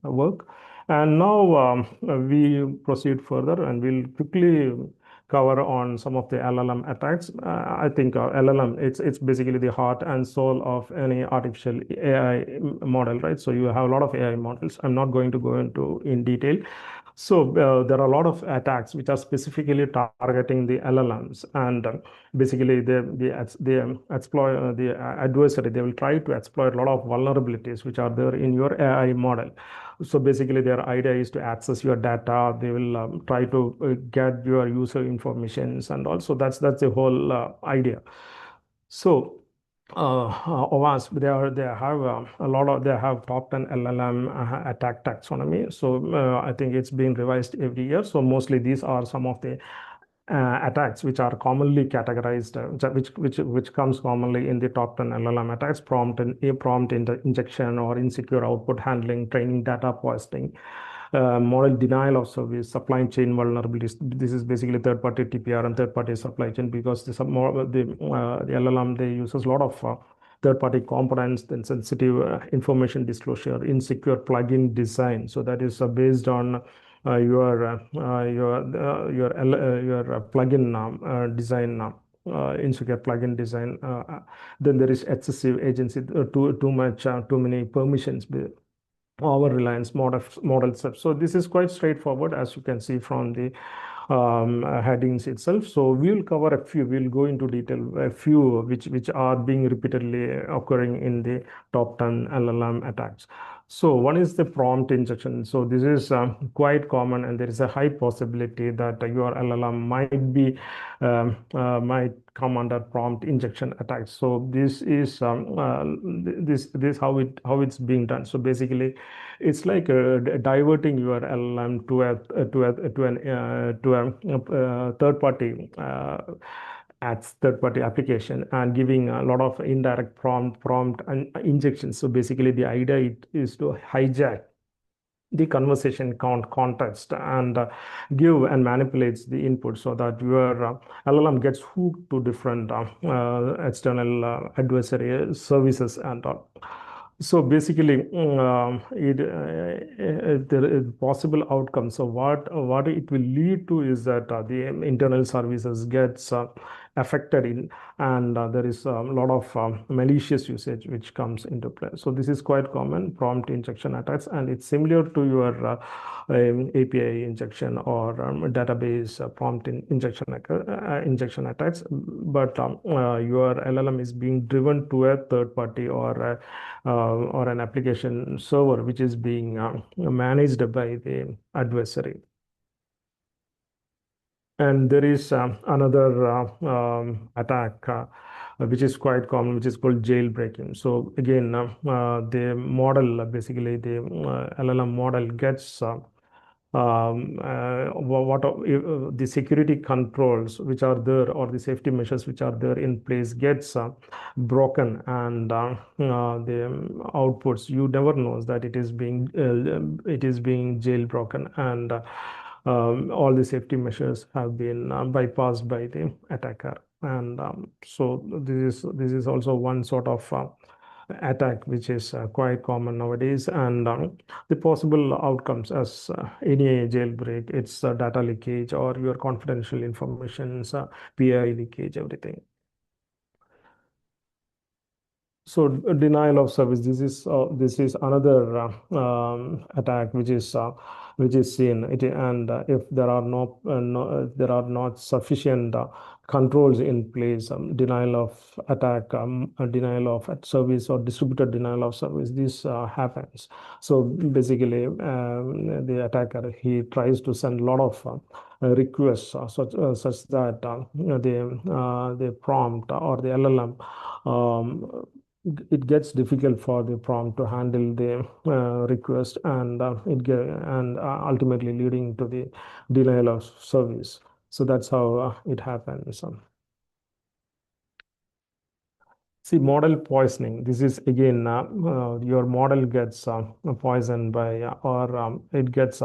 work. And now we proceed further, and we'll quickly cover on some of the LLM attacks. I think LLM, it's basically the heart and soul of any artificial AI model, right? So you have a lot of AI models. I'm not going to go into in detail. So there are a lot of attacks which are specifically targeting the LLMs, and basically they exploit the adversary. They will try to exploit a lot of vulnerabilities which are there in your AI model. So basically, their idea is to access your data. They will try to get your user informations, and also that's the whole idea. So OWASP, they have top 10 LLM attack taxonomy. So I think it's being revised every year. So mostly these are some of the attacks which are commonly categorized, which comes commonly in the top 10 LLM attacks: prompt injection or insecure output handling, training data poisoning, model denial of service, supply chain vulnerabilities. This is basically third-party TPR and third-party supply chain, because the LLM, they uses a lot of third-party components, then sensitive information disclosure, insecure plugin design. So that is based on your plugin design. Insecure plugin design. Then there is excessive agency, too many permissions, over reliance model steps. So this is quite straightforward, as you can see from the headings itself. So we'll cover a few. We'll go into detail a few which are being repeatedly occurring in the top 10 LLM attacks. So one is the prompt injection. So this is quite common, and there is a high possibility that your LLM might come under prompt injection attacks. So this is this how it's being done. So basically, it's like diverting your LLM to a third party third party application, and giving a lot of indirect prompt and injections. So basically, the idea is to hijack the conversation context, and give and manipulates the input, so that your LLM gets hooked to different external adversary services and all. So basically, there is possible outcomes. So what it will lead to is that the internal services gets affected in, and there is a lot of malicious usage which comes into play. So this is quite common, prompt injection attacks, and it's similar to your API injection or database injection attacks, but your LLM is being driven to a third party or an application server which is being managed by the adversary. And there is another attack which is quite common, which is called jailbreaking. So again, the model, basically the LLM model gets the security controls which are there, or the safety measures which are there in place, gets broken, and the outputs, you never knows that it is being jailbroken, and all the safety measures have been bypassed by the attacker. And so this is also one sort of attack which is quite common nowadays. And the possible outcomes, as any jailbreak, it's data leakage or your confidential information, PI leakage, everything. So denial of service. This is another attack which is seen. And if there are there are not sufficient controls in place, denial of attack, denial of service, or distributed denial of service, this happens. So basically, the attacker, he tries to send a lot of requests such that the prompt or the LLM it gets difficult for the prompt to handle the request, and ultimately leading to the denial of service. So that's how it happens. See, model poisoning. This is again, your model gets poisoned by, or it gets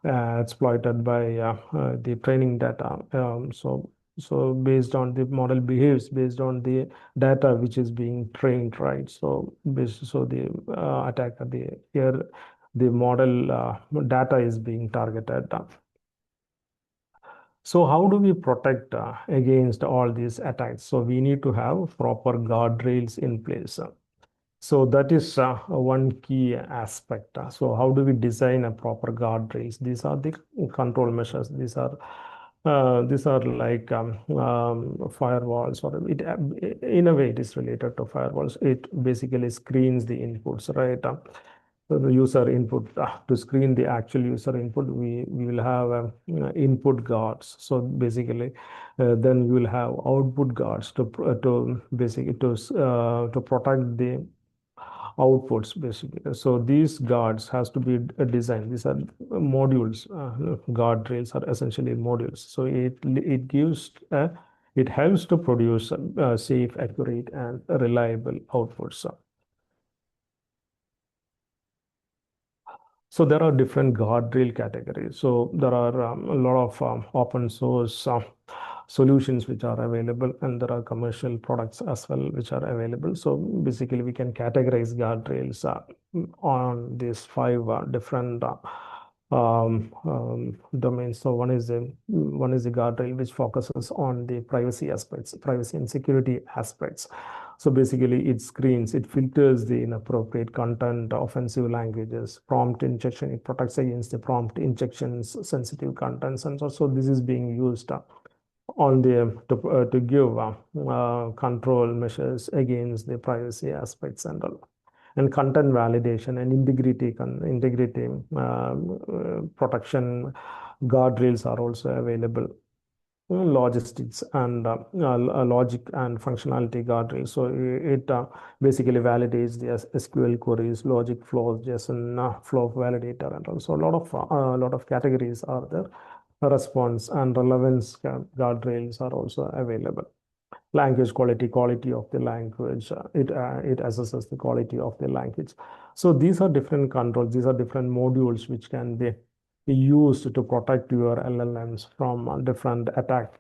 exploited by the training data. So based on the model behaves based on the data which is being trained, right? So so the attacker, the model data is being targeted. So how do we protect against all these attacks? So we need to have proper guardrails in place. So that is one key aspect. So how do we design a proper guardrails? These are the control measures. These are like firewalls, or in a way it is related to firewalls. It basically screens the inputs, right? So the user input, to screen the actual user input, we will have input guards. So basically, then you will have output guards to basically to protect the outputs, basically. So these guards has to be designed. These are modules. Guardrails are essentially modules. So it helps to produce safe, accurate, and reliable outputs. So there are different guardrail categories. So there are a lot of open source solutions which are available, and there are commercial products as well which are available. So basically, we can categorize guardrails on these five different domains. So one is the guardrail which focuses on the privacy aspects, privacy and security aspects. So basically, it filters the inappropriate content, offensive languages, prompt injection. It protects against the prompt injections, sensitive contents, and so this is being used to give control measures against the privacy aspects and all. And content validation and integrity protection guardrails are also available. Logistics and logic and functionality guardrails. So it basically validates the SQL queries, logic flows, JSON flow validator, and also a lot of categories are there. Response and relevance guardrails are also available. Language quality of the language. It assesses the quality of the language. So these are different controls. These are different modules which can be used to protect your LLMs from different attacks.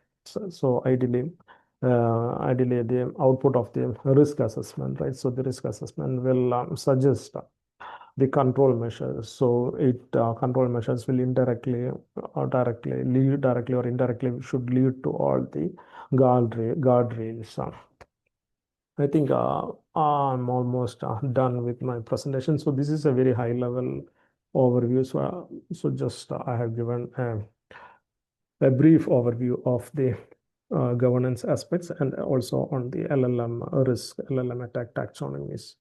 So ideally, the output of the risk assessment, right? So the risk assessment will suggest the control measures. So control measures will indirectly or directly or indirectly should lead to all the guardrails. I think I'm almost done with my presentation. So this is a very high level overview. So just I have given a brief overview of the governance aspects and also on the LLM risk, LLM attack taxonomies.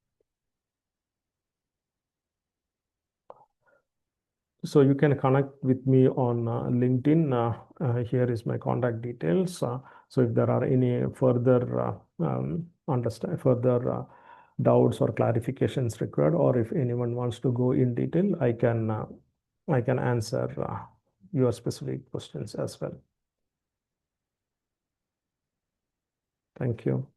So you can connect with me on LinkedIn. Here is my contact details. So if there are any further doubts or clarifications required, or if anyone wants to go in detail, I can answer your specific questions as well. Thank you.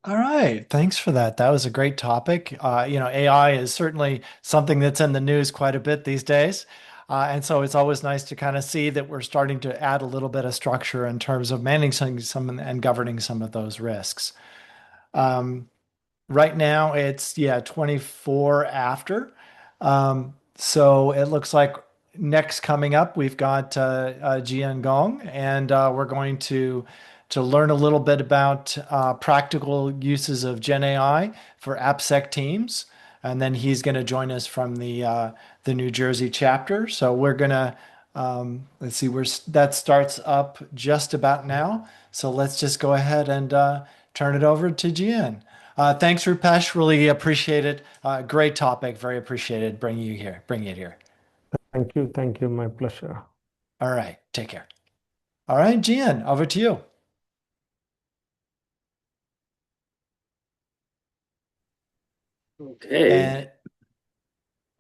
All right, thanks for that. That was a great topic. AI is certainly something that's in the news quite a bit these days. And so it's always nice to kind of see that we're starting to add a little bit of structure in terms of managing some and governing some of those risks. Right now it's 24 after. So it looks like next coming up we've got Jian Gong, and we're going to learn a little bit about practical uses of Gen AI for AppSec teams. And then he's going to join us from the New Jersey chapter. So we're going to, let's see, that starts up just about now. So let's just go ahead and turn it over to Jian. Thanks, Rupesh. Really appreciate it. Great topic. Very appreciated bringing it here. Thank you. My pleasure. All right. Take care. All right, Gian, over to you. Okay. And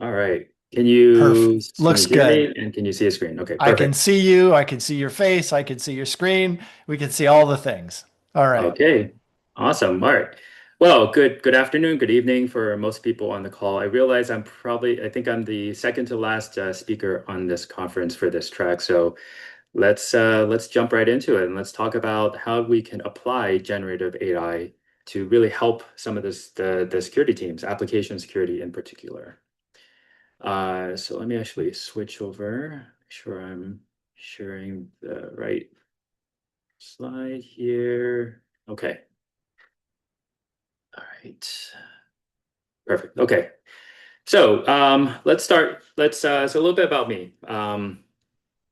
All right. Can you looks hear me good. and can you see a screen? Okay, I can perfect. see you. I can see your face. I can see your screen. We can see all the things. All right. Okay. Awesome. All right. Well, good afternoon, good evening for most people on the call. I realize I think I'm the second to last speaker on this conference for this track. So let's jump right into it and let's talk about how we can apply generative AI to really help some of the security teams, application security in particular. So let me actually switch over, make sure I'm sharing the right slide here. Okay. All right. Perfect. Okay. So let's start. So a little bit about me.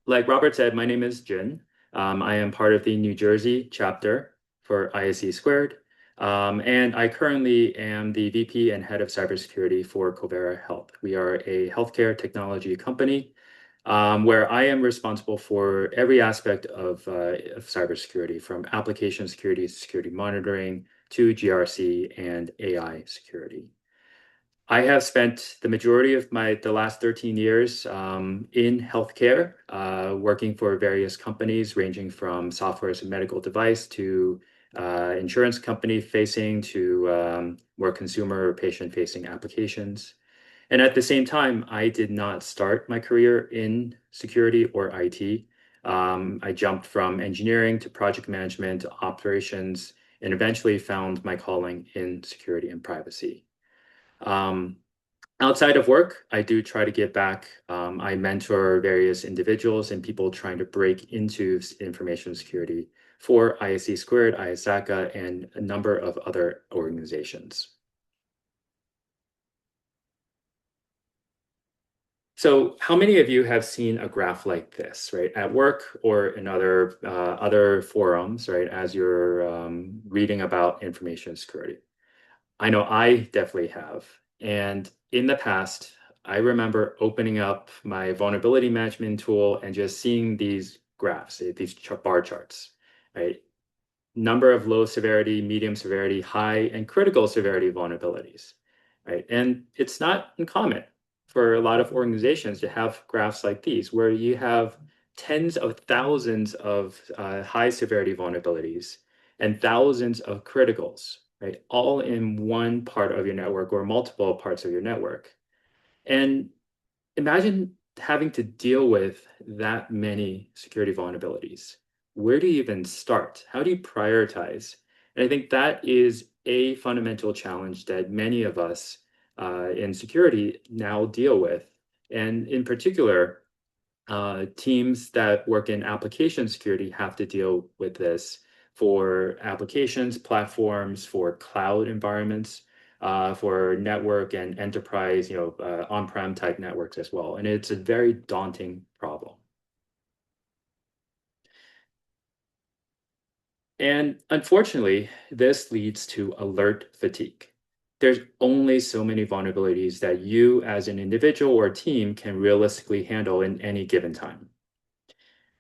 Like Robert said, my name is Jin. I am part of the New Jersey chapter for ISE Squared. And I currently am the VP and head of cybersecurity for Covera Health. We are a healthcare technology company where I am responsible for every aspect of cybersecurity, from application security, security monitoring, to GRC and AI security. I have spent the majority of the last 13 years in healthcare, working for various companies ranging from software as a medical device to insurance company facing to more consumer or patient facing applications. And at the same time, I did not start my career in security or IT. I jumped from engineering to project management to operations and eventually found my calling in security and privacy. Um, Outside of work, I do try to give back. I mentor various individuals and people trying to break into information security for ISC Squared, ISACA, and a number of other organizations. So how many of you have seen a graph like this, right, at work or in other forums, right, as you're reading about information security? I know I definitely have. And in the past, I remember opening up my vulnerability management tool and just seeing these graphs, these bar charts, right? Number of low severity, medium severity, high, and critical severity vulnerabilities, right? And it's not uncommon for a lot of organizations to have graphs like these, where you have tens of thousands of high severity vulnerabilities and thousands of criticals, right? All in one part of your network or multiple parts of your network. And imagine having to deal with that many security vulnerabilities. Where do you even start? How do you prioritize? And I think that is a fundamental challenge that many of us in security now deal with. And in particular, teams that work in application security have to deal with this for applications, platforms, for cloud environments, for network and enterprise, on-prem type networks as well. And it's a very daunting problem. And unfortunately, this leads to alert fatigue. There's only so many vulnerabilities that you as an individual or team can realistically handle in any given time.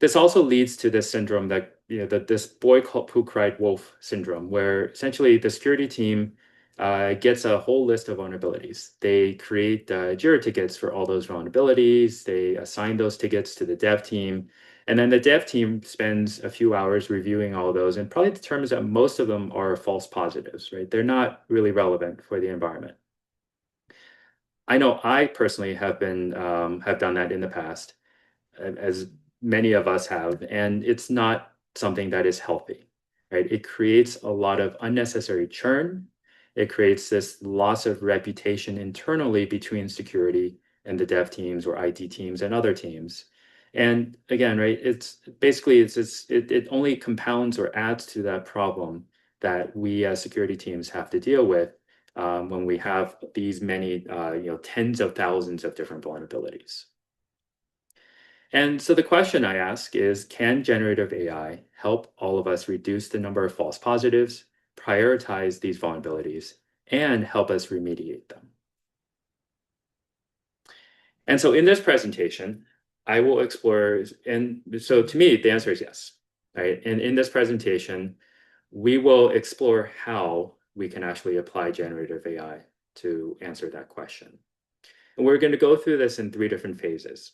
This also leads to this syndrome this boy who cried wolf syndrome, where essentially the security team gets a whole list of vulnerabilities. They create JIRA tickets for all those vulnerabilities. They assign those tickets to the dev team. And then the dev team spends a few hours reviewing all those and probably determines that most of them are false positives, right? They're not really relevant for the environment. I know I personally have done that in the past, as many of us have, and it's not something that is healthy, right? It creates a lot of unnecessary churn. It creates this loss of reputation internally between security and the dev teams or IT teams and other teams. And again, right, it only compounds or adds to that problem that we as security teams have to deal with when we have these many, tens of thousands of different vulnerabilities. And so the question I ask is, can generative AI help all of us reduce the number of false positives, prioritize these vulnerabilities, and help us remediate them? And so in this presentation, I will explore, and so to me, the answer is yes. right? And in this presentation, we will explore how we can actually apply generative AI to answer that question. And we're going to go through this in 3 different phases,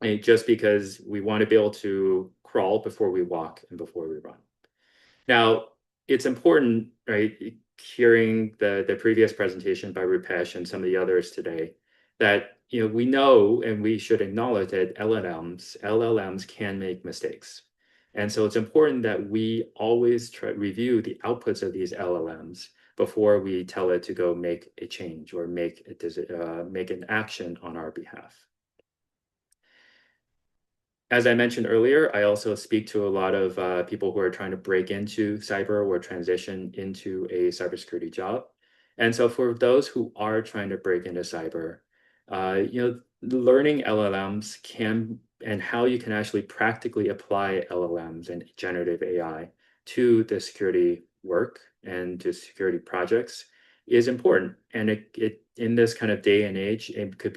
right? Just because we want to be able to crawl before we walk and before we run. Now, it's important, right, hearing the previous presentation by Rupesh and some of the others today, that we know and we should acknowledge that LLMs can make mistakes. And so it's important that we always review the outputs of these LLMs before we tell it to go make a change or make an action on our behalf. As I mentioned earlier, I also speak to a lot of people who are trying to break into cyber or transition into a cybersecurity job. And so for those who are trying to break into cyber, learning LLMs and how you can actually practically apply LLMs and generative AI to the security work and to security projects is important. And it in this kind of day and age, it could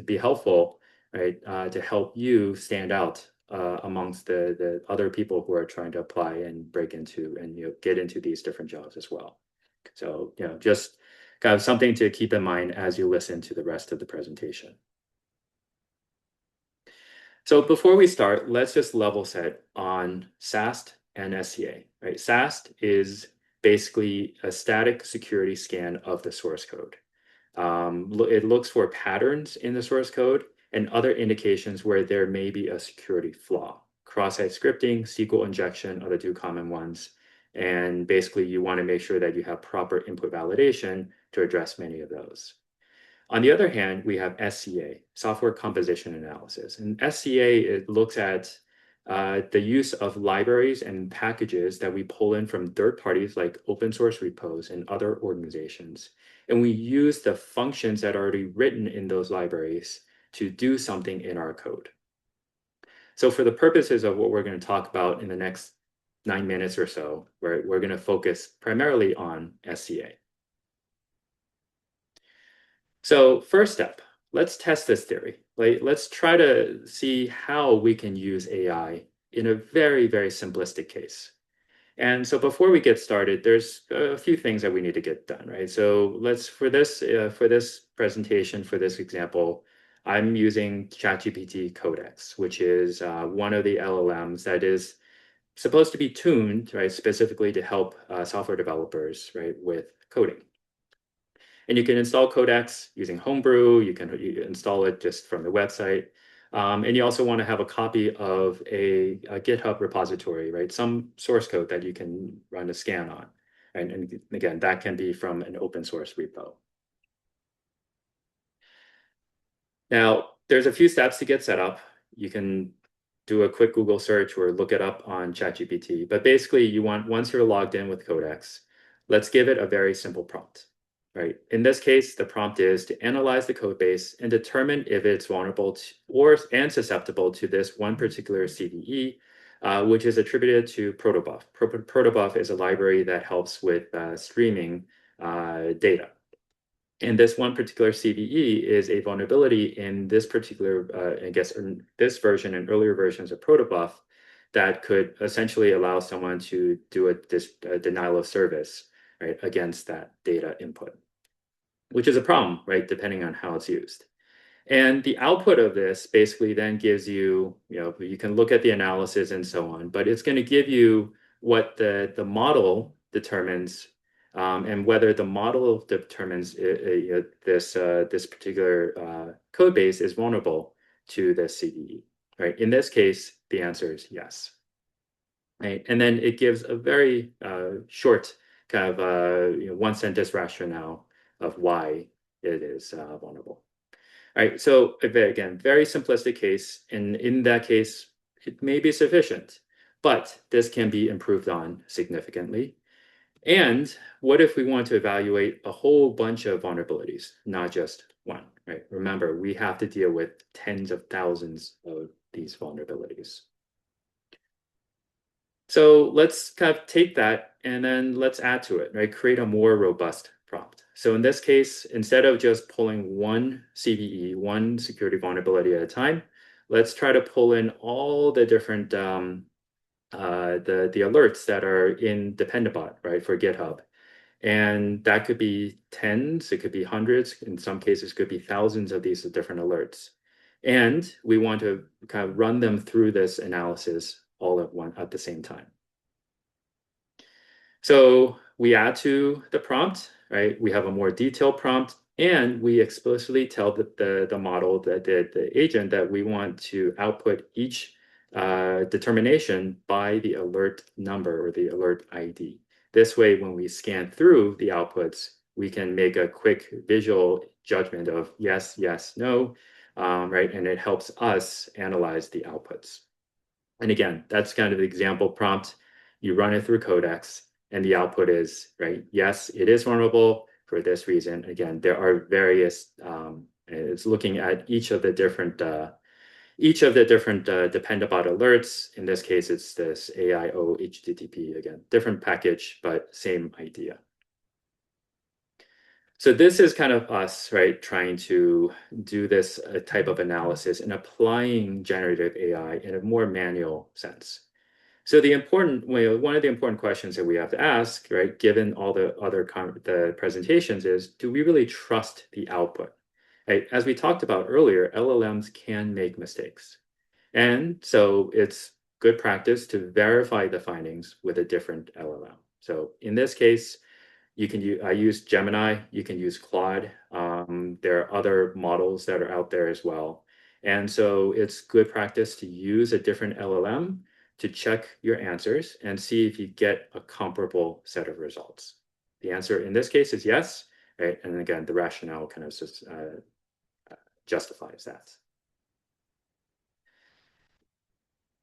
be helpful, right, to help you stand out amongst the other people who are trying to apply and break into and get into these different jobs as well. So just kind of something to keep in mind as you listen to the rest of the presentation. So before we start, let's just level set on SAST and SCA. Right? SAST is basically a static security scan of the source code. It looks for patterns in the source code and other indications where there may be a security flaw. Cross-site scripting, SQL injection are the 2 common ones. And basically, you want to make sure that you have proper input validation to address many of those. On the other hand, we have SCA, Software Composition Analysis. And SCA, it looks at the use of libraries and packages that we pull in from third parties like open source repos and other organizations. And we use the functions that are already written in those libraries to do something in our code. So for the purposes of what we're going to talk about in the next 9 minutes or so, we're going to focus primarily on SCA. So first step, let's test this theory. Let's try to see how we can use AI in a very, very simplistic case. And so before we get started, there's a few things that we need to get done, right? So for this presentation, for this example, I'm using ChatGPT Codex, which is one of the LLMs that is supposed to be tuned, right, specifically to help software developers, right, with coding. And you can install Codex using Homebrew. You can install it just from the website. And you also want to have a copy of a GitHub repository, right? Some source code that you can run a scan on. And again, that can be from an open source repo. Now, there's a few steps to get set up. You can do a quick Google search or look it up on ChatGPT. But basically, once you're logged in with Codex, let's give it a very simple prompt. Right. In this case, the prompt is to analyze the code base and determine if it's vulnerable and susceptible to this one particular CVE, which is attributed to Protobuf. Protobuf is a library that helps with streaming data. And this one particular CVE is a vulnerability in this particular, this version and earlier versions of Protobuf that could essentially allow someone to do a denial of service, right, against that data input, which is a problem, right, depending on how it's used. And the output of this basically then gives you, you can look at the analysis and so on, but it's going to give you what the model determines and whether the model determines this particular code base is vulnerable to this CVE, right? In this case, the answer is yes. Right? And then it gives a very short kind of one sentence rationale of why it is vulnerable. All right, so again, very simplistic case, and in that case, it may be sufficient, but this can be improved on significantly. And what if we want to evaluate a whole bunch of vulnerabilities, not just one, right? Remember, we have to deal with tens of thousands of these vulnerabilities. So let's kind of take that and then let's add to it, right? Create a more robust prompt. So in this case, instead of just pulling one CVE, one security vulnerability at a time, let's try to pull in all the different the alerts that are in Dependabot, right, for GitHub. And that could be tens, it could be hundreds, in some cases could be thousands of these different alerts. And we want to kind of run them through this analysis all at the same time. So we add to the prompt, right? We have a more detailed prompt, and we explicitly tell the model, the agent, that we want to output each determination by the alert number or the alert ID. This way, when we scan through the outputs, we can make a quick visual judgment of yes, yes, no, right? And it helps us analyze the outputs. And again, that's kind of the example prompt. You run it through Codex, and the output is, right, yes, it is vulnerable for this reason. Again, there are various, it's looking at each of the different Dependabot alerts. In this case, it's this AIO HTTP, again, different package, but same idea. So this is kind of us, right, trying to do this type of analysis and applying generative AI in a more manual sense. So one of the important questions that we have to ask, right, given all the other the presentations, is, do we really trust the output? Right? As we talked about earlier, LLMs can make mistakes. And so it's good practice to verify the findings with a different LLM. So in this case, I use Gemini, you can use Claude. There are other models that are out there as well. And so it's good practice to use a different LLM to check your answers and see if you get a comparable set of results. The answer in this case is yes, right? And again, the rationale kind of justifies that.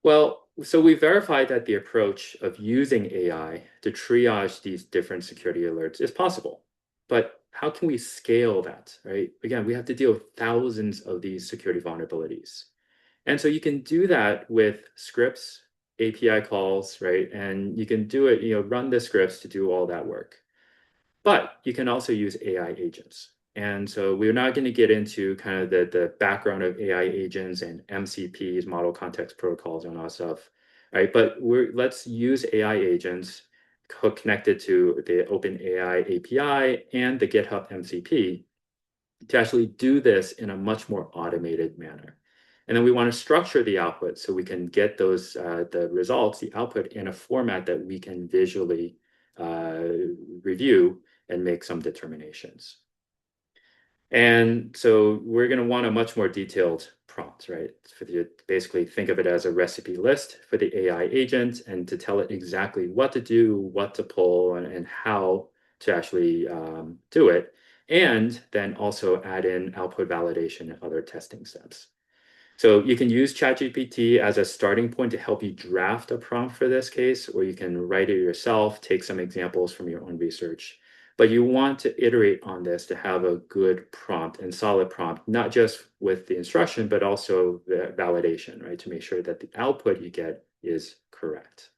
Well, so we verified that the approach of using AI to triage these different security alerts is possible. But how can we scale that, right? Again, we have to deal with thousands of these security vulnerabilities. And so you can do that with scripts, API calls, right? And you can do it, run the scripts to do all that work. But you can also use AI agents. And so we're not going to get into kind of the background of AI agents and MCPs, model context protocols, and all that stuff, right? But let's use AI agents connected to the OpenAI API and the GitHub MCP to actually do this in a much more automated manner. And then we want to structure the output so we can get those the results, the output, in a format that we can visually review and make some determinations. And so we're going to want a much more detailed prompt, right? Basically think of it as a recipe list for the AI agent, and to tell it exactly what to do, what to pull, and how to actually do it. And then also add in output validation and other testing steps. So you can use ChatGPT as a starting point to help you draft a prompt for this case, or you can write it yourself, take some examples from your own research. But you want to iterate on this to have a good prompt and solid prompt, not just with the instruction, but also the validation, right? To make sure that the output you get is correct.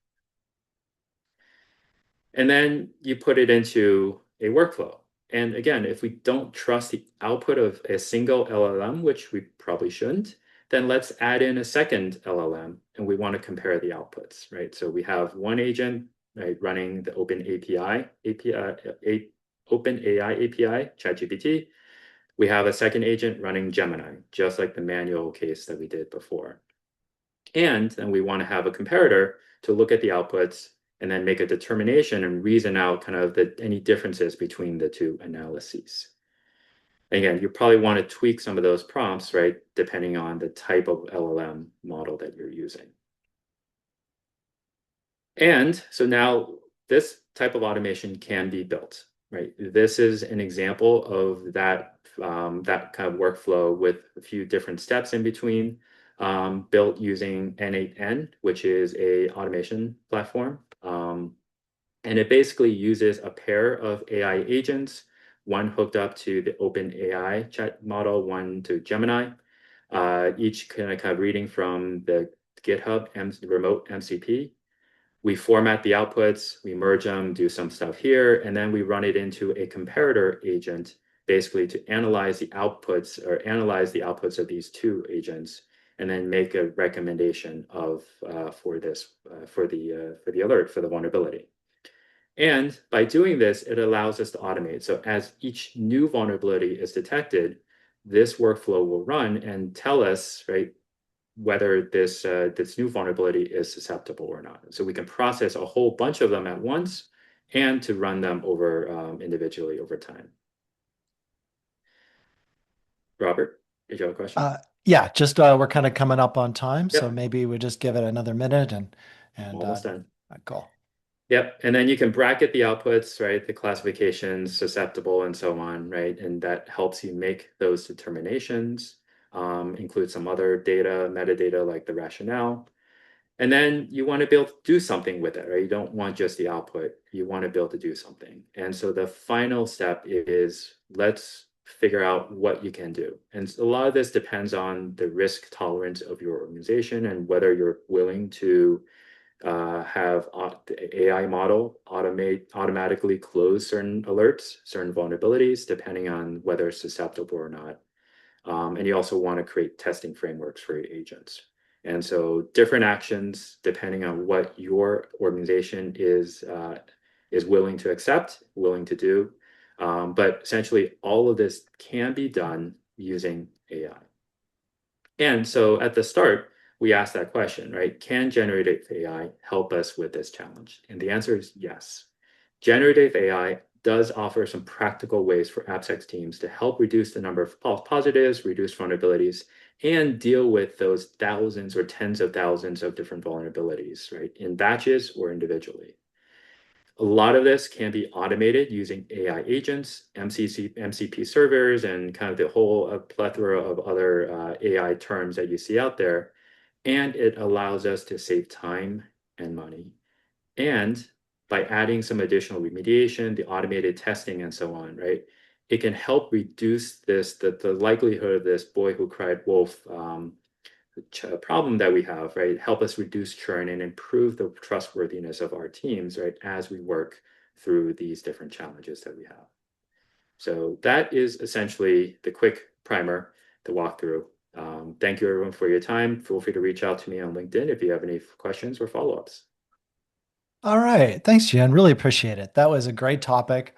And then you put it into a workflow. And again, if we don't trust the output of a single LLM, which we probably shouldn't, then let's add in a second LLM, and we want to compare the outputs, right? So we have one agent, right, running the OpenAI API, ChatGPT. We have a second agent running Gemini, just like the manual case that we did before. And then we want to have a comparator to look at the outputs and then make a determination and reason out kind of any differences between the two analyses. Again, you probably want to tweak some of those prompts, right, depending on the type of LLM model that you're using. And so now this type of automation can be built, right? This is an example of that kind of workflow with a few different steps in between, built using N8N, which is a automation platform. And it basically uses a pair of AI agents, one hooked up to the OpenAI chat model, one to Gemini, each kind of reading from the GitHub remote MCP. We format the outputs, we merge them, do some stuff here, and then we run it into a comparator agent, basically to analyze the outputs of these two agents and then make a recommendation for the alert for the vulnerability. And by doing this, it allows us to automate. So as each new vulnerability is detected, this workflow will run and tell us, right, whether this new vulnerability is susceptible or not. So we can process a whole bunch of them at once and to run them over individually over time. Robert, did you have a question? Yeah, just we're kind of coming up on time, so Yep. maybe we just give it another minute and Almost done. Cool. Yep. And then you can bracket the outputs, right? The classifications, susceptible, and so on, right? And that helps you make those determinations, include some other data, metadata like the rationale. And then you want to be able to do something with it, right? You don't want just the output. You want to be able to do something. And so the final step is let's figure out what you can do. And a lot of this depends on the risk tolerance of your organization and whether you're willing to have the AI model automatically close certain alerts, certain vulnerabilities, depending on whether it's susceptible or not. And you also want to create testing frameworks for your agents. And so different actions, depending on what your organization is willing to accept, willing to do. But essentially, all of this can be done using AI. And so at the start, we asked that question, right? Can generative AI help us with this challenge? And the answer is yes. Generative AI does offer some practical ways for AppSec teams to help reduce the number of false positives, reduce vulnerabilities, and deal with those thousands or tens of thousands of different vulnerabilities, right? In batches or individually. A lot of this can be automated using AI agents, MCP servers, and kind of the whole plethora of other AI terms that you see out there. And it allows us to save time and money. And by adding some additional remediation, the automated testing, and so on, right? It can help reduce the likelihood of this boy who cried wolf problem that we have, right? Help us reduce churn and improve the trustworthiness of our teams, right? As we work through these different challenges that we have. So that is essentially the quick primer to walk through. Thank you everyone for your time. Feel free to reach out to me on LinkedIn if you have any questions or follow-ups. All right. Thanks, Jen. Really appreciate it. That was a great topic.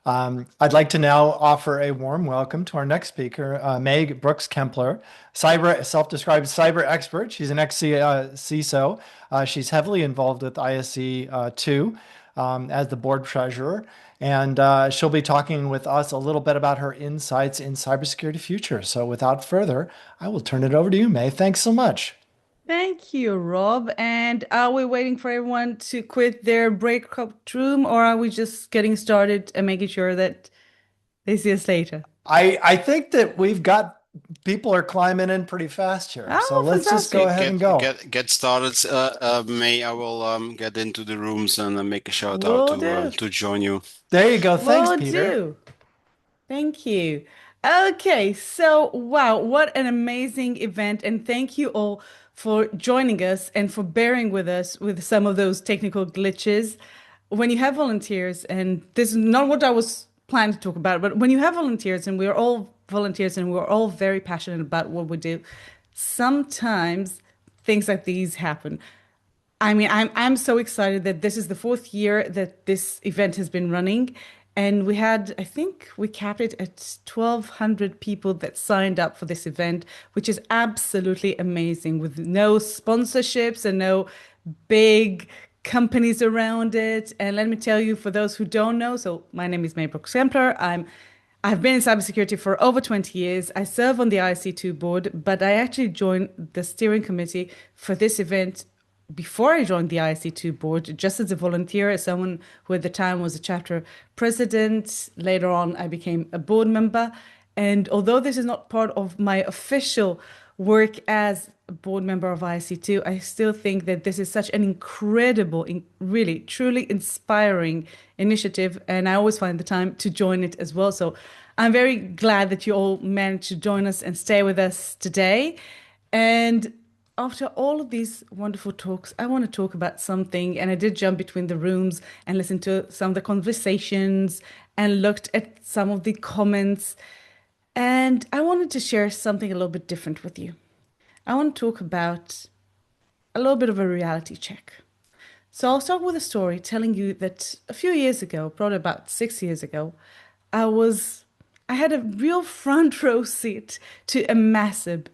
I'd like to now offer a warm welcome to our next speaker, Meg Brooks-Kempler, self-described cyber expert. She's an ex-CISO. She's heavily involved with ISC2 as the board treasurer. And she'll be talking with us a little bit about her insights in cybersecurity future. So without further, I will turn it over to you, May. Thanks so much. Thank you, Rob. And are we waiting for everyone to quit their breakout room, or are we just getting started and making sure that they see us later? I think that we've got people are climbing in pretty fast here. Oh, so let's just go ahead and go. Get started, May. I will get into the rooms and make a shout Will out do. to join you. There you go. Thanks, Will Peter. do. Thank you. Okay, so wow, what an amazing event. And thank you all for joining us and for bearing with us with some of those technical glitches. When you have volunteers, and this is not what I was planning to talk about, but when you have volunteers, and we're all volunteers and we're all very passionate about what we do, sometimes things like these happen. I mean, I'm so excited that this is the fourth year that this event has been running. And we had, I think we capped it at 1,200 people that signed up for this event, which is absolutely amazing, with no sponsorships and no big companies around it. And let me tell you, for those who don't know, so my name is May Brooks-Kempler. I've been in cybersecurity for over 20 years. I serve on the IC2 board, but I actually joined the steering committee for this event before I joined the IC2 board, just as a volunteer, as someone who at the time was a chapter president. Later on, I became a board member. And although this is not part of my official work as a board member of IC2, I still think that this is such an incredible, really, truly inspiring initiative. And I always find the time to join it as well. So I'm very glad that you all managed to join us and stay with us today. And after all of these wonderful talks, I want to talk about something. And I did jump between the rooms and listen to some of the conversations and looked at some of the comments. And I wanted to share something a little bit different with you. I want to talk about a little bit of a reality check. So I'll start with a story telling you that a few years ago, probably about 6 years ago, I had a real front row seat to a massive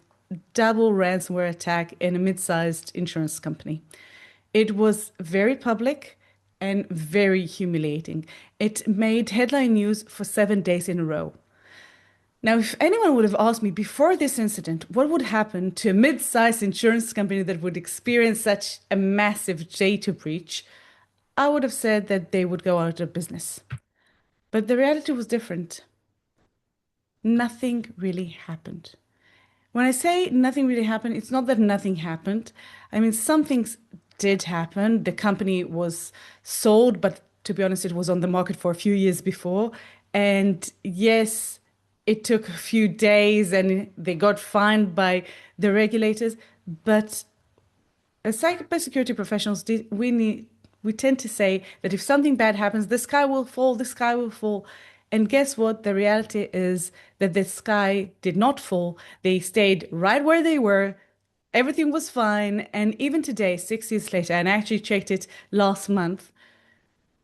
double ransomware attack in a mid-sized insurance company. It was very public and very humiliating. It made headline news for 7 days in a row. Now, if anyone would have asked me before this incident what would happen to a mid-sized insurance company that would experience such a massive data breach, I would have said that they would go out of business. But the reality was different. Nothing really happened. When I say nothing really happened, it's not that nothing happened. I mean, some things did happen. The company was sold, but to be honest, it was on the market for a few years before. And yes, it took a few days and they got fined by the regulators. But as cybersecurity professionals, we tend to say that if something bad happens, the sky will fall, the sky will fall. And guess what? The reality is that the sky did not fall. They stayed right where they were. Everything was fine. And even today, 6 years later, and I actually checked it last month,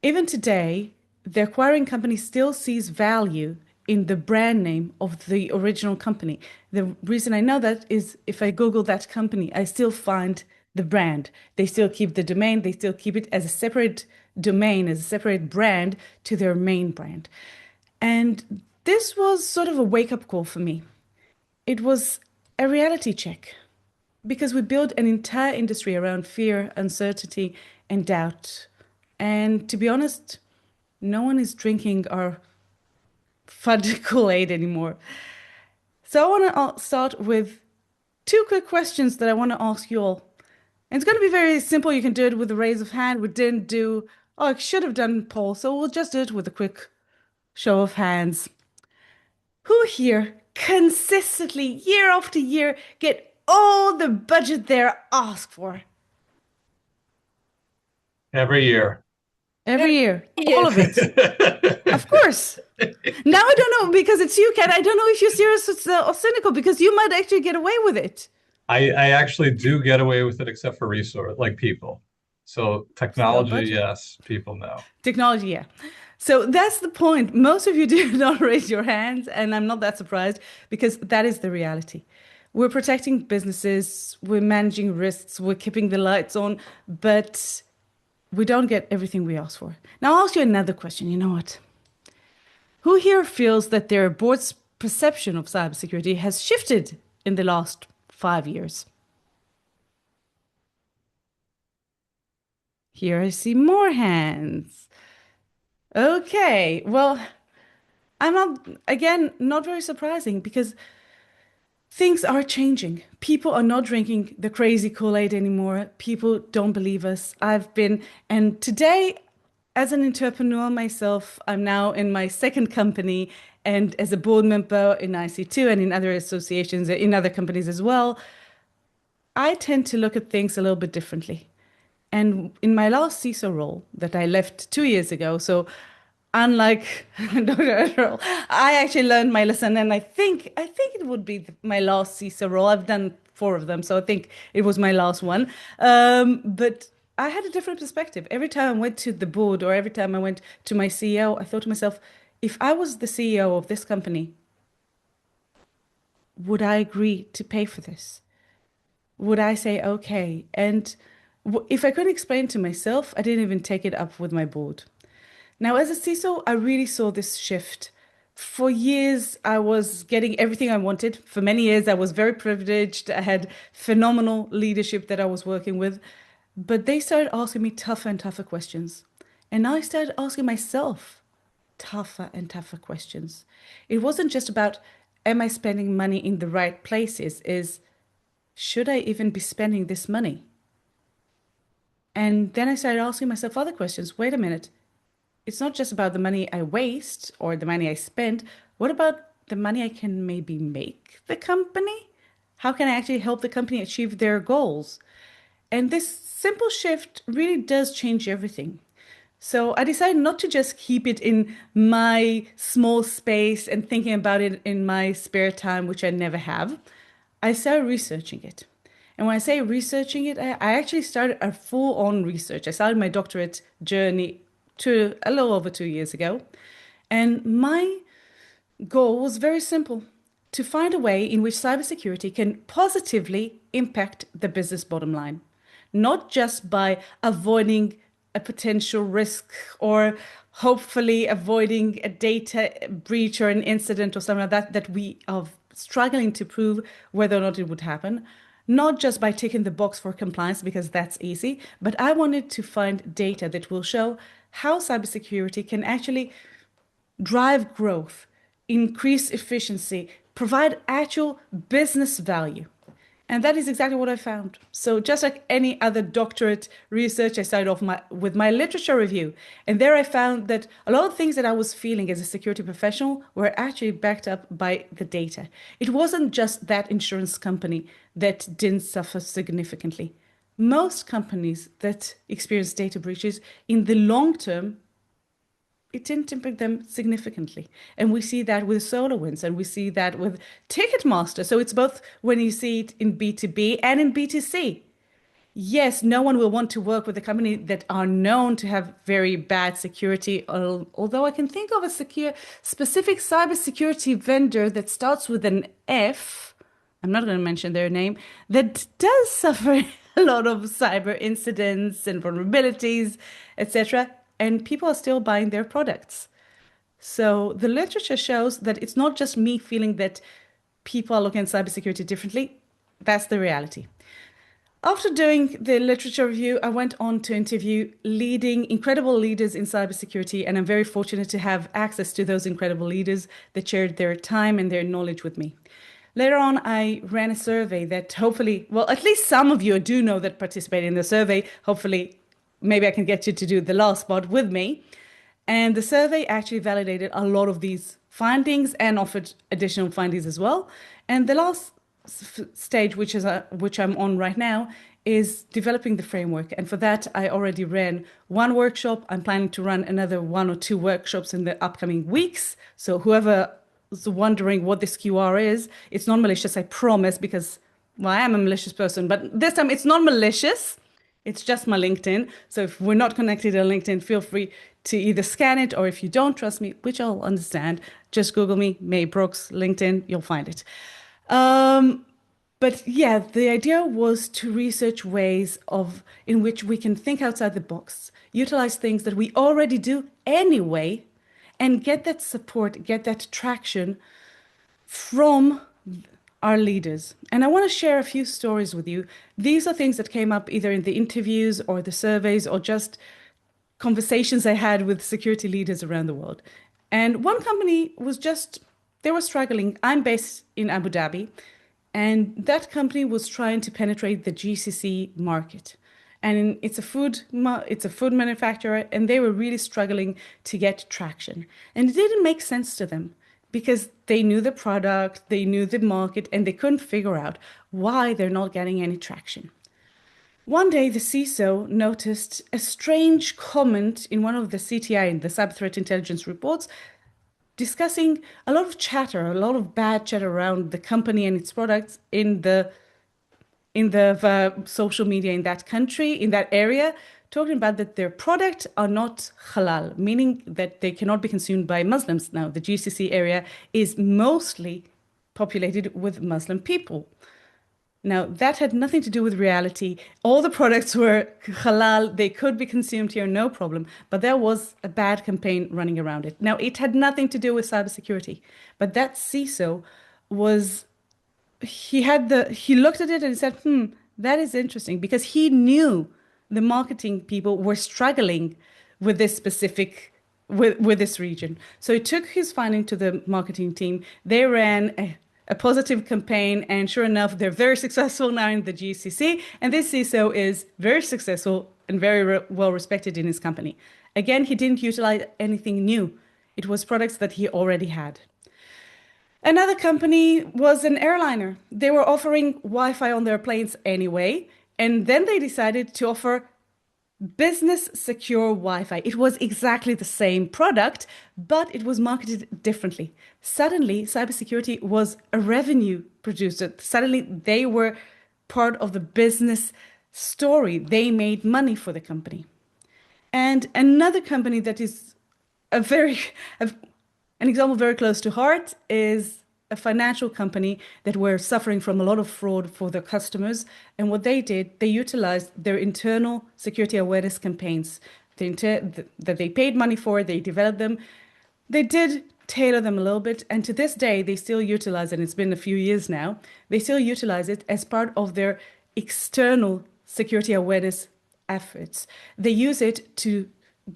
even today, the acquiring company still sees value in the brand name of the original company. The reason I know that is if I Google that company, I still find the brand. They still keep the domain, they still keep it as a separate domain, as a separate brand to their main brand. And this was sort of a wake-up call for me. It was a reality check because we built an entire industry around fear, uncertainty, and doubt. And to be honest, no one is drinking our fudge Kool-Aid anymore. So I want to start with 2 quick questions that I want to ask you all. And it's going to be very simple. You can do it with a raise of hand. We didn't do, oh, I should have done poll. So we'll just do it with a quick show of hands. Who here consistently, year after year, get all the budget they're asked for? Every year. Every year. All of it. Of course. Now I don't know, because it's you, Kat. I don't know if you're serious or cynical, because you might actually get away with it. I actually do get away with it, except for resource, like people. So technology, yes. People, no. Technology, yeah. So that's the point. Most of you did not raise your hands, and I'm not that surprised, because that is the reality. We're protecting businesses, we're managing risks, we're keeping the lights on, but we don't get everything we ask for. Now I'll ask you another question. You know what? Who here feels that their board's perception of cybersecurity has shifted in the last 5 years? Here I see more hands. Okay, well, I'm not, again, not very surprising, because things are changing. People are not drinking the crazy Kool-Aid anymore. People don't believe us. And today, as an entrepreneur myself, I'm now in my second company, and as a board member in IC2 and in other associations, in other companies as well, I tend to look at things a little bit differently. And in my last CISO role that I left 2 years ago, so unlike Dr. Earl, I actually learned my lesson, and I think it would be my last CISO role. I've done 4 of them, so I think it was my last one. But I had a different perspective. Every time I went to the board or every time I went to my CEO, I thought to myself, if I was the CEO of this company, would I agree to pay for this? Would I say, okay? And if I couldn't explain to myself, I didn't even take it up with my board. Now, as a CISO, I really saw this shift. For years, I was getting everything I wanted. For many years, I was very privileged. I had phenomenal leadership that I was working with. But they started asking me tougher and tougher questions. And now I started asking myself tougher and tougher questions. It wasn't just about, am I spending money in the right places? Should I even be spending this money? And then I started asking myself other questions. Wait a minute. It's not just about the money I waste or the money I spend. What about the money I can maybe make the company? How can I actually help the company achieve their goals? And this simple shift really does change everything. So I decided not to just keep it in my small space and thinking about it in my spare time, which I never have. I started researching it. And when I say researching it, I actually started a full-on research. I started my doctorate journey a little over 2 years ago. And my goal was very simple: to find a way in which cybersecurity can positively impact the business bottom line, not just by avoiding a potential risk or hopefully avoiding a data breach or an incident or something like that we are struggling to prove whether or not it would happen. Not just by ticking the box for compliance, because that's easy, but I wanted to find data that will show how cybersecurity can actually drive growth, increase efficiency, provide actual business value. And that is exactly what I found. So just like any other doctorate research, I started off with my literature review. And there I found that a lot of things that I was feeling as a security professional were actually backed up by the data. It wasn't just that insurance company that didn't suffer significantly. Most companies that experience data breaches in the long term, it didn't impact them significantly. And we see that with SolarWinds, and we see that with Ticketmaster. So it's both when you see it in B2B and in B2C. Yes, no one will want to work with a company that are known to have very bad security, although I can think of a specific cybersecurity vendor that starts with an F. I'm not going to mention their name, that does suffer a lot of cyber incidents and vulnerabilities, etc. And people are still buying their products. So the literature shows that it's not just me feeling that people are looking at cybersecurity differently. That's the reality. After doing the literature review, I went on to interview incredible leaders in cybersecurity, and I'm very fortunate to have access to those incredible leaders that shared their time and their knowledge with me. Later on, I ran a survey that hopefully, well, at least some of you do know that participated in the survey. Hopefully, maybe I can get you to do the last part with me. And the survey actually validated a lot of these findings and offered additional findings as well. And the last stage, which I'm on right now, is developing the framework. And for that, I already ran one workshop. I'm planning to run another 1 or 2 workshops in the upcoming weeks. So whoever is wondering what this QR is, it's not malicious, I promise, because, well, I am a malicious person, but this time it's not malicious. It's just my LinkedIn. So if we're not connected on LinkedIn, feel free to either scan it, or if you don't trust me, which I'll understand, just Google me, May Brooks, LinkedIn, you'll find it. But yeah, the idea was to research ways in which we can think outside the box, utilize things that we already do anyway, and get that support, get that traction from our leaders. And I want to share a few stories with you. These are things that came up either in the interviews or the surveys or just conversations I had with security leaders around the world. And one company they were struggling. I'm based in Abu Dhabi, and that company was trying to penetrate the GCC market. And it's a food manufacturer, and they were really struggling to get traction. And it didn't make sense to them because they knew the product, they knew the market, and they couldn't figure out why they're not getting any traction. One day, the CISO noticed a strange comment in one of the CTI, in the Cyber Threat Intelligence reports, discussing a lot of chatter, a lot of bad chatter around the company and its products in the social media in that country, in that area, talking about that their products are not halal, meaning that they cannot be consumed by Muslims. Now, the GCC area is mostly populated with Muslim people. Now, that had nothing to do with reality. All the products were halal. They could be consumed here, no problem. But there was a bad campaign running around it. Now, it had nothing to do with cybersecurity. But that CISO he looked at it and said, that is interesting, because he knew the marketing people were struggling with this with this region. So he took his finding to the marketing team. They ran a positive campaign, and sure enough, they're very successful now in the GCC. And this CISO is very successful and very well respected in his company. Again, he didn't utilize anything new. It was products that he already had. Another company was an airliner. They were offering Wi-Fi on their planes anyway, and then they decided to offer business secure Wi-Fi. It was exactly the same product, but it was marketed differently. Suddenly, cybersecurity was a revenue producer. Suddenly, they were part of the business story. They made money for the company. And another company that is a very, an example very close to heart is a financial company that were suffering from a lot of fraud for their customers. And what they did, they utilized their internal security awareness campaigns that they paid money for, they developed them. They did tailor them a little bit, and to this day, they still utilize it. And it's been a few years now. They still utilize it as part of their external security awareness efforts. They use it to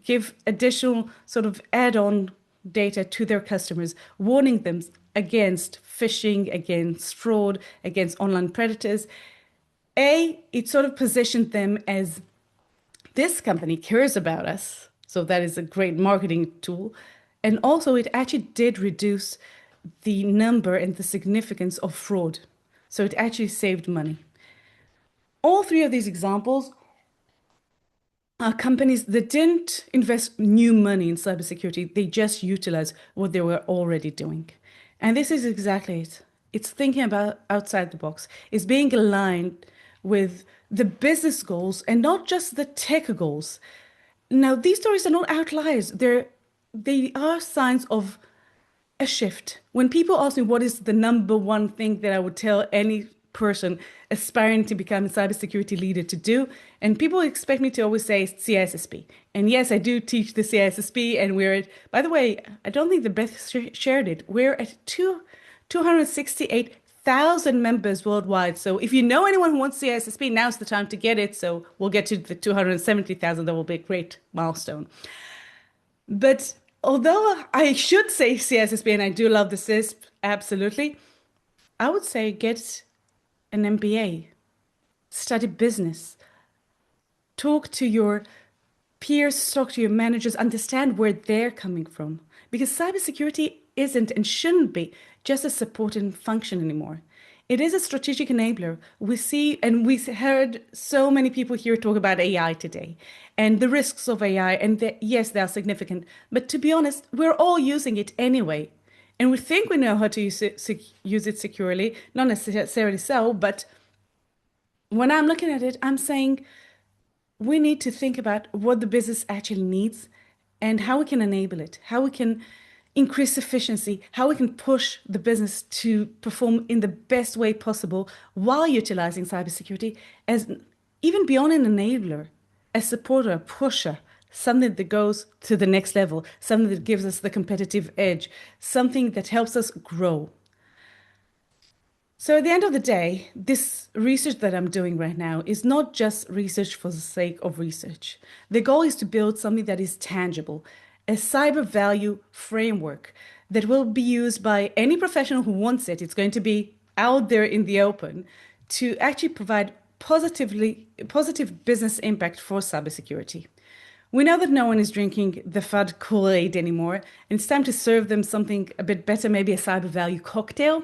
give additional sort of add-on data to their customers, warning them against phishing, against fraud, against online predators. It sort of positioned them as this company cares about us. So that is a great marketing tool. And also, it actually did reduce the number and the significance of fraud. So it actually saved money. All three of these examples are companies that didn't invest new money in cybersecurity. They just utilized what they were already doing. And this is exactly it. It's thinking about outside the box. It's being aligned with the business goals and not just the tech goals. Now, these stories are not outliers. They are signs of a shift. When people ask me what is the number one thing that I would tell any person aspiring to become a cybersecurity leader to do, and people expect me to always say CISSP. And yes, I do teach the CISSP, and we're at, by the way, I don't think the Beth shared it. We're at 268,000 members worldwide. So if you know anyone who wants CISSP, now's the time to get it. So we'll get to the 270,000. That will be a great milestone. But although I should say CISSP, and I do love the CISP, absolutely, I would say get an MBA, study business, talk to your peers, talk to your managers, understand where they're coming from. Because cybersecurity isn't and shouldn't be just a supporting function anymore. It is a strategic enabler. We see, and we heard so many people here talk about AI today and the risks of AI. And yes, they are significant. But to be honest, we're all using it anyway. And we think we know how to use it securely, not necessarily so. But when I'm looking at it, I'm saying we need to think about what the business actually needs and how we can enable it, how we can increase efficiency, how we can push the business to perform in the best way possible while utilizing cybersecurity as even beyond an enabler, a supporter, a pusher, something that goes to the next level, something that gives us the competitive edge, something that helps us grow. So at the end of the day, this research that I'm doing right now is not just research for the sake of research. The goal is to build something that is tangible, a cyber value framework that will be used by any professional who wants it. It's going to be out there in the open to actually provide positive business impact for cybersecurity. We know that no one is drinking the FUD Kool-Aid anymore, and it's time to serve them something a bit better, maybe a cyber value cocktail.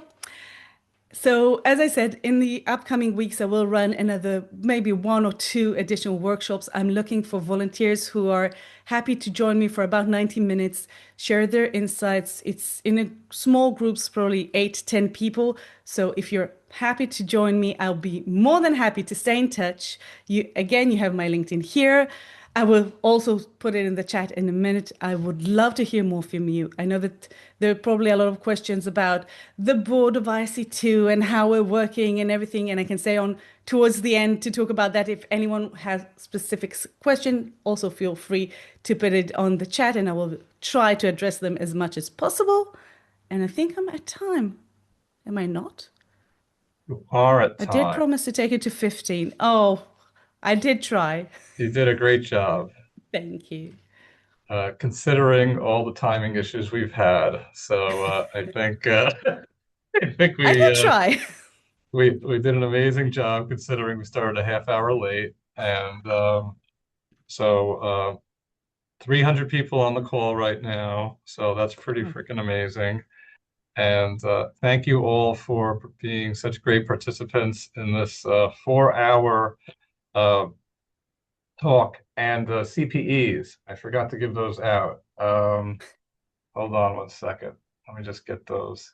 So, as I said, in the upcoming weeks, I will run another maybe one or two additional workshops. I'm looking for volunteers who are happy to join me for about 90 minutes, share their insights. It's in a small groups, probably 8-10 people. So if you're happy to join me, I'll be more than happy to stay in touch. You have my LinkedIn here. I will also put it in the chat in a minute. I would love to hear more from you. I know that there are probably a lot of questions about the board of IC2 and how we're working and everything. And I can say on towards the end to talk about that. If anyone has specific question, also feel free to put it on the chat and I will try to address them as much as possible. And I think I'm at time. Am I not? You are at I did time. promise to take it to 15. Oh, I did try. You did a great job. Thank you. Considering all the timing issues we've had. So I think I did try. we did an amazing job considering we started a half hour late. And 300 people on the call right now. So that's pretty freaking amazing. And thank you all for being such great participants in this 4-hour talk. And CPEs, I forgot to give those out. Hold on one second. Let me just get those.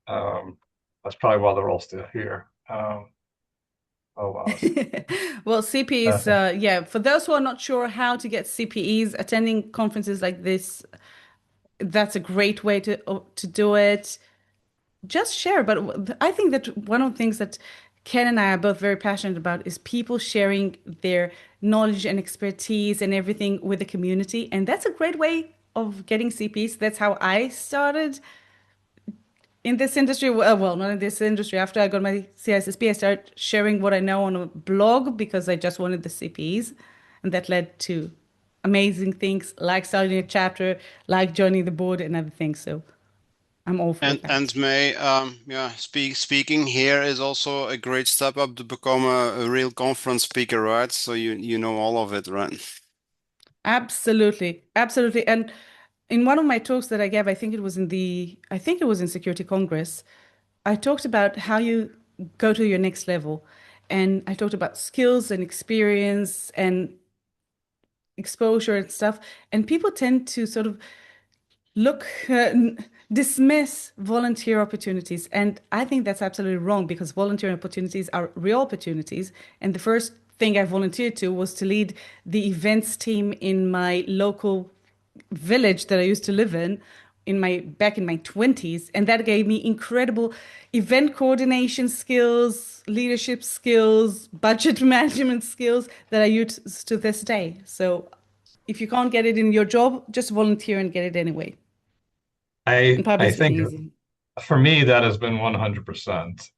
That's probably why they're all still here. Oh, wow. Well, CPEs, yeah, for those who are not sure how to get CPEs, attending conferences like this, that's a great way to do it. Just share. But I think that one of the things that Ken and I are both very passionate about is people sharing their knowledge and expertise and everything with the community. And that's a great way of getting CPs. That's how I started in this industry. Well, not in this industry. After I got my CISSP, I started sharing what I know on a blog because I just wanted the CPs. And that led to amazing things like starting a chapter, like joining the board and other things. So I'm all for that. And May, yeah, speaking here is also a great step up to become a real conference speaker, right? So you know all of it, right? Absolutely, absolutely. And in one of my talks that I gave, I think it was in Security Congress, I talked about how you go to your next level. And I talked about skills and experience and exposure and stuff. And people tend to sort of dismiss volunteer opportunities. And I think that's absolutely wrong because volunteer opportunities are real opportunities. And the first thing I volunteered to was to lead the events team in my local village that I used to live in back in my 20s. And that gave me incredible event coordination skills, leadership skills, budget management skills that I use to this day. So if you can't get it in your job, just volunteer and get it anyway. And public I think speaking easy. for me, that has been 100%.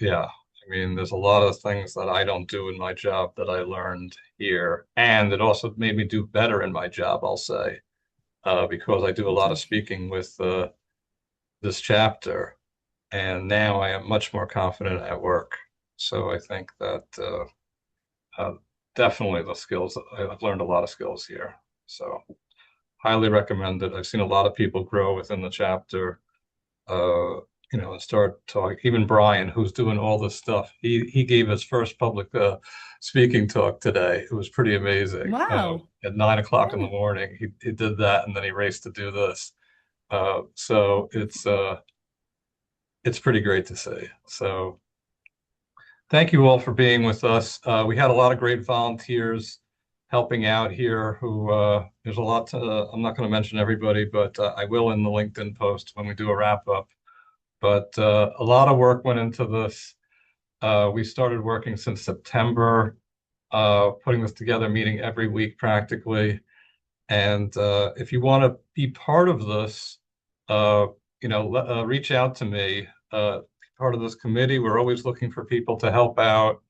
Yeah. I mean, there's a lot of things that I don't do in my job that I learned here. And it also made me do better in my job, I'll say, because I do a lot of speaking with this chapter. And now I am much more confident at work. So I think that definitely the skills, I've learned a lot of skills here. So highly recommend it. I've seen a lot of people grow within the chapter. And start talking. Even Brian, who's doing all this stuff, he gave his first public speaking talk today. It was pretty amazing. Wow. At 9 o'clock in the morning, he did that, and then he raced to do this. So it's pretty great to see. So thank you all for being with us. We had a lot of great volunteers helping out here. There's a lot to. I'm not going to mention everybody, but I will in the LinkedIn post when we do a wrap up. But a lot of work went into this. We started working since September, putting this together, meeting every week practically. And if you want to be part of this, reach out to me. Part of this committee, we're always looking for people to help out,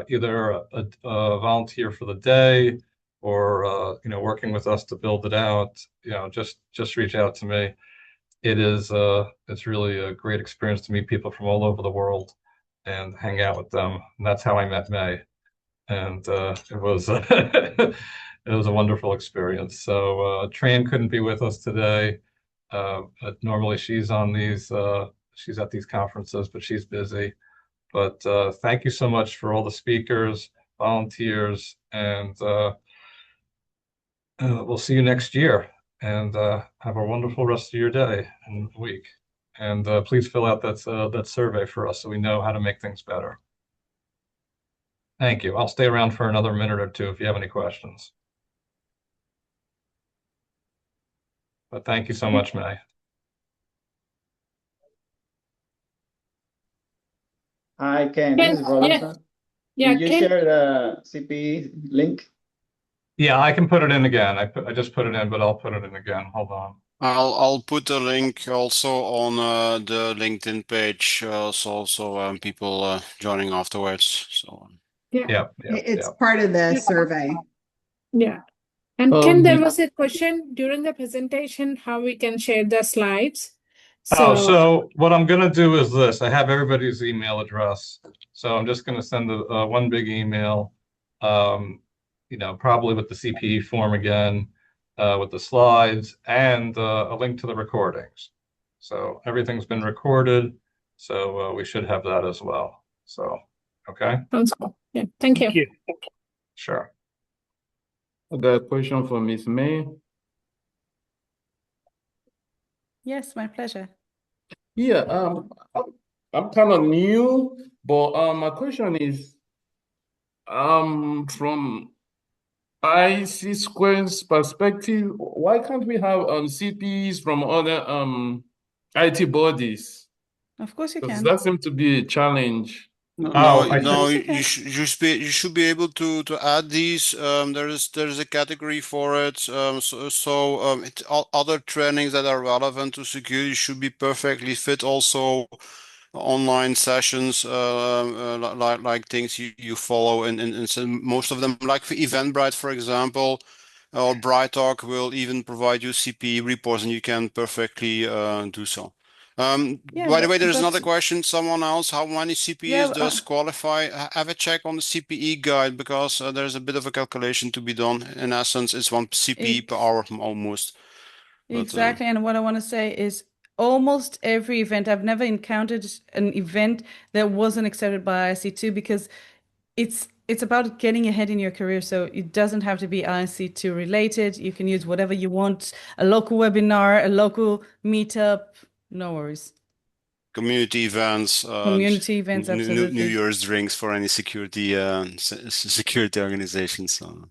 either a volunteer for the day or working with us to build it out. Just reach out to me. It's really a great experience to meet people from all over the world and hang out with them. And that's how I met May. And it was it was a wonderful experience. So Tran couldn't be with us today. But normally she's at these conferences, but she's busy. But thank you so much for all the speakers, volunteers, and we'll see you next year. And have a wonderful rest of your day and week. And please fill out that survey for us so we know how to make things better. Thank you. I'll stay around for another minute or two if you have any questions. But thank you so much, May. Hi, Ken. This is Robinson. Did you share the CP link? Yeah, I can put it in again. I just put it in, but I'll put it in again. Hold on. I'll put the link also on the LinkedIn page, so people joining afterwards. So It's part of the survey. Yeah. And Ken, there was a question during the presentation how we can share the slides. So what I'm going to do is this. I have everybody's email address. So I'm just going to send one big email, probably with the CPE form again, with the slides and a link to the recordings. So everything's been recorded. So we should have that as well. So, okay. Sounds cool. Yeah. Thank you. Sure. I got a question for Miss May. Yes, my pleasure. Yeah, I'm kind of new, but my question is, From IC Square's perspective, why can't we have CPEs from other IT bodies? Of course you Because can. that seems to be a challenge. No, you should be able to add these. There's a category for it. Other trainings that are relevant to security should be perfectly fit. Also, online sessions, like things you follow, and so most of them, like for Eventbrite, for example, or BrightTalk, will even provide you CPE reports, and you can perfectly do so. By the way, there's another question. Someone else, how many CPEs does qualify? Have a check on the CPE guide, because there's a bit of a calculation to be done. In essence, it's 1 CPE per hour almost. Exactly. And what I want to say is almost every event, I've never encountered an event that wasn't accepted by IC2, because it's about getting ahead in your career. So it doesn't have to be IC2 related. You can use whatever you want, a local webinar, a local meetup, no worries. Community events, Community events, New absolutely. Year's drinks for any security security organizations. So.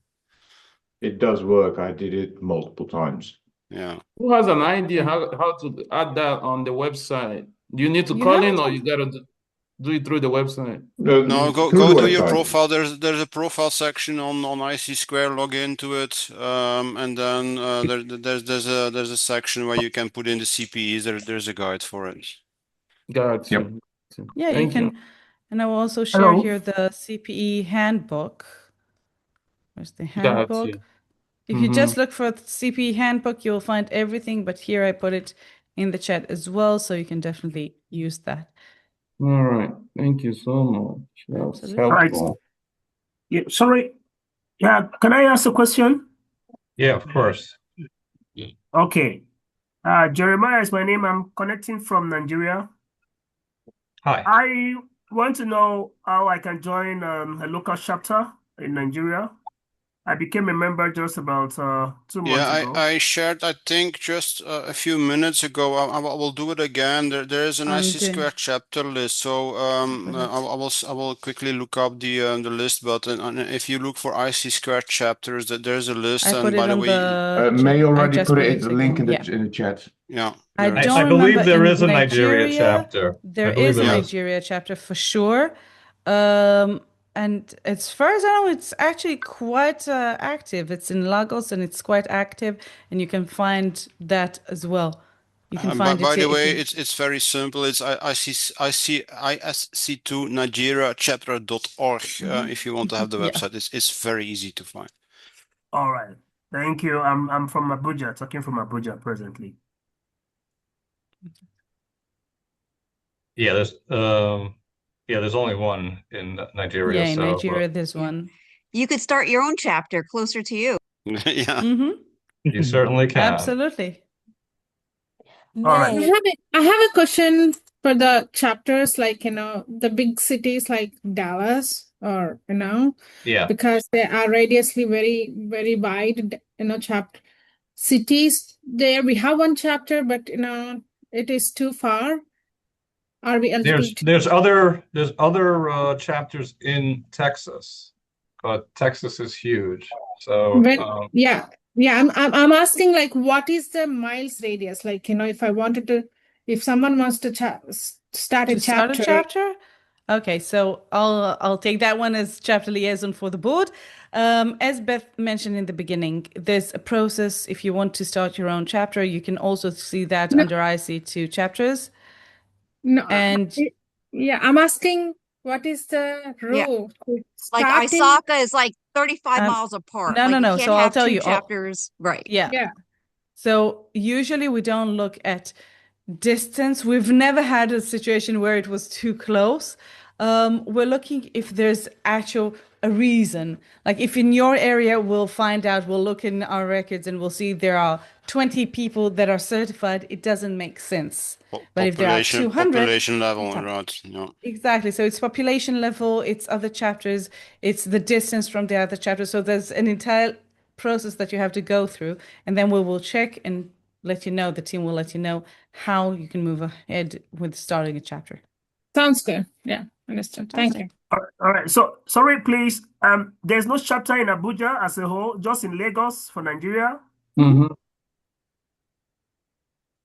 It does work. I did it multiple times. Yeah. Who has an idea how to add that on the website? Do you need to call in, or you gotta do it through the website? No, go to your profile. There's a profile section on IC Square. Log into it, and then there's a section where you can put in the CPEs. There's a guide for it. Got you. Yep. Yeah, you can. And I will also share Hello. here the CPE handbook. Where's the Got handbook? you. If you just look for the CPE handbook, you'll find everything, but here I put it in the chat as well, so you can definitely use that. All right. Thank you so much. That was Absolutely. helpful. Yeah, sorry. Yeah, can I ask a question? Yeah, of course. Okay. Jeremiah is my name. I'm connecting from Nigeria. Hi. I want to know how I can join a local chapter in Nigeria. I became a member just about 2 months ago. I shared, I think, just a few minutes ago. I will do it again. There is an IC Square chapter list, so I will quickly look up the list. But if you look for IC Square chapters, there's a list. I put And it by the on way, the May chat. I already just put put it it link in again. the in the chat. Yeah. I there is. don't I believe remember there in is a Nigeria chapter. There I believe is a there is. Nigeria chapter for sure. And as far as I know, it's actually quite active. It's in Lagos and it's quite active, and you can find that as well. You can find By it the if way, you it's very simple. It's ISC2 Nigeria.org. If you want to have the Yeah. website, it's very easy to find. All right. Thank you. I'm from Abuja, talking from Abuja presently. Yeah, there's only one in Nigeria. Yeah, in so Nigeria, there's one. You could start your own chapter closer to you. Yeah. you certainly can. Absolutely. All right. I have a question for the chapters, like, the big cities like Dallas, or, Yeah. because they are radiusly very, very wide, chapter cities there. We have one chapter, but, it is too far. Are we eligible to? There's other chapters in Texas, but Texas is huge. So I'm asking, like, what is the miles radius? Like, if someone wants to start a chapter. Okay, so I'll take that one as chapter liaison for the board. As Beth mentioned in the beginning, there's a process. If you want to start your own chapter, you can also see that under IC2 chapters. No, and I'm asking, what is the rule? Like ISACA is like 35 miles apart. No. You can't So I'll have tell two you. chapters. Right. Yeah. So usually we don't look at distance. We've never had a situation where it was too close. We're looking if there's a reason. Like if in your area, we'll find out, we'll look in our records and we'll see there are 20 people that are certified. It doesn't make sense. But if there are 200, population level, right? Yeah. Exactly. So it's population level, it's other chapters, it's the distance from the other chapters. So there's an entire process that you have to go through, and then we will check and let you know. The team will let you know how you can move ahead with starting a chapter. Sounds good. Yeah, understood. Thank you. All right. So sorry, please. There's no chapter in Abuja as a whole, just in Lagos for Nigeria.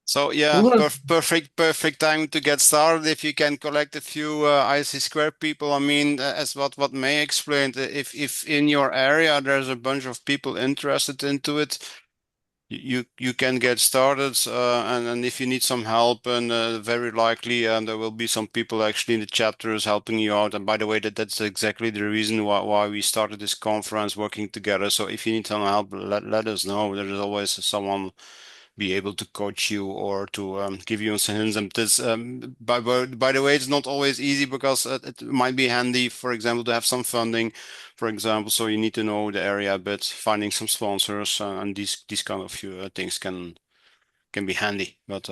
So yeah, perfect time to get started. If you can collect a few IC Square people, I mean, as what May explained, if in your area there's a bunch of people interested into it, you can get started. And if you need some help, and very likely, there will be some people actually in the chapters helping you out. And by the way, that's exactly the reason why we started this conference, working together. So if you need some help, let us know. There is always someone be able to coach you or to give you some hints. And this, by the way, it's not always easy because it might be handy, for example, to have some funding, for example. So you need to know the area a bit, finding some sponsors, and these kind of few things can be handy. But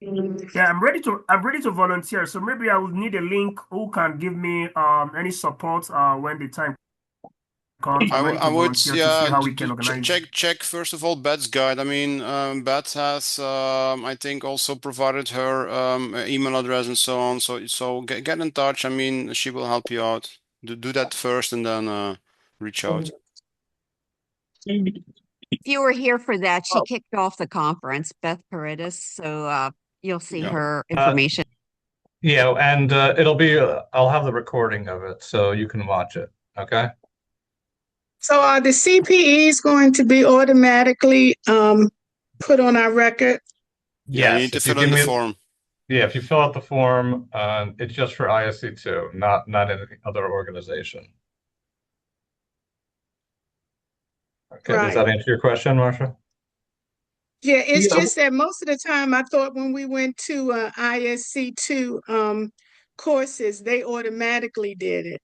yeah, I'm ready to volunteer. So maybe I will need a link who can give me any support when the time comes. I'm ready to volunteer to see how we can organize. Check first of all Beth's guide. I mean, Beth has I think also provided her email address and so on. So get in touch. I mean, she will help you out. Do that first and then reach out. If you were here for that, she kicked off the conference, Beth Paredes. So you'll see her information. Yeah, and it'll be, I'll have the recording of it so you can watch it. Okay. So are the CPEs going to be automatically put on our record? Yeah, you Yes, need to if you fill in give the me, form. yeah, if you fill out the form, it's just for ISC2, not any other organization. Okay, does that answer your question, Marsha? Yeah, it's just that most of the time I thought when we went to ISC2 courses, they automatically did it.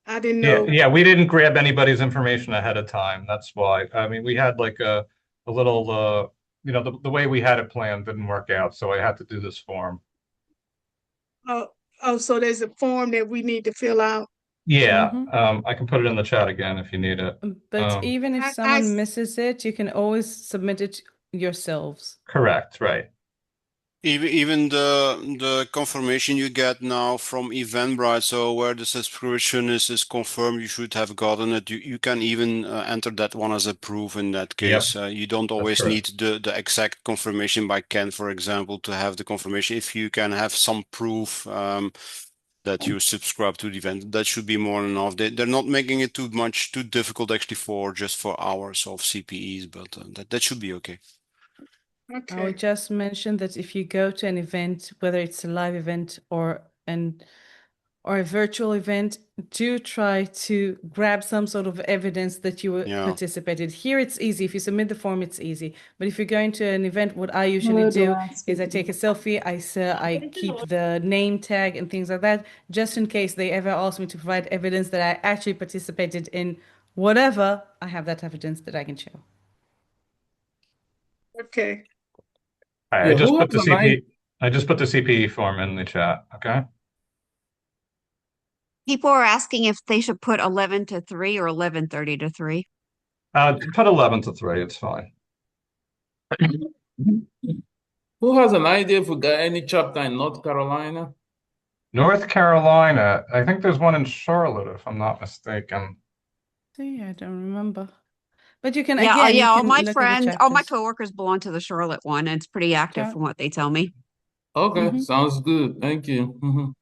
I didn't know. Yeah, we didn't grab anybody's information ahead of time. That's why. I mean, we had like a little, you know, the way we had it planned didn't work out, so I had to do this form. Oh, so there's a form that we need to fill out. Yeah, I can put it in the chat again if you need it. But even if someone misses it, you can always submit it yourselves. Correct, right. Even the confirmation you get now from Eventbrite, so where the subscription is confirmed, you should have gotten it. You can even enter that one as a proof in that case. You don't always need the exact confirmation by Ken, for example, to have the confirmation. If you can have some proof that you subscribe to the event, that should be more than enough. They're not making it too difficult actually for hours of CPEs, but that should be okay. I would just mention that if you go to an event, whether it's a live event or a virtual event, do try to grab some sort of evidence that you participated. Here it's easy. If you submit the form, it's easy. But if you're going to an event, what I usually do is I take a selfie, I keep the name tag and things like that, just in case they ever ask me to provide evidence that I actually participated in whatever, I have that evidence that I can show. Okay. All right, I just put the CPE form in the chat, okay? People are asking if they should put 11 to 3 or 11:30 to 3. Put 11 to 3, it's fine. Who has an idea if we got any chapter in North Carolina? North Carolina, I think there's one in Charlotte, if I'm not mistaken. See, I don't remember. But you can, Yeah, again, you all can my look at the friends, all my chapters. coworkers belong to the Charlotte one, and it's pretty active from what they tell me. Okay, sounds good. Thank you.